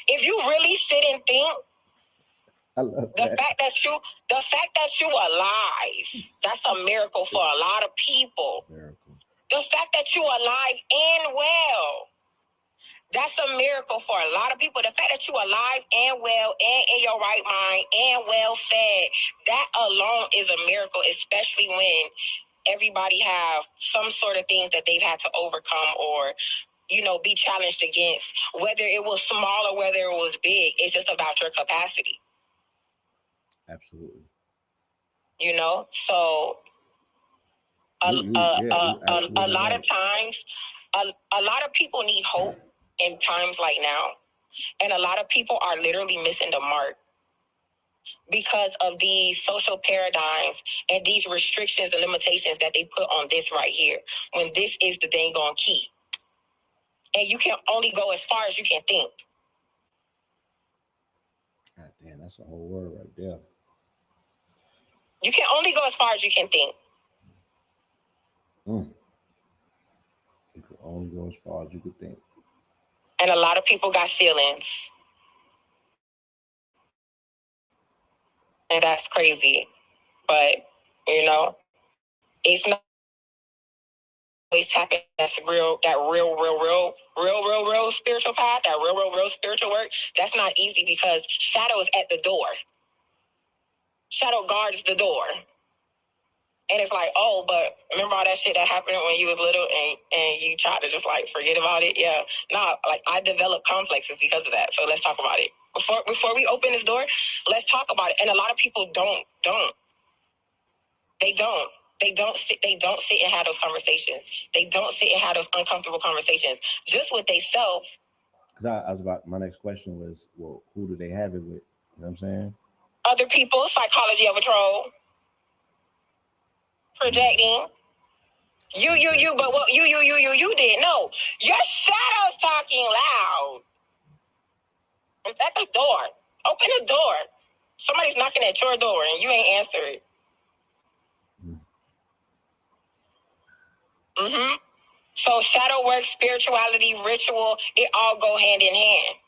If you really sit and think, I love the fact that you alive, that's a miracle for a lot of people. Miracle. The fact that you're alive and well, that's a miracle for a lot of people. The fact that you're alive and well and in your right mind and well fed, that alone is a miracle, especially when everybody have some sort of things that they've had to overcome or, be challenged against, whether it was small or whether it was big. It's just about your capacity. Absolutely. So a lot of times, a lot of people need hope in times like now. And a lot of people are literally missing the mark because of these social paradigms and these restrictions and limitations that they put on this right here, when this is the dang on key. And you can only go as far as you can think. God damn, that's a whole word right there. You can only go as far as you can think. You can only go as far as you can think. And a lot of people got ceilings. And that's crazy. But, it's not always tapping that real spiritual path, that real spiritual work. That's not easy because shadow is at the door. Shadow guards the door. And it's like, oh, but remember all that shit that happened when you was little and you tried to just forget about it? Yeah. I developed complexes because of that. So let's talk about it. Before we open this door, let's talk about it. And a lot of people don't. They don't sit and have those conversations. They don't sit and have those uncomfortable conversations just with themselves. Because I was my next question was, well, who do they have it with? You know what I'm saying? Other people, psychology of a troll. Projecting. You, but what you didn't know. Your shadow's talking loud. It's at the door. Open the door. Somebody's knocking at your door and you ain't answered. So shadow work, spirituality, ritual, it all go hand in hand.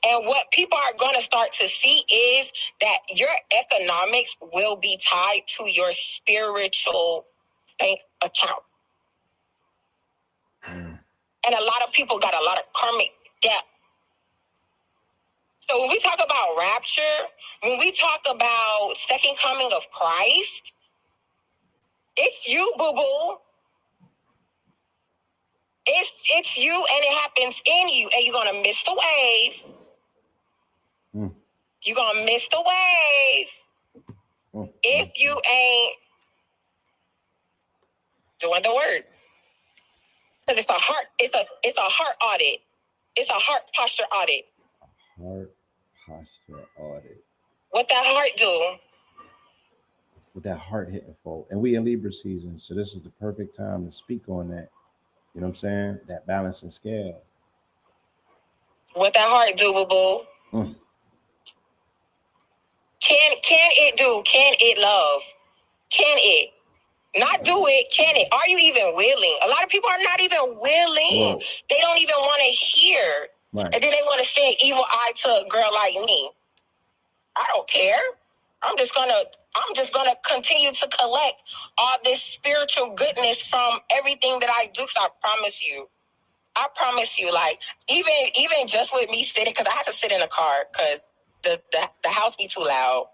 And what people are going to start to see is that your economics will be tied to your spiritual bank account. And a lot of people got a lot of karmic debt. So when we talk about rapture, when we talk about second coming of Christ, it's you, boo-boo. It's you, and it happens in you, and you're going to miss the wave. You're going to miss the wave if you ain't doing the work. Because it's a heart audit. It's a heart posture audit. Heart posture audit. What that heart do? With that heart hitting full. And we in Libra season, so this is the perfect time to speak on that. You know what I'm saying? That balancing scale. What that heart do, boo-boo? Can it do? Can it love? Can it? Not do it, can it? Are you even willing? A lot of people are not even willing. Whoa. They don't even want to hear. Right. And then they want to send evil eye to a girl like me. I don't care. I'm just gonna continue to collect all this spiritual goodness from everything that I do. Cause I promise you, even just with me sitting, because I had to sit in a car because the house be too loud.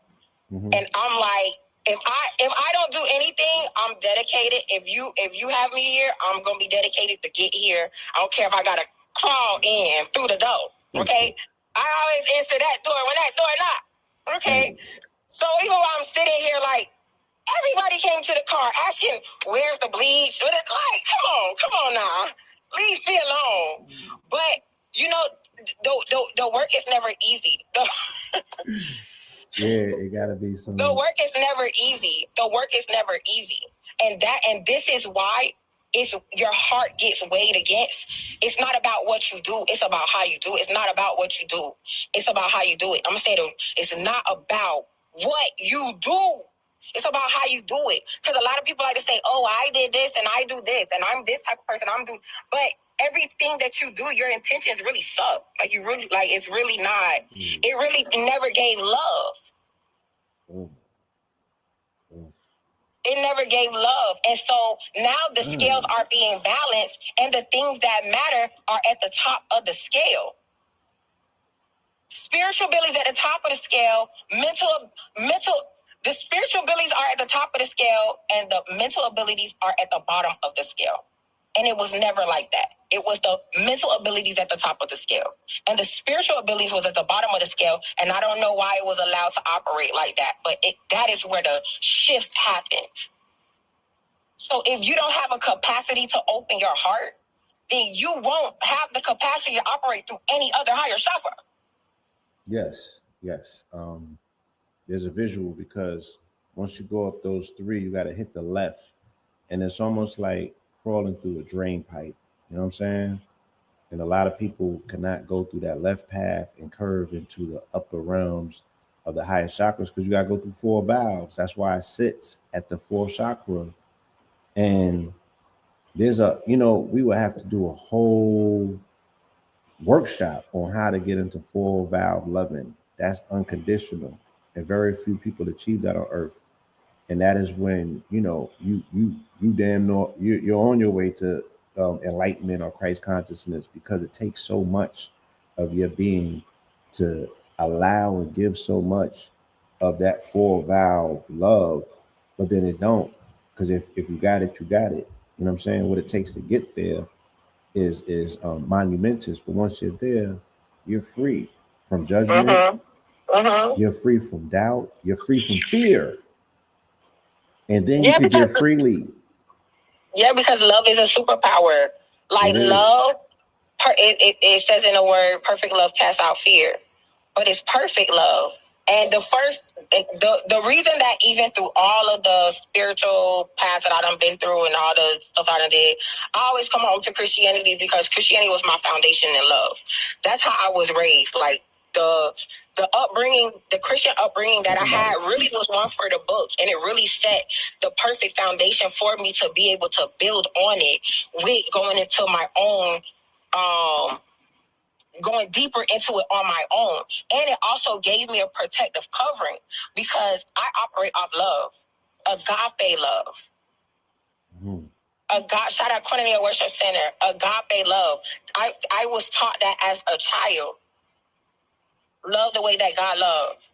And I'm like, if I don't do anything, I'm dedicated. If you have me here, I'm gonna be dedicated to get here. I don't care if I gotta crawl in through the door. Okay, I always answer that door when that door knock. Okay, so even while I'm sitting here, everybody came to the car asking, "Where's the bleach?" Come on now, leave me alone. But the work is never easy. Yeah, it gotta be some. The work is never easy. And this is why your heart gets weighed against. It's not about what you do. It's about how you do it. It's not about what you do. It's about how you do it. I'm gonna say it's not about what you do. It's about how you do it. Because a lot of people like to say, "Oh, I did this and I do this and I'm this type of person. I'm doing," but everything that you do, your intentions really suck. It's really not. It really never gave love. It never gave love. And so now the scales are being balanced, and the things that matter are at the top of the scale. Spiritual abilities at the top of the scale, the spiritual abilities are at the top of the scale, and the mental abilities are at the bottom of the scale. And it was never like that. It was the mental abilities at the top of the scale, and the spiritual abilities was at the bottom of the scale. And I don't know why it was allowed to operate like that, but that is where the shift happens. So if you don't have a capacity to open your heart, then you won't have the capacity to operate through any other higher chakra. Yes. There's a visual, because once you go up those three, you got to hit the left, and it's almost like crawling through a drain pipe. You know what I'm saying? And a lot of people cannot go through that left path and curve into the upper realms of the highest chakras, because you got to go through 4 valves. That's why it sits at the 4th chakra. And there's we would have to do a whole workshop on how to get into 4 valve loving. That's unconditional. And very few people achieve that on earth. And that is when, you damn know you're on your way to enlightenment or Christ consciousness, because it takes so much of your being to allow and give so much of that 4 valve love. But then it don't, because if you got it, you got it. You know what I'm saying? What it takes to get there is monumentous. But once you're there, you're free from judgment. You're free from doubt. You're free from fear. And then you could give freely. Yeah, because love is a superpower. Like love, it says in the word, perfect love casts out fear. But it's perfect love. And the reason that even through all of the spiritual paths that I done been through and all the stuff I done did, I always come home to Christianity, because Christianity was my foundation in love. That's how I was raised. Like the upbringing, the Christian upbringing that I had really was one for the books, and it really set the perfect foundation for me to be able to build on it with going into my own going deeper into it on my own. And it also gave me a protective covering, because I operate off love, agape love. Shout out Koinonia Worship Center, agape love. I was taught that as a child. Love the way that God loved.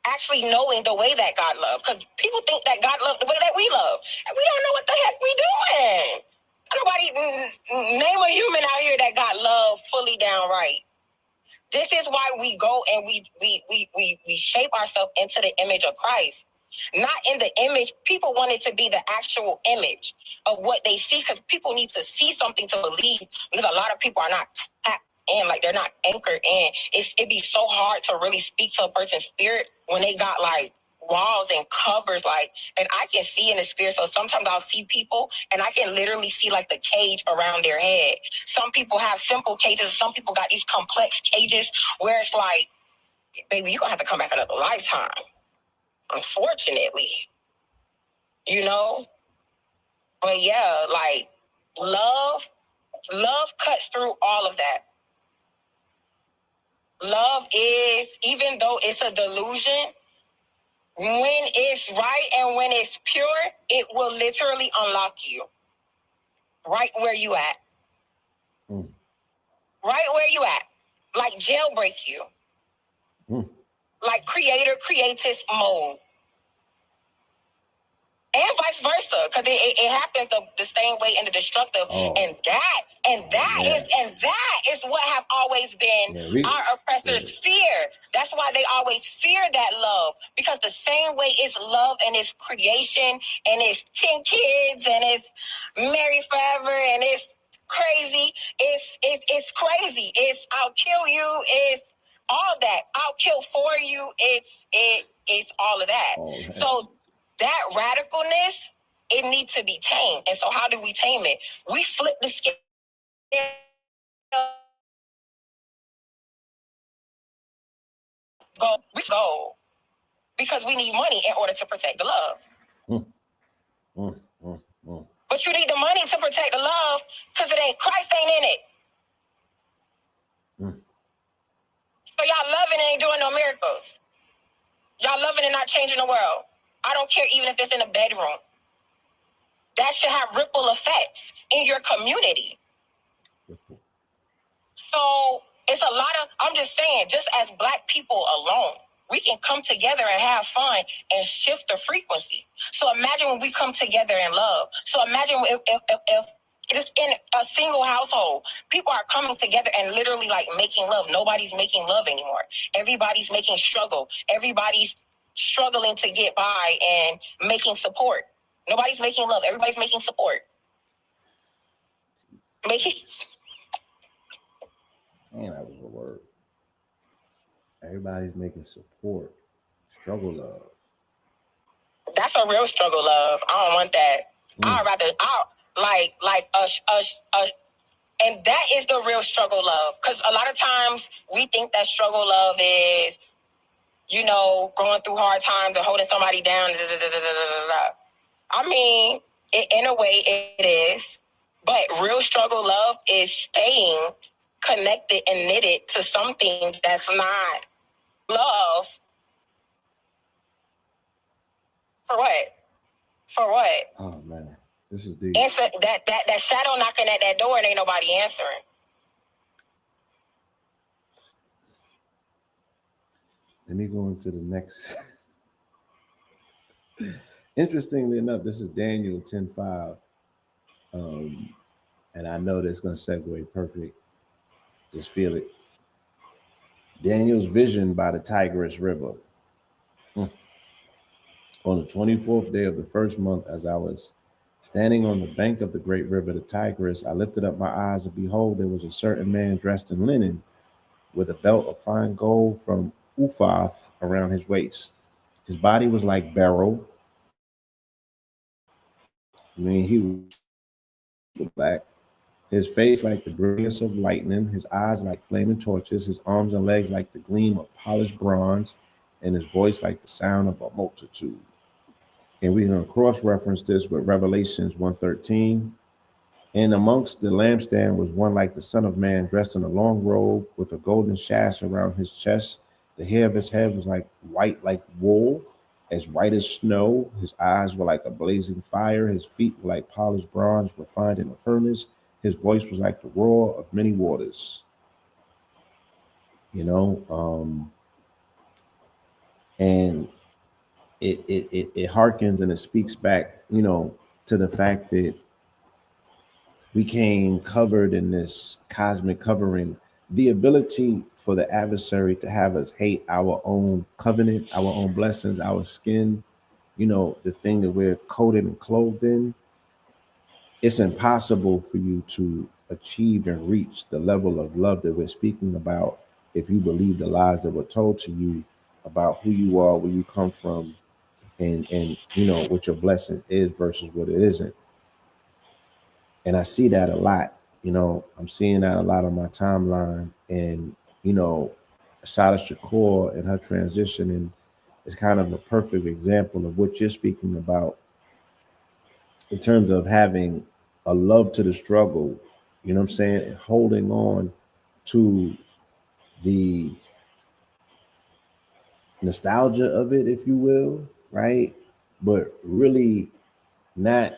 Actually knowing the way that God loved, because people think that God loved the way that we love, and we don't know what the heck we doing. Nobody name a human out here that got love fully down right. This is why we go and we shape ourselves into the image of Christ. Not in the image. People want it to be the actual image of what they see, because people need to see something to believe, because a lot of people are not tapped in, like they're not anchored in. It'd be so hard to really speak to a person's spirit when they got like walls and covers, like, and I can see in the spirit. So sometimes I'll see people and I can literally see like the cage around their head. Some people have simple cages. Some people got these complex cages where it's like, baby, you're gonna have to come back another lifetime. Unfortunately, but yeah, like love cuts through all of that. Love is, even though it's a delusion, when it's right and when it's pure, it will literally unlock you right where you at. Right where you at. Like jailbreak you. Like creator-creatist mode. And vice versa, because it happens the same way in the destructive. And that is what have always been our oppressors' fear. That's why they always fear that love, because the same way it's love and it's creation and it's 10 kids and it's married forever and it's crazy. It's crazy. It's I'll kill you. It's all that. I'll kill for you. It's all of that. So that radicalness, it needs to be tamed. And so how do we tame it? We flip the scale. Go. Because we need money in order to protect the love. But you need the money to protect the love, because Christ ain't in it. So y'all loving and ain't doing no miracles. Y'all loving and not changing the world. I don't care even if it's in a bedroom. That should have ripple effects in your community. So it's a lot of, I'm just saying, just as Black people alone, we can come together and have fun and shift the frequency. So imagine when we come together in love. So imagine if just in a single household, people are coming together and literally like making love. Nobody's making love anymore. Everybody's making struggle. Everybody's struggling to get by and making support. Nobody's making love. Everybody's making support. Man, that was a word. Everybody's making support. Struggle love. That's a real struggle love. I don't want that. I'd rather and that is the real struggle love. Because a lot of times we think that struggle love is, you know, going through hard times and holding somebody down. I mean, in a way it is. But real struggle love is staying connected and knitted to something that's not love. For what? For what? Oh man, this is deep. Answer that shadow knocking at that door and ain't nobody answering. Let me go into the next. Interestingly enough, this is Daniel 10:5. And I know that's going to segue perfect. Just feel it. Daniel's vision by the Tigris River. On the 24th day of the first month, as I was standing on the bank of the great river, the Tigris, I lifted up my eyes, and behold, there was a certain man dressed in linen, with a belt of fine gold from Uphath around his waist. His body was like beryl. I mean, he was black. His face like the brilliance of lightning, his eyes like flaming torches, his arms and legs like the gleam of polished bronze, and his voice like the sound of a multitude. And we're going to cross-reference this with Revelations 1:13. And amongst the lampstand was one like the Son of Man, dressed in a long robe with a golden sash around his chest. The hair of his head was like white, like wool, as white as snow. His eyes were like a blazing fire. His feet were like polished bronze refined in a furnace. His voice was like the roar of many waters. You know, and it harkens and it speaks back, you know, to the fact that we came covered in this cosmic covering, the ability for the adversary to have us hate our own covenant, our own blessings, our skin, you know, the thing that we're coated and clothed in. It's impossible for you to achieve and reach the level of love that we're speaking about if you believe the lies that were told to you about who you are, where you come from, and you know what your blessings is versus what it isn't. And I see that a lot. You know, I'm seeing that a lot on my timeline. And, you know, Shada Shakur and her transitioning is kind of a perfect example of what you're speaking about in terms of having a love to the struggle, you know what I'm saying? And holding on to the nostalgia of it, if you will, right? But really not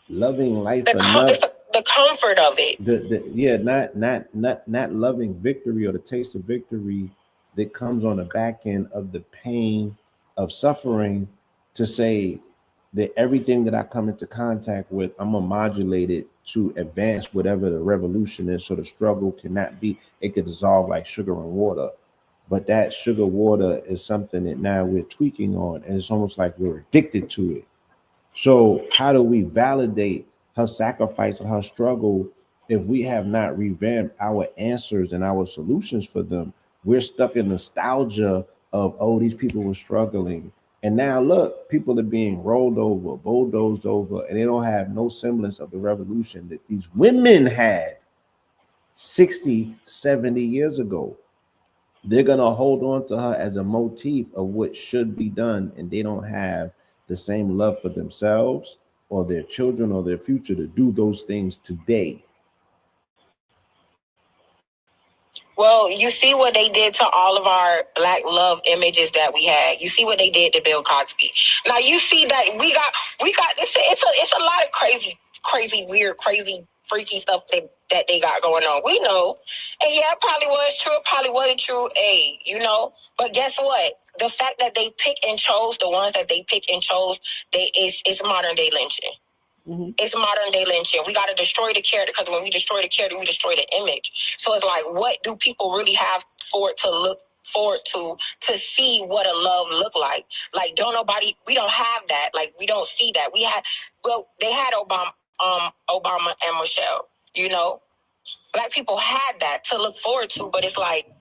loving life enough. The comfort of it. Not loving victory or the taste of victory that comes on the back end of the pain of suffering, to say that everything that I come into contact with, I'm gonna modulate it to advance whatever the revolution is. So the struggle cannot be, it could dissolve like sugar and water. But that sugar water is something that now we're tweaking on, and it's almost like we're addicted to it. So how do we validate her sacrifice or her struggle if we have not revamped our answers and our solutions for them? We're stuck in nostalgia of, oh, these people were struggling. And now look, people are being rolled over, bulldozed over, and they don't have no semblance of the revolution that these women had 60, 70 years ago. They're going to hold on to her as a motif of what should be done, and they don't have the same love for themselves or their children or their future to do those things today. Well, you see what they did to all of our Black love images that we had. You see what they did to Bill Cosby. Now you see that we got this. It's a lot of crazy, weird, crazy, freaky stuff that they got going on. We know, and yeah, it probably was true. It probably wasn't true. But guess what? The fact that they pick and chose the ones that they pick and chose, it's modern day lynching. Mm-hmm. It's modern day lynching. We got to destroy the character, because when we destroy the character, we destroy the image. So it's like, what do people really have for it to look forward to see what a love look like? Like, we don't have that. Like, we don't see that. They had Obama and Michelle, Black people had that to look forward to, but it's like,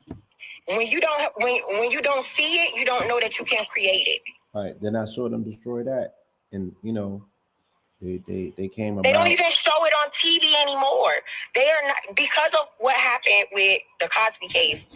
when you don't see it, you don't know that you can create it. All right, then I saw them destroy that, and they came. They don't even show it on TV anymore. They are not, because of what happened with the Cosby case.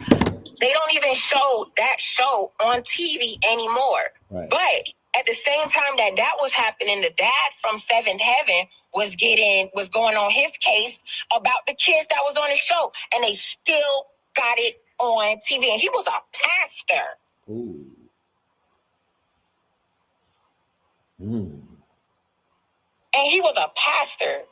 They don't even show that show on TV anymore. Right. But at the same time that was happening, the dad from Seventh Heaven was going on his case about the kids that was on the show, and they still got it on TV. And he was a pastor. Ooh. And he was a pastor.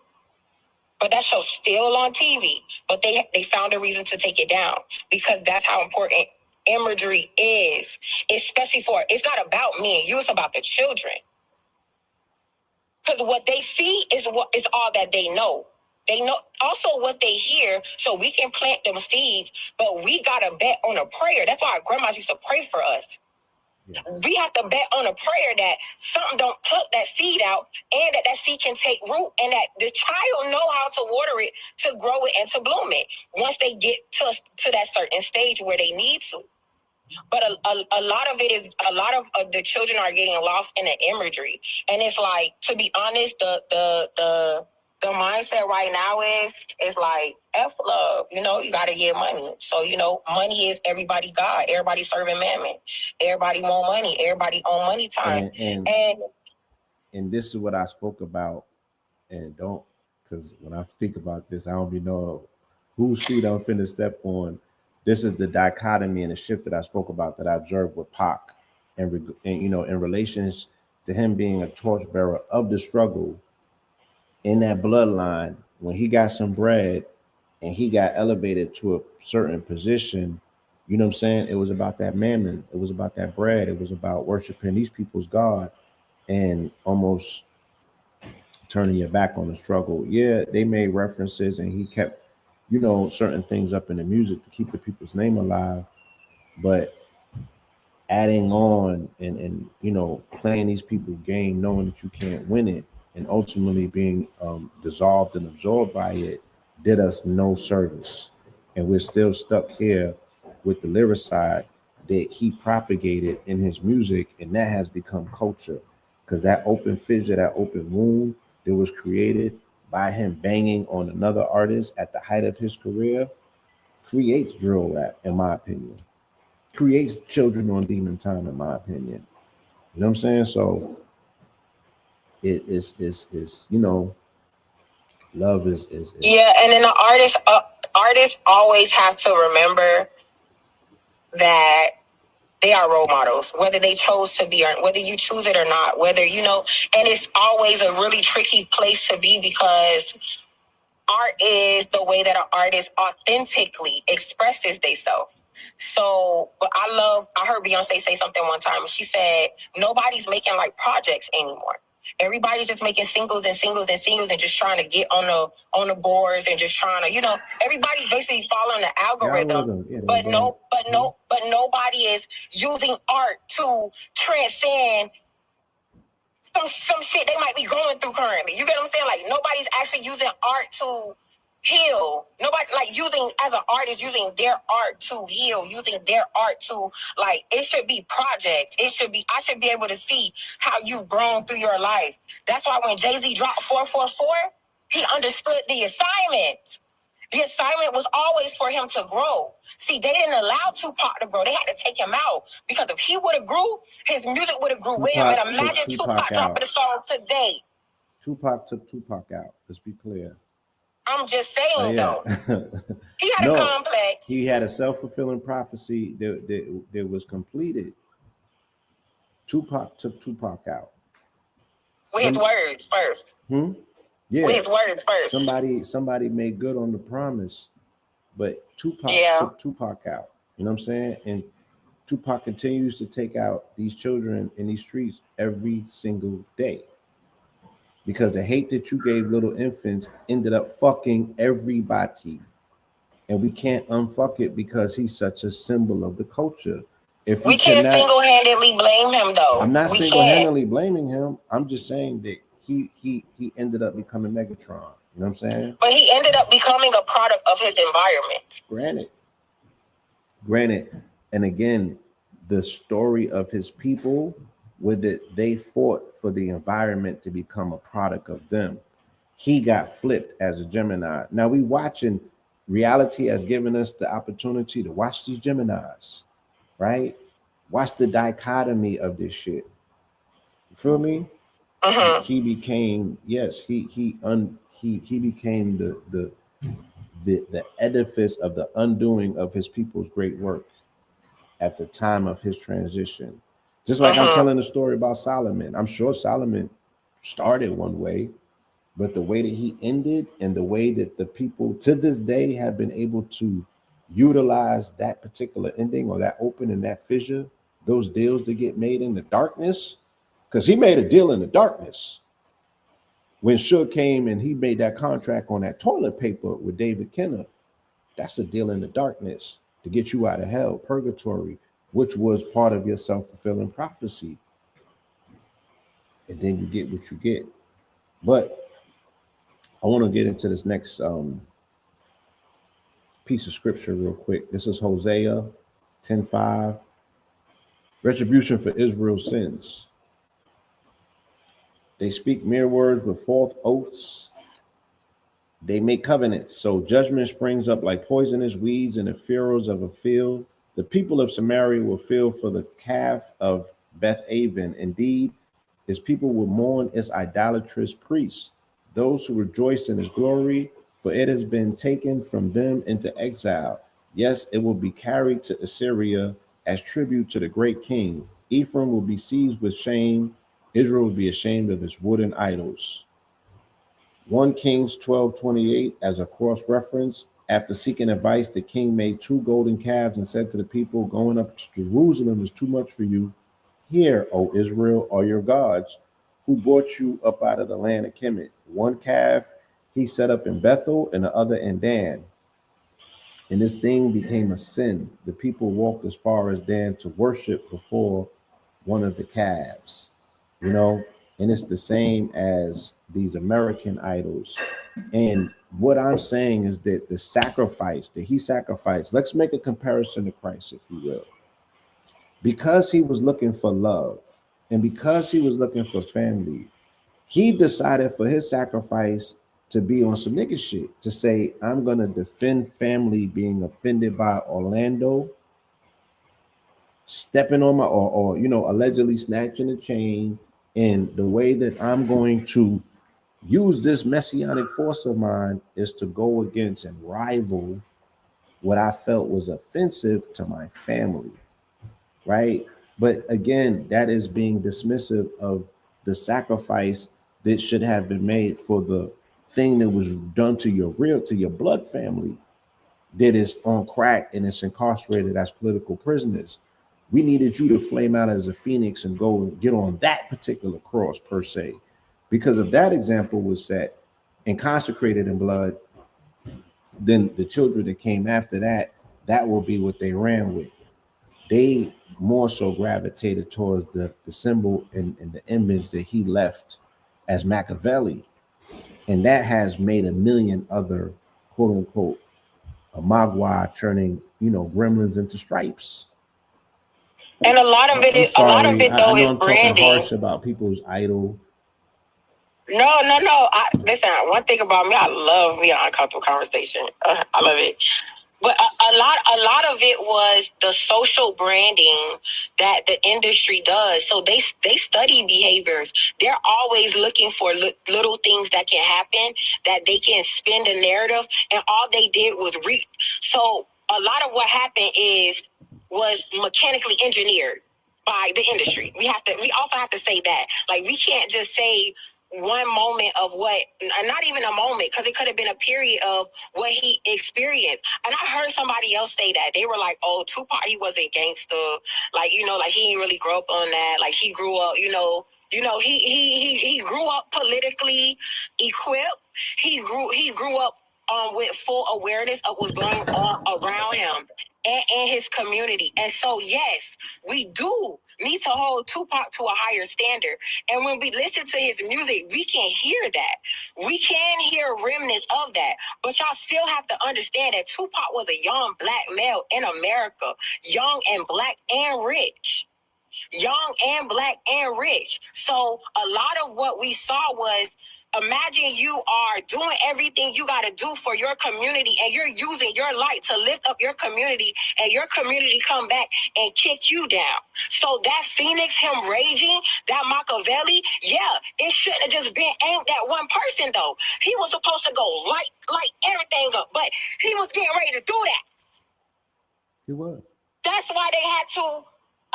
But that show's still on TV. But they found a reason to take it down, because that's how important imagery is. Especially it's not about me and you, it's about the children. Because what they see is all that they know. They know also what they hear, so we can plant them seeds, but we gotta bet on a prayer. That's why our grandmas used to pray for us. Yes. We have to bet on a prayer that something don't pluck that seed out, and that seed can take root, and that the child know how to water it, to grow it, and to bloom it once they get to that certain stage where they need to. But a lot of the children are getting lost in the imagery, and it's like, to be honest, the mindset right now is like, F love, you got to get money. So, money is everybody God. Everybody serving mammon. Everybody want money. Everybody on money time. And this is what I spoke about. And because when I speak about this, I don't be know whose feet I'm finna step on. This is the dichotomy and the shift that I spoke about, that I observed with Pac, and in relations to him being a torchbearer of the struggle in that bloodline. When he got some bread and he got elevated to a certain position, you know what I'm saying? It was about that mammon. It was about that bread. It was about worshiping these people's God and almost turning your back on the struggle. Yeah, they made references, and he kept, certain things up in the music to keep the people's name alive. But adding on and playing these people's game, knowing that you can't win it, and ultimately being dissolved and absorbed by it, did us no service. And we're still stuck here with the lyricide that he propagated in his music, and that has become culture. Because that open fissure, that open wound that was created by him banging on another artist at the height of his career, creates drill rap, in my opinion. Creates Children on Demon Time, in my opinion. You know what I'm saying? So it is love is yeah. And then the artists always have to remember that they are role models, whether they chose to be, or whether you choose it or not, and it's always a really tricky place to be, because art is the way that an artist authentically expresses themselves. So, but I heard Beyonce say something one time. She said, nobody's making like projects anymore. Everybody's just making singles and singles and singles, and just trying to get on the boards, and just trying to, everybody's basically following the algorithm. Yeah, but nobody is using art to transcend some shit they might be going through currently. You get what I'm saying? Like, nobody's actually using art to heal. Nobody, like, as an artist, using their art to heal, using their art to, like, it should be projects. I should be able to see how you've grown through your life. That's why when Jay-Z dropped 444, he understood the assignment. The assignment was always for him to grow. See, they didn't allow Tupac to grow. They had to take him out, because if he would have grew, his music would have grew with him. And imagine Tupac dropping a song today. Tupac took Tupac out. Let's be clear. I'm just saying, though. He had a complex. He had a self-fulfilling prophecy that was completed. Tupac took Tupac out. With his words first. Yeah. With his words first. Somebody made good on the promise, but Tupac took Tupac out. You know what I'm saying? And Tupac continues to take out these children in these streets every single day. Because the hate that you gave little infants ended up fucking everybody. And we can't unfuck it because he's such a symbol of the culture. If we can't single-handedly blame him, though. I'm not single-handedly blaming him. I'm just saying that he ended up becoming Megatron. You know what I'm saying? But he ended up becoming a product of his environment. Granted. And again, the story of his people, with it, they fought for the environment to become a product of them. He got flipped as a Gemini. Now we watching, reality has given us the opportunity to watch these Geminis, right? Watch the dichotomy of this shit. You feel me? He became, yes, he became the edifice of the undoing of his people's great work at the time of his transition. Just like I'm telling the story about Solomon. I'm sure Solomon started one way, but the way that he ended and the way that the people to this day have been able to utilize that particular ending or that open and that fissure, those deals that get made in the darkness, because he made a deal in the darkness. When Suge came and he made that contract on that toilet paper with David Kenner, that's a deal in the darkness to get you out of hell, purgatory, which was part of your self-fulfilling prophecy. And then you get what you get. But I want to get into this next piece of scripture real quick. This is Hosea 10:5. Retribution for Israel's sins. They speak mere words with false oaths. They make covenants. So judgment springs up like poisonous weeds in the furrows of a field. The people of Samaria will feel for the calf of Beth Aven. Indeed, his people will mourn its idolatrous priests, those who rejoice in his glory, for it has been taken from them into exile. Yes, it will be carried to Assyria as tribute to the great king. Ephraim will be seized with shame. Israel will be ashamed of its wooden idols. 1 Kings 12:28 as a cross-reference. After seeking advice, the king made 2 golden calves and said to the people, going up to Jerusalem is too much for you. Here, O Israel, are your gods, who brought you up out of the land of Kemet. 1 calf he set up in Bethel and the other in Dan. And this thing became a sin. The people walked as far as Dan to worship before one of the calves. You know, and it's the same as these American idols. And what I'm saying is that the sacrifice that he sacrificed, let's make a comparison to Christ, if you will. Because he was looking for love and because he was looking for family, he decided for his sacrifice to be on some nigga shit, to say, I'm going to defend family being offended by Orlando stepping on my, or you know, allegedly snatching a chain. And the way that I'm going to use this messianic force of mine is to go against and rival what I felt was offensive to my family, right? But again, that is being dismissive of the sacrifice that should have been made for the thing that was done to your blood family that is on crack and is incarcerated as political prisoners. We needed you to flame out as a phoenix and go and get on that particular cross per se. Because if that example was set and consecrated in blood, then the children that came after that, that will be what they ran with. They more so gravitated towards the symbol and the image that he left as Machiavelli. And that has made a million other quote unquote a Mogwai turning, you know, gremlins into stripes. And a lot of it is though I know is I'm branding. Talking harsh about people's idol. No. Listen, one thing about me, I love me an uncomfortable conversation. I love it. But a lot of it was the social branding that the industry does. So they study behaviors. They're always looking for little things that can happen that they can spin the narrative. And all they did was So a lot of what happened was mechanically engineered by the industry. We also have to say that. Like, we can't just say one moment of what, not even a moment, because it could have been a period of what he experienced. And I heard somebody else say that. They were like, oh, Tupac, he wasn't gangster. Like, like he didn't really grow up on that. Like, he grew up, he grew up politically equipped. He grew up with full awareness of what's going on around him and his community. And so, yes, we do need to hold Tupac to a higher standard. And when we listen to his music, we can hear that. We can hear remnants of that. But y'all still have to understand that Tupac was a young black male in America, young and black and rich. Young and black and rich. So a lot of what we saw was, imagine you are doing everything you got to do for your community, and you're using your light to lift up your community, and your community come back and kick you down. So that Phoenix, him raging, that Machiavelli, yeah, it shouldn't have just been aimed at one person, though. He was supposed to go light everything up, but he was getting ready to do that. He was. That's why they had to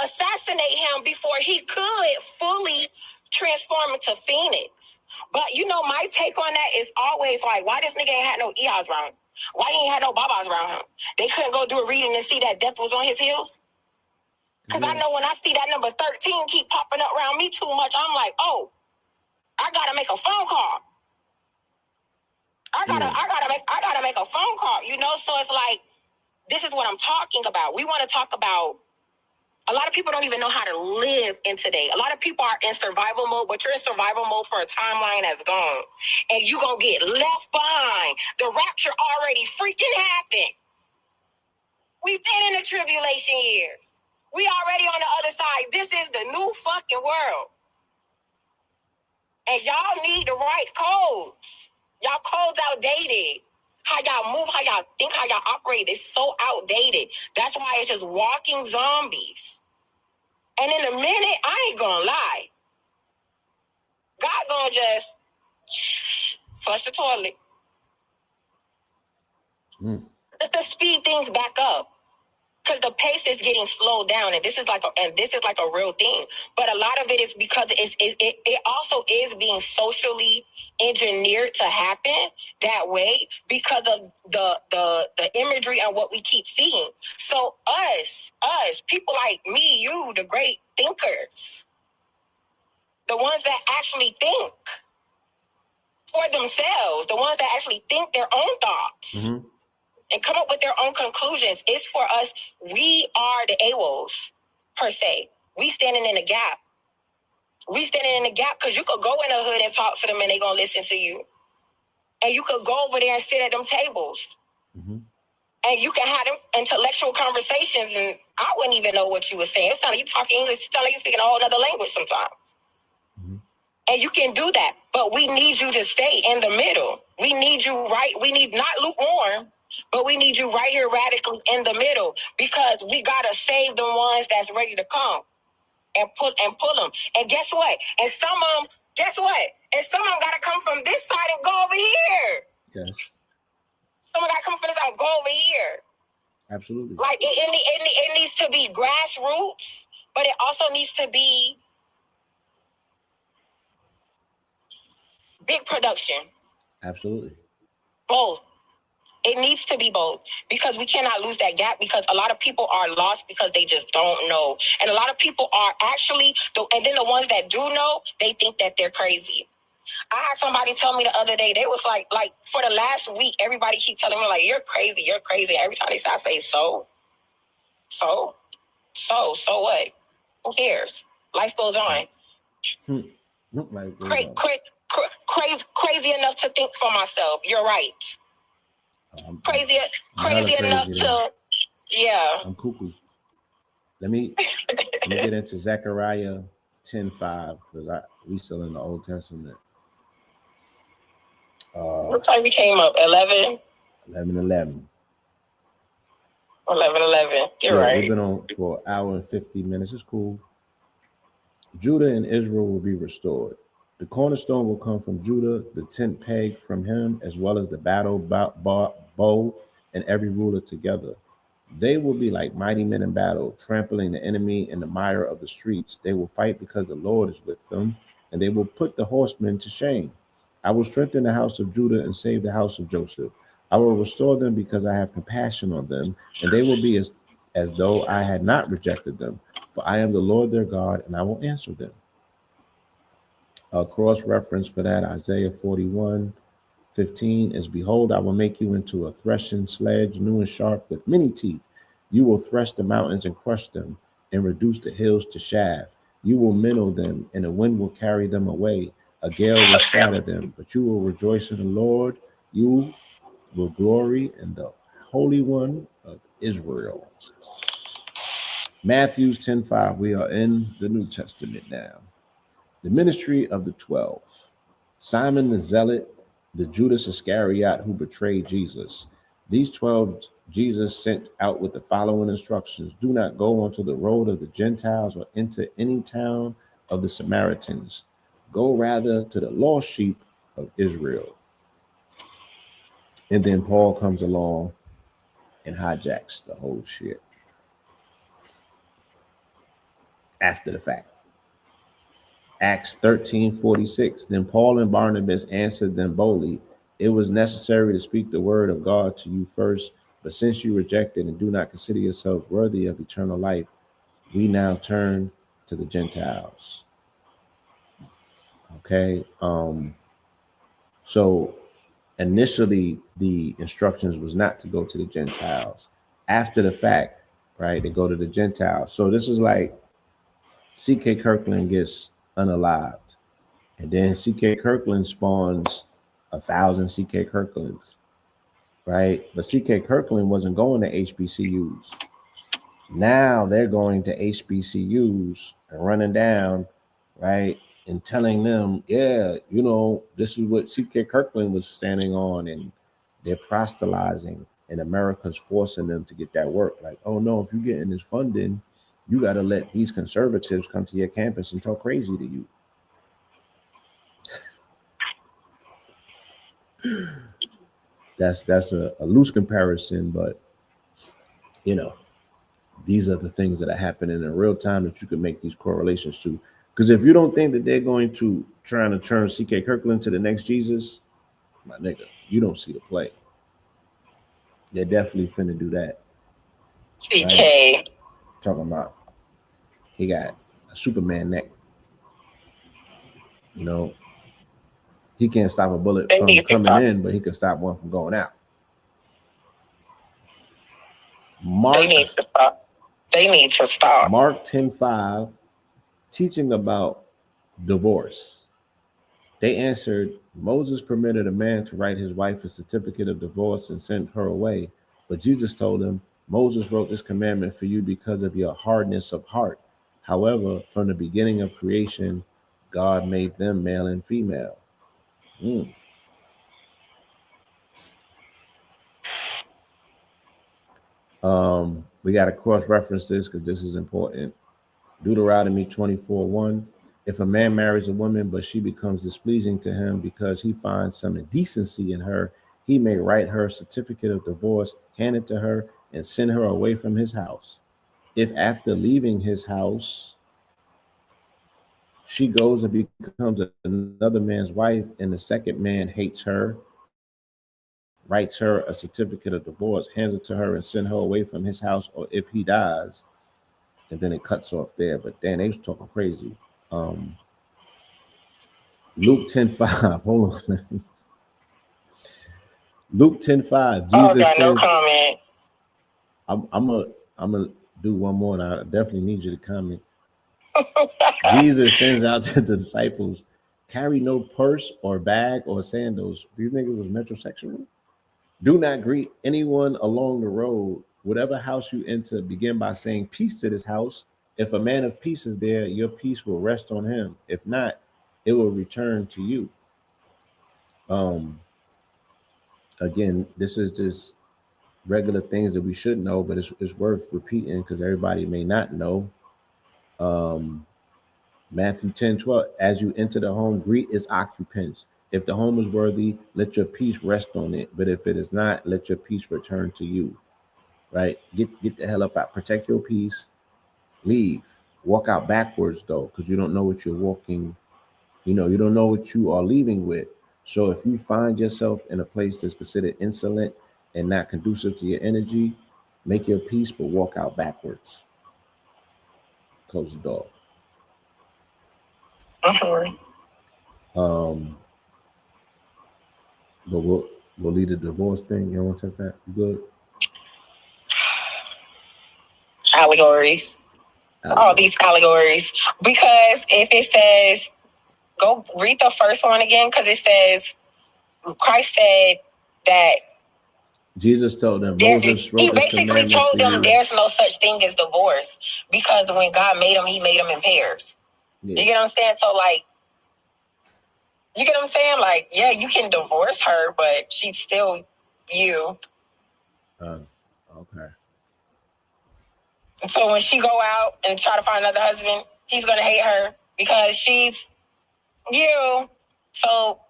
assassinate him before he could fully transform into Phoenix. But my take on that is always like, why this nigga ain't had no EOS around him? Why he ain't had no Babas around him? They couldn't go do a reading and see that death was on his heels? Because I know when I see that number 13 keep popping up around me too much, I'm like, oh, I gotta make a phone call. I gotta make a phone call, So it's like, this is what I'm talking about. We want to talk about. A lot of people don't even know how to live in today. A lot of people are in survival mode, but you're in survival mode for a timeline that's gone. And you're going to get left behind. The rapture already freaking happened. We've been in the tribulation years. We already on the other side. This is the new fucking world. And y'all need the right codes. Y'all codes outdated. How y'all move, how y'all think, how y'all operate is so outdated. That's why it's just walking zombies. And in a minute, I ain't gonna lie, God gonna just flush the toilet. Just to speed things back up, because the pace is getting slowed down, and this is like a real thing. But a lot of it is because it also is being socially engineered to happen that way because of the imagery and what we keep seeing. So us people like me, you, the great thinkers, the ones that actually think for themselves, the ones that actually think their own thoughts and come up with their own conclusions. It's for us. We are the AWOLs, per se. We standing in the gap. We standing in the gap because you could go in the hood and talk to them and they going to listen to you. And you could go over there and sit at them tables. And you can have them intellectual conversations, and I wouldn't even know what you were saying. It's not like you talking English. It's not like you speaking a whole other language sometimes. And you can do that. But we need you to stay in the middle. We need you we need not lukewarm, but we need you right here radically in the middle, because we got to save the ones that's ready to come and pull them. And guess what? And some of them got to come from this side and go over here. Yes. Someone got to come from this side and go over here. Absolutely. Like it needs to be grassroots, but it also needs to be big production. Absolutely. Both. It needs to be both, because we cannot lose that gap, because a lot of people are lost because they just don't know. And a lot of people are actually, and then the ones that do know, they think that they're crazy. I had somebody tell me the other day, they was like for the last week, everybody keep telling me like, you're crazy. Every time they say, I say, so what? Who cares? Life goes on. Crazy enough to think for myself. You're right. Crazy enough to, yeah. I'm cuckoo. Let me get into Zechariah 10:5, because we still in the Old Testament. What time we came up? 11? 11:11. 11:11. You're right. We've been on for an hour and 50 minutes. It's cool. Judah and Israel will be restored. The cornerstone will come from Judah, the tent peg from him, as well as the battle bow and every ruler together. They will be like mighty men in battle, trampling the enemy in the mire of the streets. They will fight because the Lord is with them, and they will put the horsemen to shame. I will strengthen the house of Judah and save the house of Joseph. I will restore them because I have compassion on them, and they will be as though I had not rejected them. For I am the Lord their God, and I will answer them. A cross reference for that, Isaiah 41:15 is, behold, I will make you into a threshing sledge, new and sharp, with many teeth. You will thresh the mountains and crush them, and reduce the hills to chaff. You will minnow them, and the wind will carry them away. A gale will scatter them, but you will rejoice in the Lord. You will glory in the Holy One of Israel. Matthew 10:5. We are in the New Testament now. The ministry of the 12. Simon the Zealot, the Judas Iscariot who betrayed Jesus. These 12 Jesus sent out with the following instructions: do not go onto the road of the Gentiles or into any town of the Samaritans. Go rather to the lost sheep of Israel. And then Paul comes along and hijacks the whole shit after the fact. Acts 13:46. Then Paul and Barnabas answered them boldly, it was necessary to speak the word of God to you first, but since you rejected and do not consider yourselves worthy of eternal life, we now turn to the Gentiles. Okay. So initially the instructions was not to go to the Gentiles. After the fact, right, they go to the Gentiles. So this is like C.K. Kirkland gets unalived. And then C.K. Kirkland spawns 1,000 C.K. Kirklands, right? But C.K. Kirkland wasn't going to HBCUs. Now they're going to HBCUs and running down, right? And telling them, yeah, you know, this is what C.K. Kirkland was standing on, and they're proselytizing, and America's forcing them to get that work. Like, oh no, if you're getting this funding, you got to let these conservatives come to your campus and talk crazy to you. That's a loose comparison, but you know, these are the things that are happening in real time that you can make these correlations to. Because if you don't think that they're going to trying to turn C.K. Kirkland to the next Jesus, my nigga, you don't see the play. They're definitely finna do that. C.K. Right? Talking about he got a Superman neck. You know, he can't stop a bullet from coming in, but he can stop one from going out. They need to stop. They need to stop. Mark 10:5, teaching about divorce. They answered, Moses permitted a man to write his wife a certificate of divorce and send her away. But Jesus told him, Moses wrote this commandment for you because of your hardness of heart. However, from the beginning of creation, God made them male and female. We got to cross-reference this because this is important. Deuteronomy 24:1. If a man marries a woman, but she becomes displeasing to him because he finds some indecency in her, he may write her a certificate of divorce, hand it to her, and send her away from his house. If after leaving his house, she goes and becomes another man's wife, and the second man hates her, writes her a certificate of divorce, hands it to her, and send her away from his house, or if he dies, and then it cuts off there. But then they was talking crazy. Luke 10:5. Hold on. Luke 10:5. Jesus says, no comment. I'm gonna do one more, and I definitely need you to comment. Jesus sends out to the disciples, carry no purse or bag or sandals. These niggas was metrosexual. Do not greet anyone along the road. Whatever house you enter, begin by saying peace to this house. If a man of peace is there, your peace will rest on him. If not, it will return to you. Again, this is just regular things that we should know, but it's worth repeating because everybody may not know. Matthew 10:12. As you enter the home, greet its occupants. If the home is worthy, let your peace rest on it. But if it is not, let your peace return to you. Right? Get the hell up out. Protect your peace. Leave. Walk out backwards though, because you don't know what you're walking. You don't know what you are leaving with. So if you find yourself in a place that's considered insolent and not conducive to your energy, make your peace, but walk out backwards. Close the door. Um, but we'll leave the divorce thing. You don't want to touch that? You good? Allegories. All these allegories. Because if it says, go read the first one again, because it says, Christ said that Jesus told them, Moses wrote he basically told them there's no such thing as divorce, because when God made them, he made them in pairs. Yeah. You get what I'm saying? So, like, you get what I'm saying? Like, yeah, you can divorce her, but she's still you. Okay. So when she go out and try to find another husband, he's going to hate her because she's you. So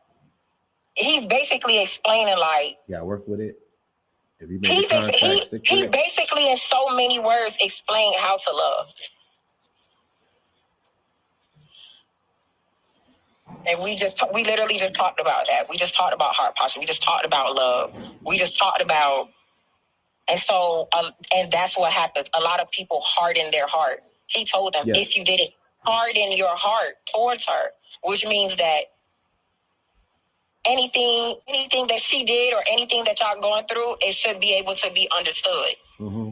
he's basically explaining, like, yeah, work with it. If you he basically in so many words explained how to love. And we literally just talked about that. We just talked about heart posture. We just talked about love. We just talked about, and so, and that's what happens. A lot of people harden their heart. He told them, if you didn't harden your heart towards her, which means that anything that she did or anything that y'all going through, it should be able to be understood. Mm-hmm.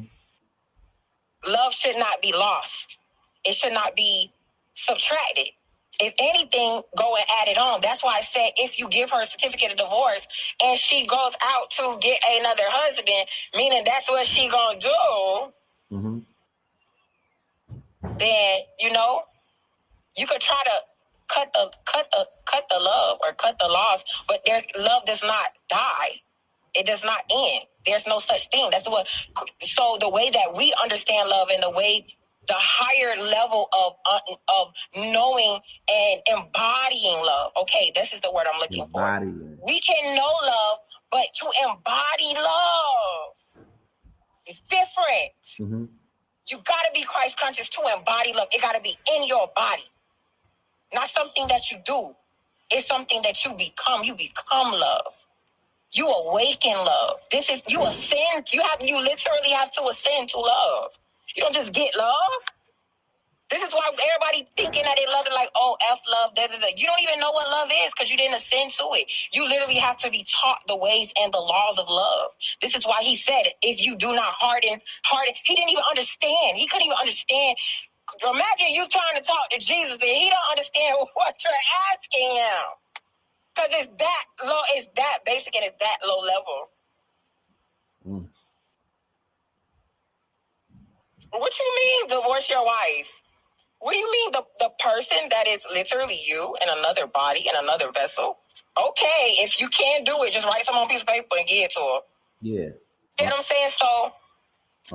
Love should not be lost. It should not be subtracted. If anything, go and add it on. That's why I said if you give her a certificate of divorce and she goes out to get another husband, meaning that's what she gonna do, mm-hmm. then you could try to cut the love or cut the loss, but love does not die. It does not end. There's no such thing. So the way that we understand love and the way the higher level of knowing and embodying love. Okay, this is the word I'm looking for. We can know love, but to embody love is different. Mm-hmm. You got to be Christ conscious to embody love. It got to be in your body, not something that you do. It's something that you become. You become love. You awaken love. You ascend. You literally have to ascend to love. You don't just get love. This is why everybody thinking that they love it like, oh, F love, da, da, da. You don't even know what love is because you didn't ascend to it. You literally have to be taught the ways and the laws of love. This is why he said, if you do not harden, he didn't even understand. He couldn't even understand. Imagine you trying to talk to Jesus and he don't understand what you're asking him. Because it's that low, it's that basic, and it's that low level. Mm. What you mean divorce your wife? What do you mean the person that is literally you in another body, in another vessel? Okay, if you can't do it, just write some on a piece of paper and give it to her. Yeah. You know what I'm saying? So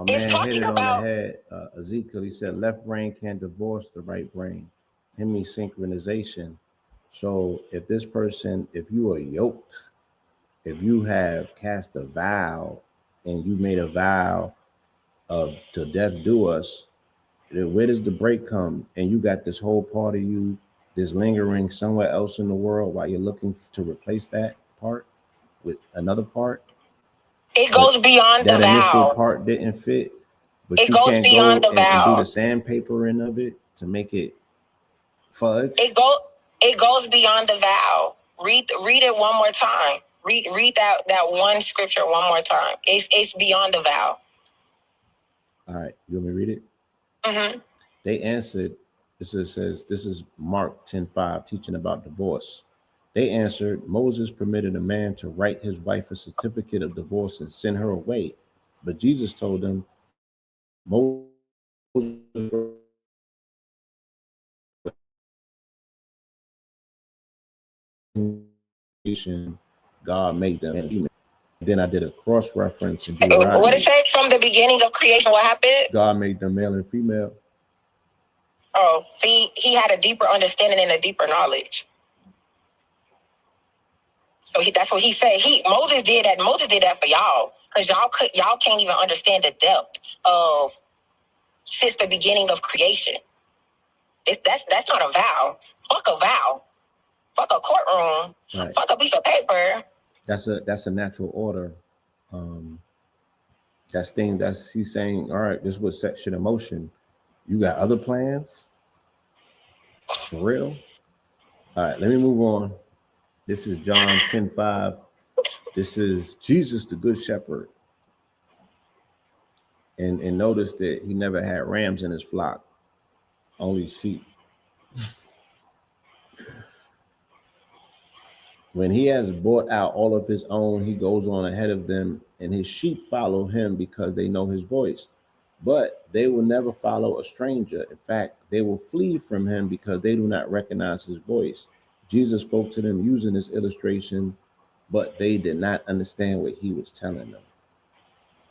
it's talking about on the head. Ezekiel, he said left brain can't divorce the right brain. Hemisynchronization. So if you are yoked, if you have cast a vow and you made a vow of to death do us, where does the break come? And you got this whole part of you that's lingering somewhere else in the world while you're looking to replace that part with another part. It goes beyond the vow. That initial part didn't fit, but you can't go and do the sandpapering of it to make it fudge. It goes beyond the vow. Read it one more time. Read that one scripture one more time. It's beyond the vow. All right, you want me to read it? Mm-hmm. They answered. This is Mark 10:5, teaching about divorce. They answered, Moses permitted a man to write his wife a certificate of divorce and send her away. But Jesus told them, Moses God made them. Then I did a cross reference in Deuteronomy. What it say from the beginning of creation? What happened? God made them male and female. Oh, see, he had a deeper understanding and a deeper knowledge. So that's what he said. Moses did that. Moses did that for y'all, because y'all can't even understand the depth of since the beginning of creation. That's not a vow. Fuck a vow. Fuck a courtroom. Right. Fuck a piece of paper. That's a natural order. He's saying, all right, this is what sets shit in motion. You got other plans? For real? All right, let me move on. This is John 10:5. This is Jesus, the good shepherd. And notice that he never had rams in his flock, only sheep. When he has brought out all of his own, he goes on ahead of them, and his sheep follow him because they know his voice. But they will never follow a stranger. In fact, they will flee from him because they do not recognize his voice. Jesus spoke to them using this illustration, but they did not understand what he was telling them.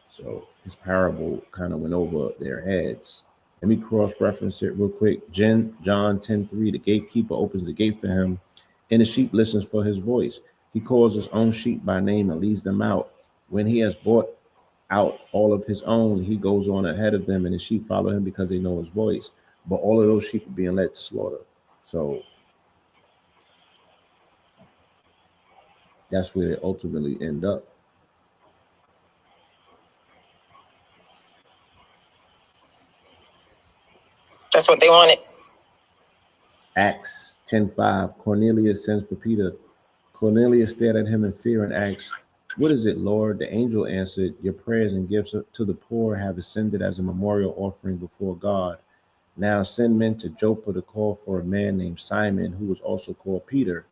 So his parable kind of went over their heads. Let me cross-reference it real quick. John 10:3, the gatekeeper opens the gate for him, and the sheep listens for his voice. He calls his own sheep by name and leads them out. When he has brought out all of his own, he goes on ahead of them, and the sheep follow him because they know his voice. But all of those sheep are being led to slaughter. So that's where they ultimately end up. That's what they wanted. Acts 10:5. Cornelius sends for Peter. Cornelius stared at him in fear and asked, "What is it, Lord?" The angel answered, "Your prayers and gifts to the poor have ascended as a memorial offering before God. Now send men to Joppa to call for a man named Simon, who is also called Peter.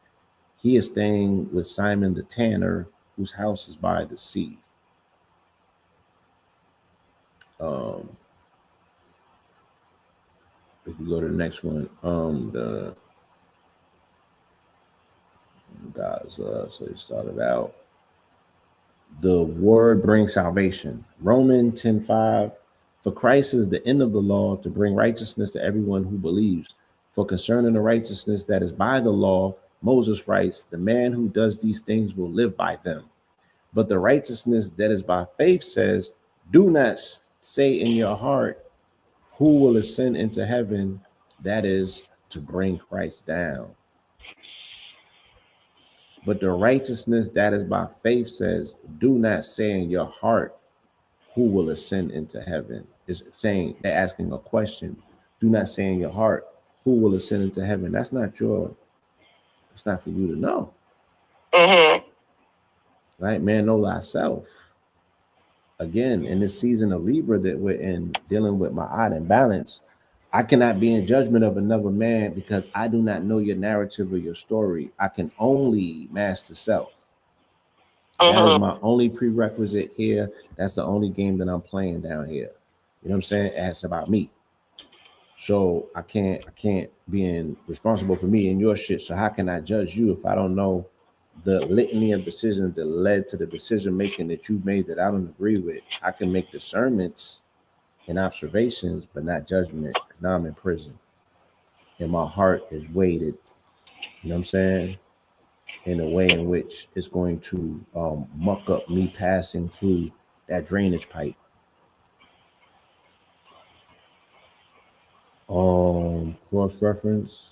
He is staying with Simon the tanner, whose house is by the sea." If you go to the next one, so he started out. The word brings salvation. Romans 10:5. For Christ is the end of the law to bring righteousness to everyone who believes. For concerning the righteousness that is by the law, Moses writes, "The man who does these things will live by them." But the righteousness that is by faith says, "Do not say in your heart, who will ascend into heaven?" That is to bring Christ down. But the righteousness that is by faith says, "Do not say in your heart, who will ascend into heaven." It's saying, they're asking a question. Do not say in your heart, who will ascend into heaven. It's not for you to know. Mm-hmm. Right? Man, know thyself. Again, in this season of Libra that we're in, dealing with my odd imbalance, I cannot be in judgment of another man because I do not know your narrative or your story. I can only master self. That is my only prerequisite here. That's the only game that I'm playing down here. You know what I'm saying? It's about me. So I can't be responsible for me and your shit. So how can I judge you if I don't know the litany of decisions that led to the decision making that you've made that I don't agree with? I can make discernments and observations, but not judgment, because now I'm in prison and my heart is weighted, you know what I'm saying, in a way in which it's going to muck up me passing through that drainage pipe. Cross-reference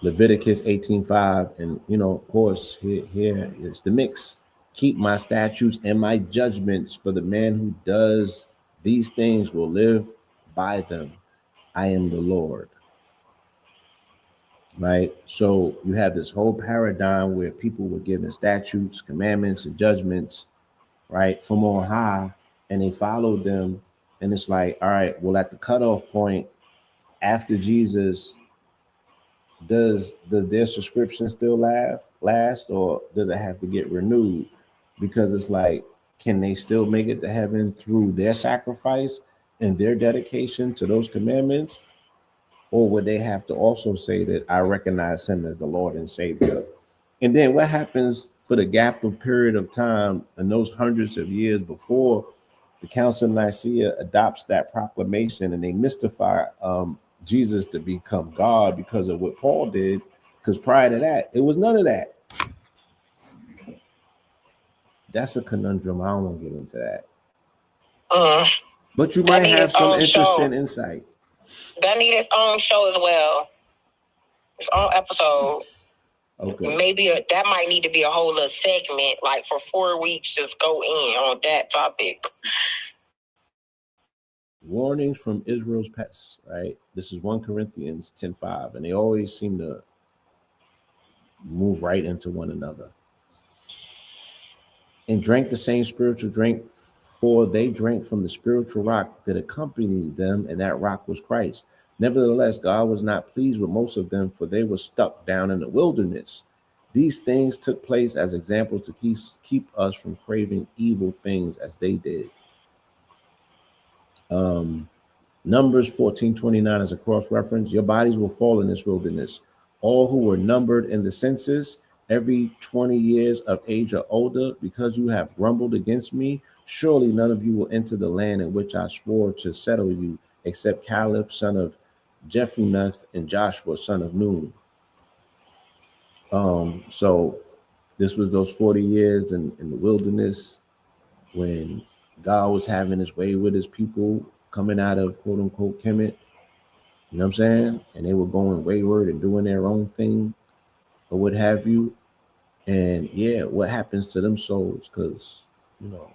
Leviticus 18:5, and of course here is the mix. Keep my statutes and my judgments, for the man who does these things will live by them. I am the Lord. Right? So you have this whole paradigm where people were given statutes, commandments, and judgments, right, from on high, and they followed them. And it's like, all right, well, at the cutoff point, after Jesus, does their subscription still last, or does it have to get renewed? Because it's like, can they still make it to heaven through their sacrifice and their dedication to those commandments? Or would they have to also say that I recognize him as the Lord and Savior, And then what happens for the gap of period of time and those hundreds of years before the Council of Nicaea adopts that proclamation, and they mystify Jesus to become God because of what Paul did? Because prior to that, it was none of that. That's a conundrum. I don't want to get into that. But you might have some interesting insight. That need its own show as well. Its own episode. Okay. Maybe that might need to be a whole little segment, like for 4 weeks, just go in on that topic. Warnings from Israel's pests, right? This is 1 Corinthians 10:5, and they always seem to move right into one another. And drank the same spiritual drink, for they drank from the spiritual rock that accompanied them, and that rock was Christ. Nevertheless, God was not pleased with most of them, for they were stuck down in the wilderness. These things took place as examples to keep us from craving evil things as they did. Numbers 14:29 is a cross-reference. Your bodies will fall in this wilderness. All who were numbered in the census, every 20 years of age or older, because you have grumbled against me, surely none of you will enter the land in which I swore to settle you, except Caleb, son of Jephunneh, and Joshua, son of Nun. So this was those 40 years in the wilderness when God was having his way with his people coming out of quote unquote Kemet. You know what I'm saying? And they were going wayward and doing their own thing or what have you. And yeah, what happens to them souls? Because, you know,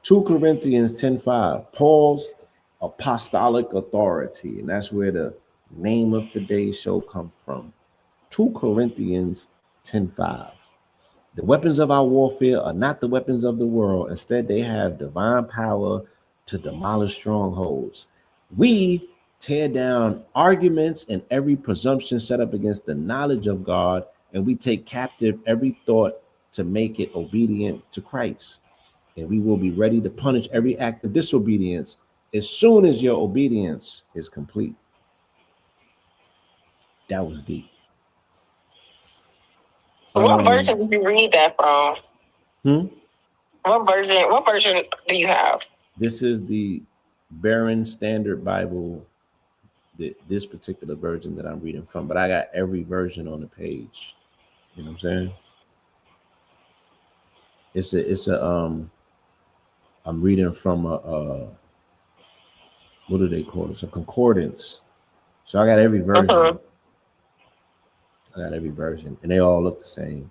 2 Corinthians 10:5, Paul's apostolic authority. And that's where the name of today's show comes from. 2 Corinthians 10:5. The weapons of our warfare are not the weapons of the world. Instead, they have divine power to demolish strongholds. We tear down arguments and every presumption set up against the knowledge of God, and we take captive every thought to make it obedient to Christ. And we will be ready to punish every act of disobedience as soon as your obedience is complete. That was deep. What version did you read that from? What version do you have? This is the Barron Standard Bible, this particular version that I'm reading from, but I got every version on the page. You know what I'm saying? I'm reading from what do they call it? It's a concordance. So I got every version. I got every version, and they all look the same.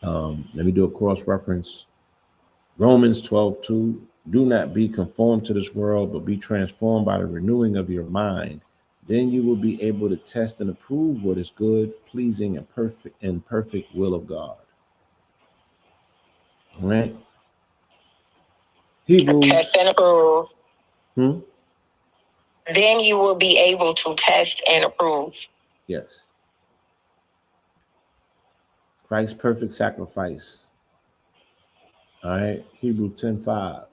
Let me do a cross-reference. Romans 12:2. Do not be conformed to this world, but be transformed by the renewing of your mind. Then you will be able to test and approve what is good, pleasing, and perfect will of God. All right. Hebrews. Test and approve. Then you will be able to test and approve. Yes. Christ's perfect sacrifice. All right. Hebrews 10:5.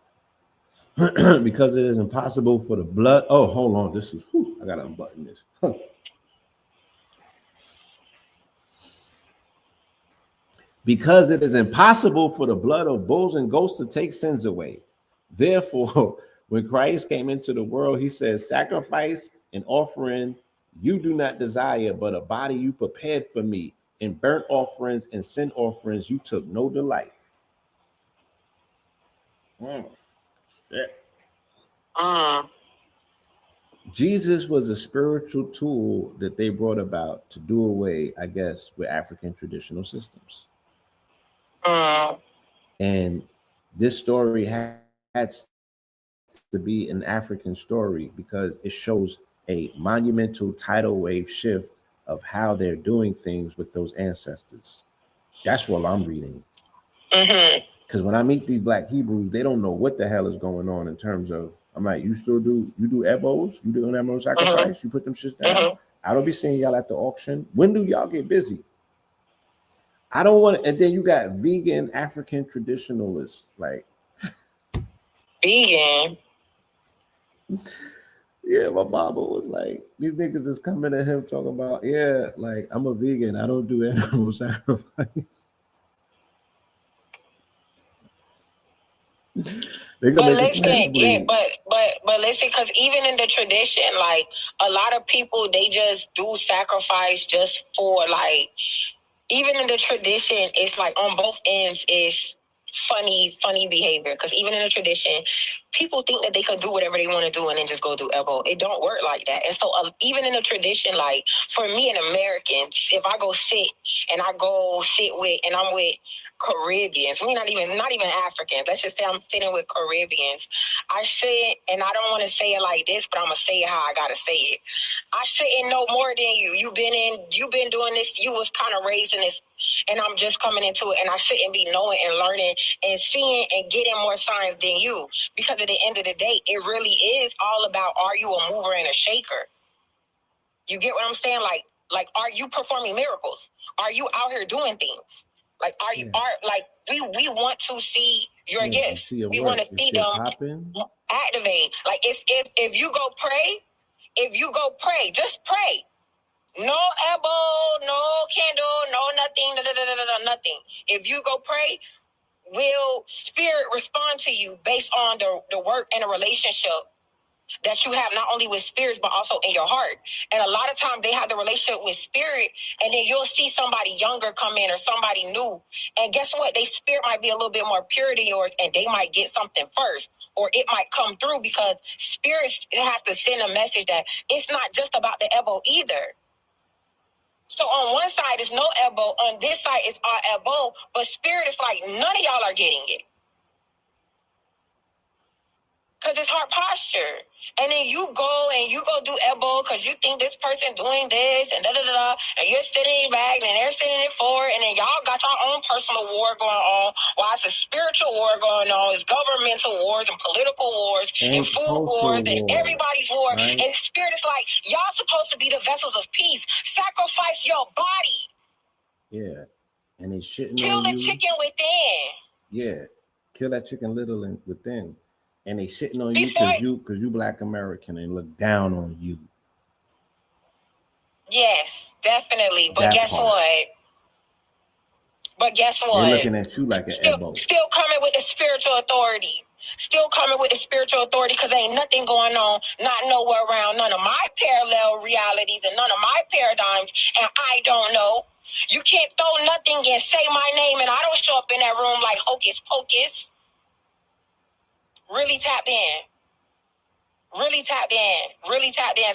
Because it is impossible for the blood. Oh, hold on. This is, I got to unbutton this. Because it is impossible for the blood of bulls and goats to take sins away. Therefore, when Christ came into the world, he says, sacrifice and offering you do not desire, but a body you prepared for me. In burnt offerings and sin offerings you took no delight. Shit. Jesus was a spiritual tool that they brought about to do away, I guess, with African traditional systems. And this story had to be an African story because it shows a monumental tidal wave shift of how they're doing things with those ancestors. That's what I'm reading. Because when I meet these Black Hebrews, they don't know what the hell is going on in terms of, I'm like, you do ebos? You do an animal sacrifice? You put them shit down? I don't be seeing y'all at the auction. When do y'all get busy? I don't want to, and then you got vegan African traditionalists, like vegan. Yeah, my mama was like, these niggas is coming at him talking about, yeah, like I'm a vegan, I don't do animal sacrifice. They gonna But make a listen, plans yeah, bleed. but listen, because even in the tradition, like a lot of people, they just do sacrifice just for like. Even in the tradition, it's like on both ends is funny behavior. Because even in the tradition, people think that they could do whatever they want to do and then just go do elbow. It don't work like that. And so even in the tradition, like for me and Americans, if I go sit and I go sit with, and I'm with Caribbeans, we not even Africans. Let's just say I'm sitting with Caribbeans. I sit, and I don't want to say it like this, but I'm gonna say it how I gotta say it. I shouldn't know more than you. You've been doing this. You was kind of raised in this, and I'm just coming into it, and I shouldn't be knowing and learning and seeing and getting more signs than you. Because at the end of the day, it really is all about, are you a mover and a shaker? You get what I'm saying? Like, are you performing miracles? Are you out here doing things? Like, we want to see your gifts. We want to see them popping. Activate. Like if you go pray, just pray. No elbow, no candle, no nothing, nothing. If you go pray, will spirit respond to you based on the work and the relationship that you have, not only with spirits, but also in your heart. And a lot of times they have the relationship with spirit, and then you'll see somebody younger come in or somebody new. And guess what? Their spirit might be a little bit more pure than yours, and they might get something first. Or it might come through, because spirits have to send a message that it's not just about the elbow either. So on one side is no elbow, on this side is our elbow, but spirit is like, none of y'all are getting it. Because it's heart posture. And then you go do elbow because you think this person doing this and da-da-da-da, and you're sitting back and they're sitting it forward, and then y'all got your own personal war going on, while it's a spiritual war going on, it's governmental wars and political wars and food wars and everybody's war. Right? And spirit is like, y'all supposed to be the vessels of peace. Sacrifice your body. Yeah. And they shitting Kill on the you. chicken within. Yeah. Kill that chicken little and within. And they shitting on you because you Black American and look down on you. Yes, definitely. But guess what? They're looking at you like an elbow. Still coming with the spiritual authority. Because ain't nothing going on, not nowhere around none of my parallel realities and none of my paradigms, and I don't know. You can't throw nothing and say my name and I don't show up in that room like hocus pocus. Really tapped in.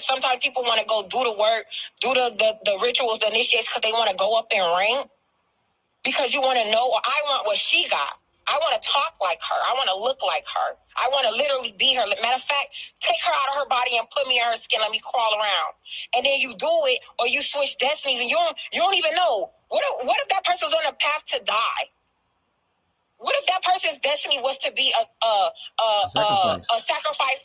Sometimes people want to go do the work, do the rituals, the initiations, because they want to go up in rank. Because you want to know, or I want what she got. I want to talk like her. I want to look like her. I want to literally be her. Matter of fact, take her out of her body and put me in her skin. Let me crawl around. And then you do it, or you switch destinies, and you don't even know. What if that person's on a path to die? What if that person's destiny was to be a sacrifice?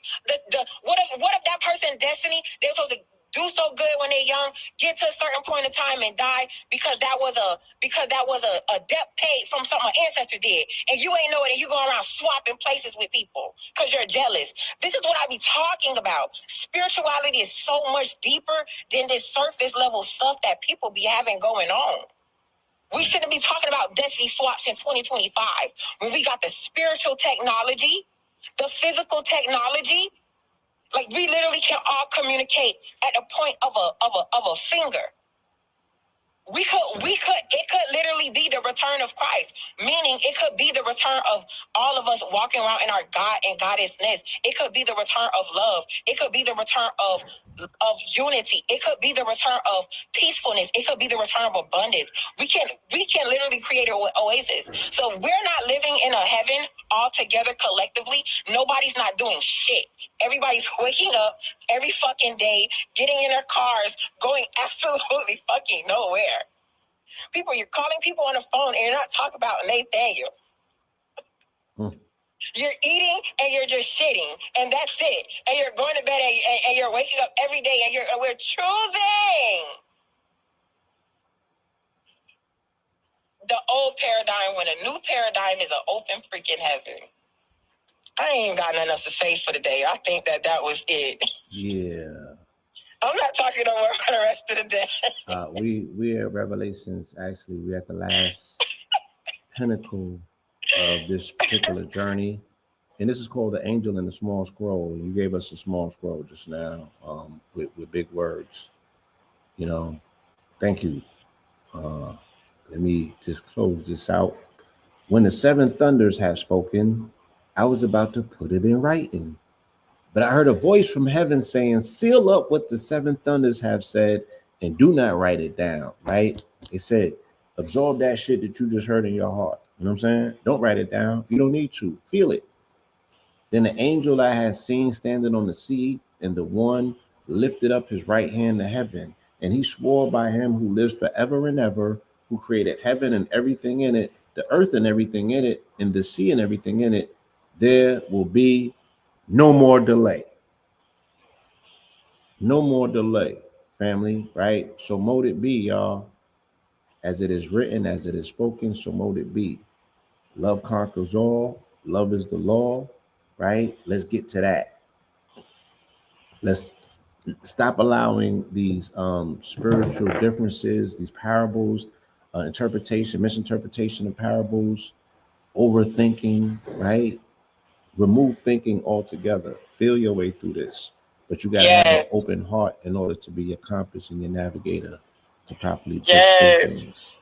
What if that person's destiny, they're supposed to do so good when they're young, get to a certain point in time and die because that was a debt paid from something an ancestor did, and you ain't know it, and you go around swapping places with people because you're jealous. This is what I be talking about. Spirituality is so much deeper than this surface level stuff that people be having going on. We shouldn't be talking about destiny swaps in 2025 when we got the spiritual technology, the physical technology. Like, we literally can all communicate at the point of a finger. It could literally be the return of Christ, meaning it could be the return of all of us walking around in our God and goddessness. It could be the return of love. It could be the return of unity. It could be the return of peacefulness. It could be the return of abundance. We can literally create an oasis. So we're not living in a heaven all together collectively. Nobody's not doing shit. Everybody's waking up every fucking day, getting in their cars, going absolutely fucking nowhere. People, you're calling people on the phone and you're not talking about Nathaniel. You're eating and you're just shitting, and that's it. And you're going to bed and you're waking up every day, and we're choosing the old paradigm when a new paradigm is an open freaking heaven. I ain't got nothing else to say for the day. I think that was it. Yeah. I'm not talking no more for the rest of the day. We at Revelations, actually, we're at the last pinnacle of this particular journey. And this is called The Angel in the Small Scroll. You gave us a small scroll just now, with big words. You know, thank you. Let me just close this out. When the seven thunders have spoken, I was about to put it in writing. But I heard a voice from heaven saying, seal up what the seven thunders have said and do not write it down, right? It said, absorb that shit that you just heard in your heart. You know what I'm saying? Don't write it down. You don't need to. Feel it. Then the angel I had seen standing on the sea, and the one lifted up his right hand to heaven, and he swore by him who lives forever and ever, who created heaven and everything in it, the earth and everything in it, and the sea and everything in it, there will be no more delay. No more delay, family, right? So mote it be, y'all. As it is written, as it is spoken, so mote it be. Love conquers all. Love is the law, right? Let's get to that. Let's stop allowing these spiritual differences, these parables, interpretation, misinterpretation of parables, overthinking, right? Remove thinking altogether. Feel your way through this. But you got to have an open heart in order to be your compass and your navigator to properly push through things.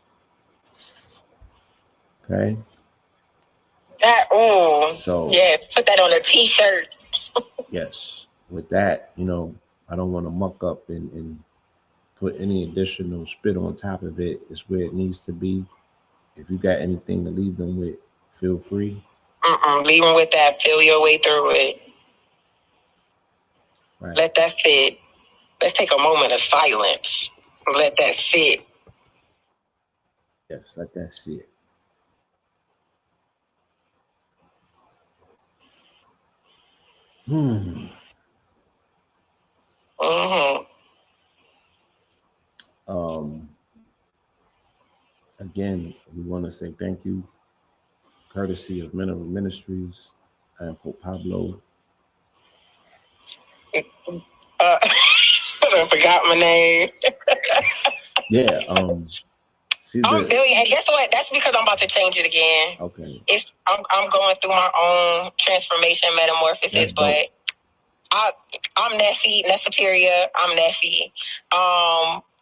Okay? So yes, put that on a t-shirt. Yes. With that, I don't want to muck up and put any additional spit on top of it. It's where it needs to be. If you got anything to leave them with, feel free. Leave them with that. Feel your way through it. Right. Let that sit. Let's take a moment of silence. Let that sit. Yes, let that sit. Again, we want to say thank you, courtesy of Mineral Ministries and Pope Pablo. I forgot my name. Yeah. I'm billion, and guess what? That's because I'm about to change it again. Okay. I'm going through my own transformation metamorphosis, but I'm Neferteria. I'm Nephi.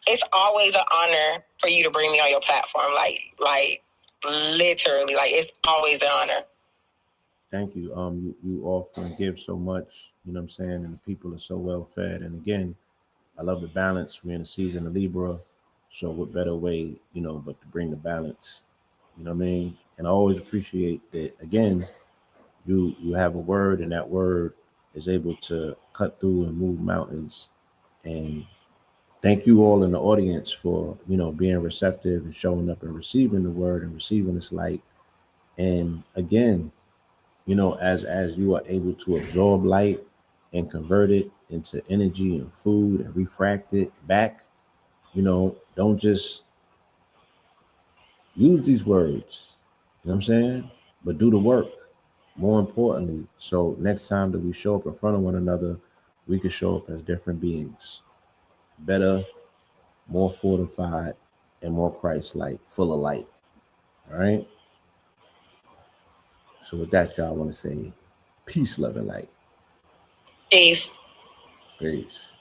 It's always an honor for you to bring me on your platform. Like literally, like it's always an honor. Thank you. You offer and give so much, you know what I'm saying? And the people are so well fed. And again, I love the balance. We're in the season of Libra. So what better way, but to bring the balance, you know what I mean? And I always appreciate that, again, you have a word, and that word is able to cut through and move mountains. And thank you all in the audience for, being receptive and showing up and receiving the word and receiving this light. And again, as you are able to absorb light and convert it into energy and food and refract it back, don't just use these words, you know what I'm saying? But do the work, more importantly. So next time that we show up in front of one another, we can show up as different beings, better, more fortified, and more Christ-like, full of light. All right? So with that, y'all, I want to say peace, love, and light. Peace. Peace.